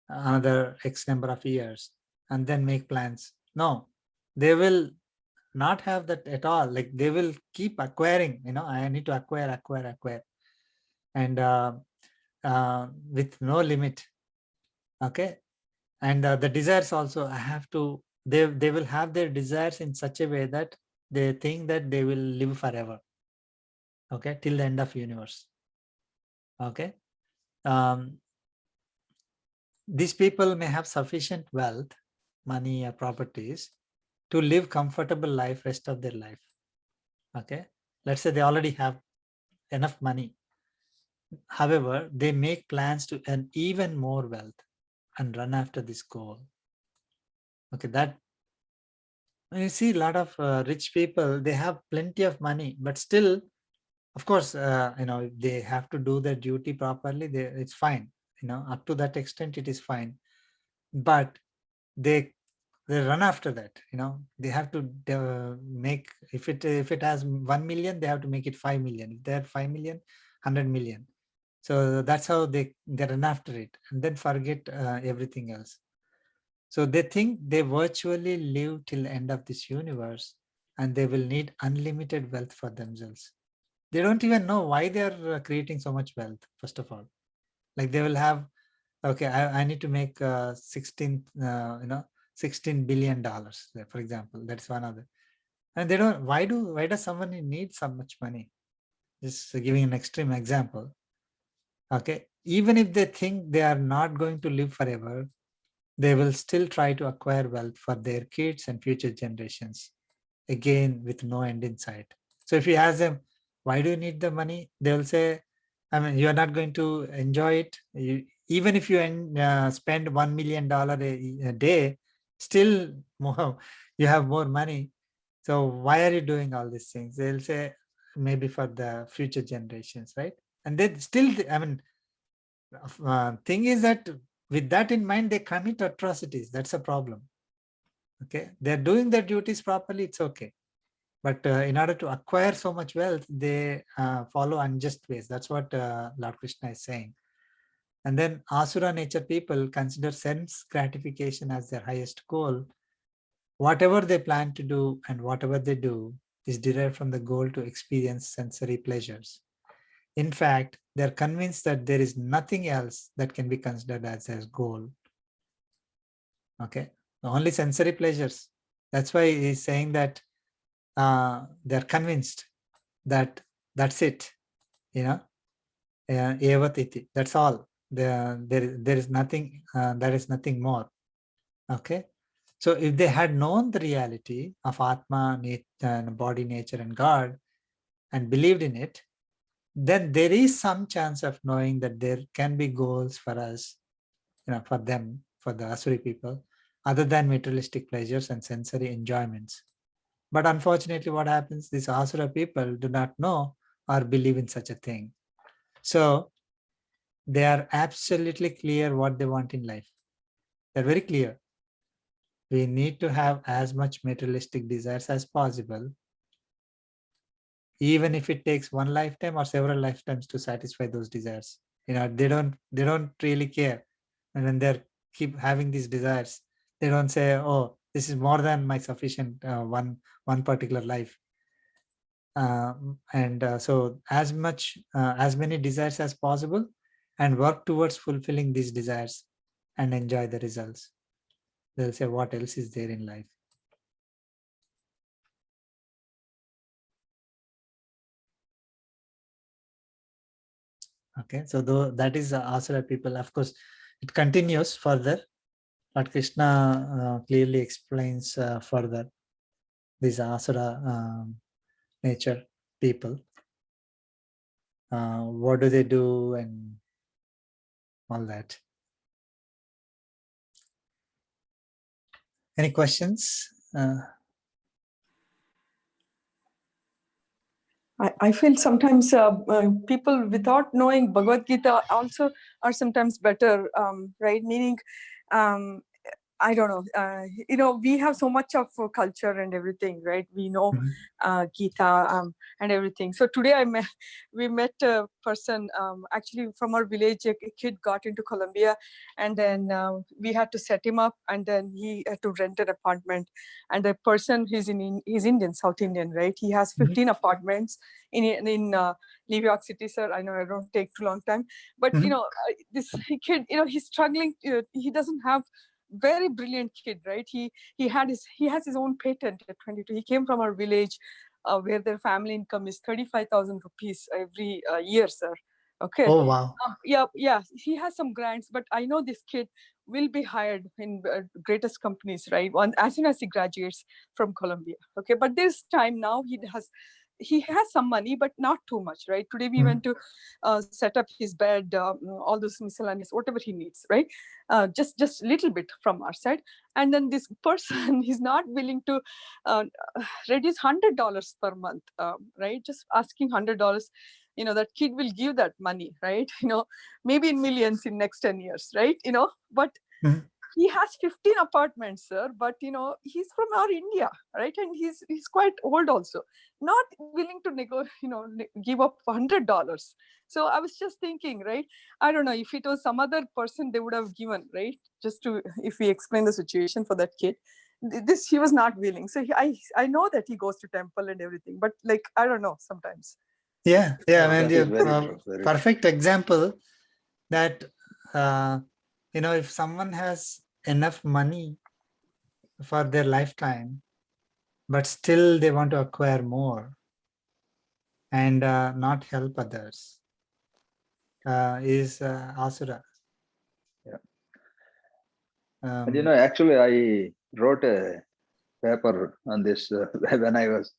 A: another X number of years, and then make plans. No, they will not have that at all. Like they will keep acquiring. I need to acquire, and with no limit. Okay, and the desires also, I have to. They will have their desires in such a way that they think that they will live forever. Okay, till the end of universe. Okay, these people may have sufficient wealth, money or properties to live comfortable life rest of their life. Okay, let's say they already have enough money. However, they make plans to earn even more wealth and run after this goal. Okay, that you see a lot of rich people, they have plenty of money, but still, of course, they have to do their duty properly. It's fine. Up to that extent it is fine, but they run after that. They have to make, if it has 1 million, they have to make it 5 million. If they have 5 million, 100 million. So that's how they run after it, and then forget everything else. So they think they virtually live till the end of this universe, and they will need unlimited wealth for themselves. They don't even know why they are creating so much wealth. First of all, like they will have, okay, I need to make 16 billion dollars, for example. That's one of the, and they don't. Why does someone need so much money? Just giving an extreme example. Okay, even if they think they are not going to live forever, they will still try to acquire wealth for their kids and future generations, again with no end in sight. So if you ask them, why do you need the money? They'll say, I mean, you're not going to enjoy it. Even if you spend $1 million a day, still more, you have more money. So why are you doing all these things? They'll say, maybe for the future generations, right? And then still, I mean, thing is that with that in mind, they commit atrocities. That's a problem. Okay, they're doing their duties properly, it's okay. But in order to acquire so much wealth, they follow unjust ways. That's what Lord Krishna is saying. And then Asura nature people consider sense gratification as their highest goal. Whatever they plan to do and whatever they do is derived from the goal to experience sensory pleasures. In fact, they're convinced that there is nothing else that can be considered as their goal. Okay, only sensory pleasures. That's why he's saying that they're convinced that that's it, evat iti, that's all. There is nothing, there is nothing more. Okay, so if they had known the reality of Atma, body, nature, and God, and believed in it, then there is some chance of knowing that there can be goals for us, for them, for the Asuri people, other than materialistic pleasures and sensory enjoyments. But unfortunately, what happens? These Asura people do not know or believe in such a thing. So they are absolutely clear what they want in life. They're very clear. We need to have as much materialistic desires as possible, even if it takes one lifetime or several lifetimes to satisfy those desires. They don't really care. And when they keep having these desires, they don't say, oh, this is more than my sufficient one particular life. So as many desires as possible, and work towards fulfilling these desires and enjoy the results. They'll say, what else is there in life? Okay, so that is Asura people. Of course, it continues further, but Krishna clearly explains further these Asura nature people. What do they do and all that. Any questions?
I: I feel sometimes people without knowing Bhagavad Gita also are sometimes better, right? Meaning, I don't know, we have so much of culture and everything, right? We know Gita and everything. So today we met a person actually from our village. A kid got into Colombia, and then we had to set him up, and then he had to rent an apartment. And the person, he's Indian, South Indian, right? He has 15 apartments in New York City, sir. I know I don't take too long time, but this kid, he's struggling. He doesn't have very brilliant kid, right? He has his own patent at 22. He came from our village where their family income is 35,000 rupees every year, sir. Okay.
A: Oh, wow.
I: Yeah. He has some grants, but I know this kid will be hired in greatest companies, right? As soon as he graduates from Columbia. Okay. But there's time now. He has some money, but not too much, right? Today we went to set up his bed, all those miscellaneous, whatever he needs, right? Just a little bit from our side. And then this person is not willing to reduce $100 per month, right? Just asking $100. that kid will give that money, right? Maybe in millions in next 10 years, right? But
A: Mhm.
I: he has 15 apartments, sir, but he's from our India, right? And he's quite old also, not willing to give up $100. So I was just thinking, right? I don't know, if it was some other person, they would have given, right? Just to, if we explain the situation for that kid, this he was not willing. So I know that he goes to temple and everything, but like, I don't know, sometimes.
A: Yeah,
B: Yeah,
A: and
B: that is very true. Very true.
A: perfect example that if someone has enough money for their lifetime, but still they want to acquire more and not help others, is asura.
B: Yeah.
A: Um,
B: And actually, I wrote a paper on this when I was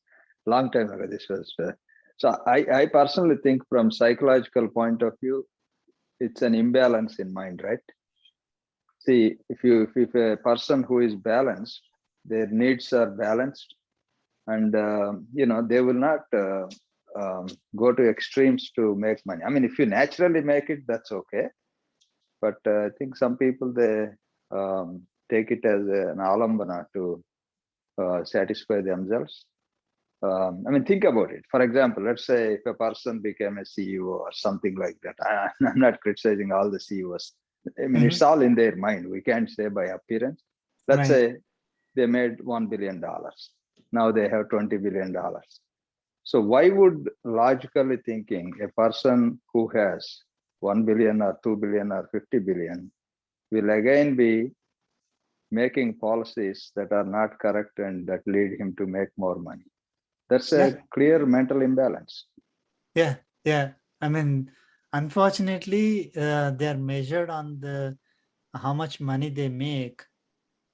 B: long time ago. This was so I personally think from psychological point of view, it's an imbalance in mind, right? See, if a person who is balanced, their needs are balanced, and they will not go to extremes to make money. I mean, if you naturally make it, that's okay. But I think some people, they take it as an alambana to satisfy themselves. I mean, think about it. For example, let's say if a person became a CEO or something like that. I'm not criticizing all the CEOs. I mean, it's all in their mind. We can't say by appearance. Let's say they made $1 billion. Now they have $20 billion. So why would, logically thinking, a person who has 1 billion or 2 billion or 50 billion will again be making policies that are not correct and that lead him to make more money? That's a clear mental imbalance.
A: Yeah. I mean, unfortunately, they are measured on the how much money they make,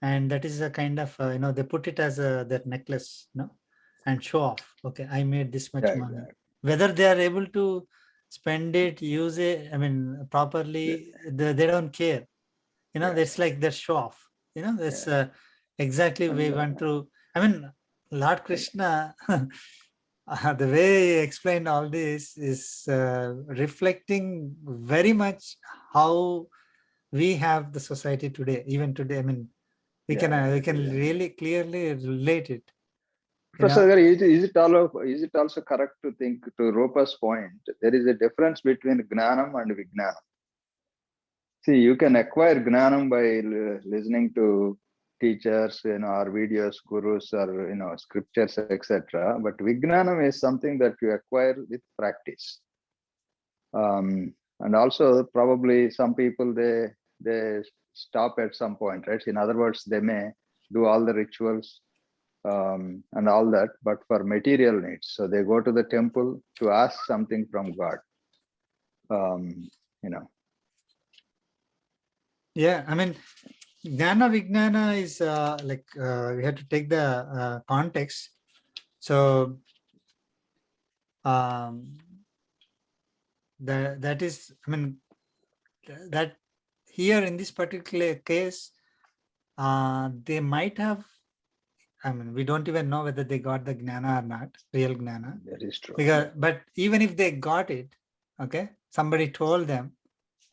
A: and that is a kind of they put it as their necklace, and show off. Okay, I made this much money.
B: Exactly.
A: Whether they are able to spend it, use it, I mean, properly, they don't care. It's like their show off. That's exactly we want to. I mean, Lord Krishna. The way he explained all this is reflecting very much how we have the society today. Even today, I mean, we can really clearly relate it.
B: Professor, is it also correct to think, to Rupa's point, there is a difference between gnanam and vijnanam? See, you can acquire gnanam by listening to teachers, or videos, gurus, or scriptures, etc. But vijnanam is something that you acquire with practice. And also, probably some people, they stop at some point, right? In other words, they may do all the rituals and all that, but for material needs. So they go to the temple to ask something from God.
A: Yeah, I mean, jnana vijnana is like we have to take the context. So that is, I mean, that here in this particular case, they might have. I mean, we don't even know whether they got the gnana or not, real gnana.
B: That is true.
A: But even if they got it, okay, somebody told them,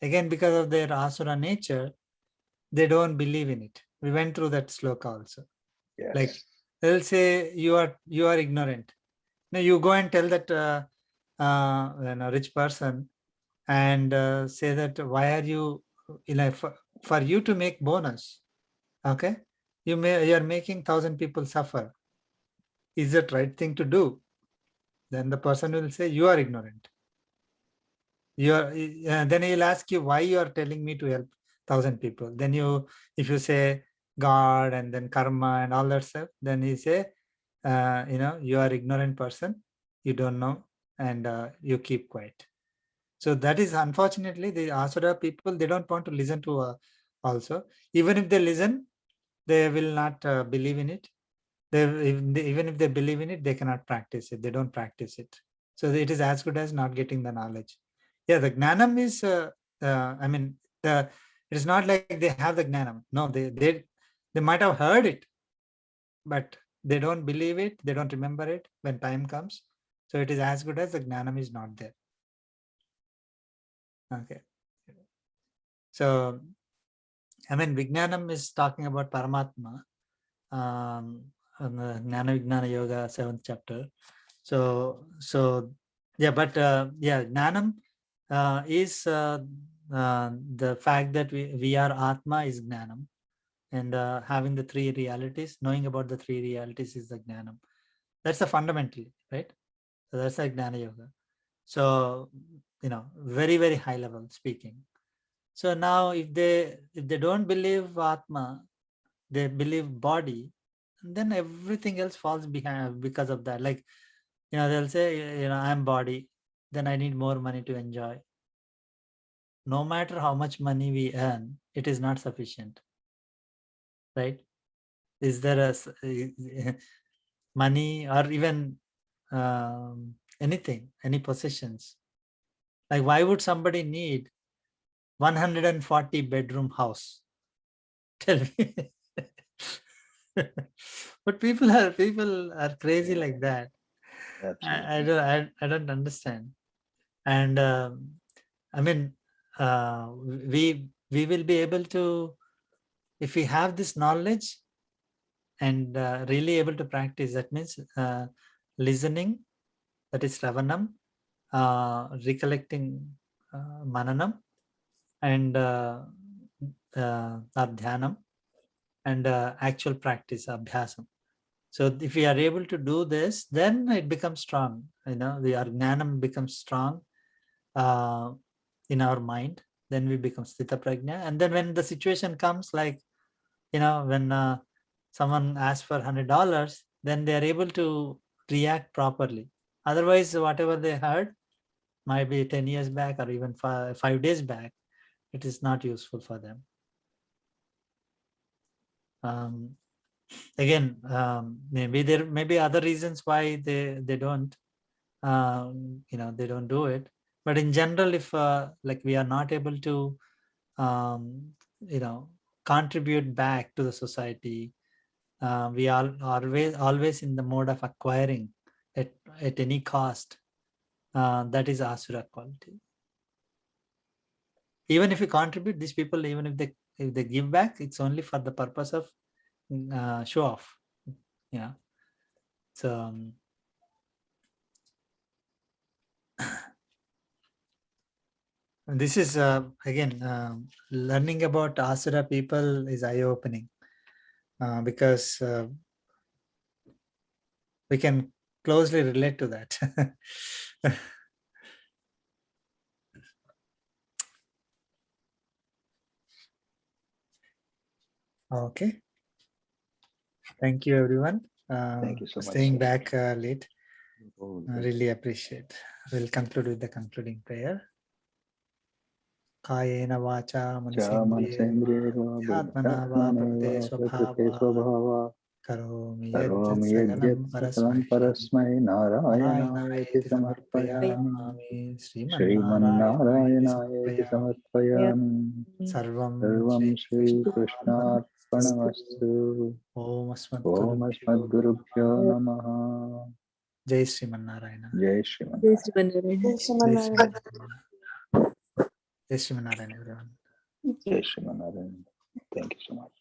A: again, because of their asura nature, they don't believe in it. We went through that sloka also.
B: Yes.
A: Like they'll say you are ignorant. Now you go and tell that rich person and say that why are you, for you to make bonus, okay, you are making 1,000 people suffer. Is that right thing to do? Then the person will say you are ignorant. Then he'll ask you why you are telling me to help 1,000 people. Then if you say God and then karma and all that stuff, then he say, you are ignorant person, you don't know, and you keep quiet. So that is, unfortunately, the asura people, they don't want to listen to also. Even if they listen, they will not believe in it. Even if they believe in it, they cannot practice it. They don't practice it. So it is as good as not getting the knowledge. Yeah, the gnanam is, I mean, it is not like they have the gnanam. No, they might have heard it, but they don't believe it. They don't remember it when time comes. So it is as good as the gnanam is not there. Okay. So, I mean, Vijnanam is talking about Paramatma. On the Jnana Vijnana Yoga 7th chapter. So yeah, but yeah, Jnanam is the fact that we are Atma is Jnanam, and having the three realities, knowing about the three realities is the Jnanam. That's the fundamental, right? So that's the Jnana Yoga. So very, very high level speaking. So now if they don't believe Atma, they believe body, then everything else falls behind because of that. Like, they'll say, I'm body, then I need more money to enjoy. No matter how much money we earn, it is not sufficient, right? Is there a money or even anything, any possessions? Like, why would somebody need 140 bedroom house? Tell me. But people are crazy like that.
B: Absolutely.
A: I don't understand. And I mean, we will be able to, if we have this knowledge and really able to practice. That means listening, that is Ravanam, recollecting, Mananam, and Dhanam, and actual practice, Abhyasam. So if we are able to do this, then it becomes strong. Our Jnanam becomes strong in our mind. Then we become Sthita Prajna. And then when the situation comes, like, when someone asks for $100, then they are able to react properly. Otherwise, whatever they heard might be 10 years back or even 5 days back, it is not useful for them. Again, maybe there may be other reasons why they don't, they don't do it. But in general, if like we are not able to, contribute back to the society, we are always in the mode of acquiring at any cost. That is asura quality. Even if we contribute, these people, even if they give back, it's only for the purpose of show off. Yeah. So this is again, learning about asura people is eye-opening, because we can closely relate to that. Okay. Thank you, everyone.
B: Thank you so
A: for
B: much,
A: staying
B: sir.
A: back late.
F: Oh,
A: I really appreciate. We'll conclude with the concluding prayer. Kayena vacha manasendriya atmana va prakrite swabhava karomi yajjat sakalam parasmai
B: Narayanaayati
A: samarpayami Sriman
B: Srimanarayanaayati samarpayami Sarvam Shri Krishnarpanamastu
A: Om
B: Om Asmadgurubhyo Namaha
A: Jai Sriman Narayana.
B: Jai Shriman
E: Jai Srimanarayana.
A: Jai Sriman Narayana, everyone.
B: Jai Shriman. Thank you so much.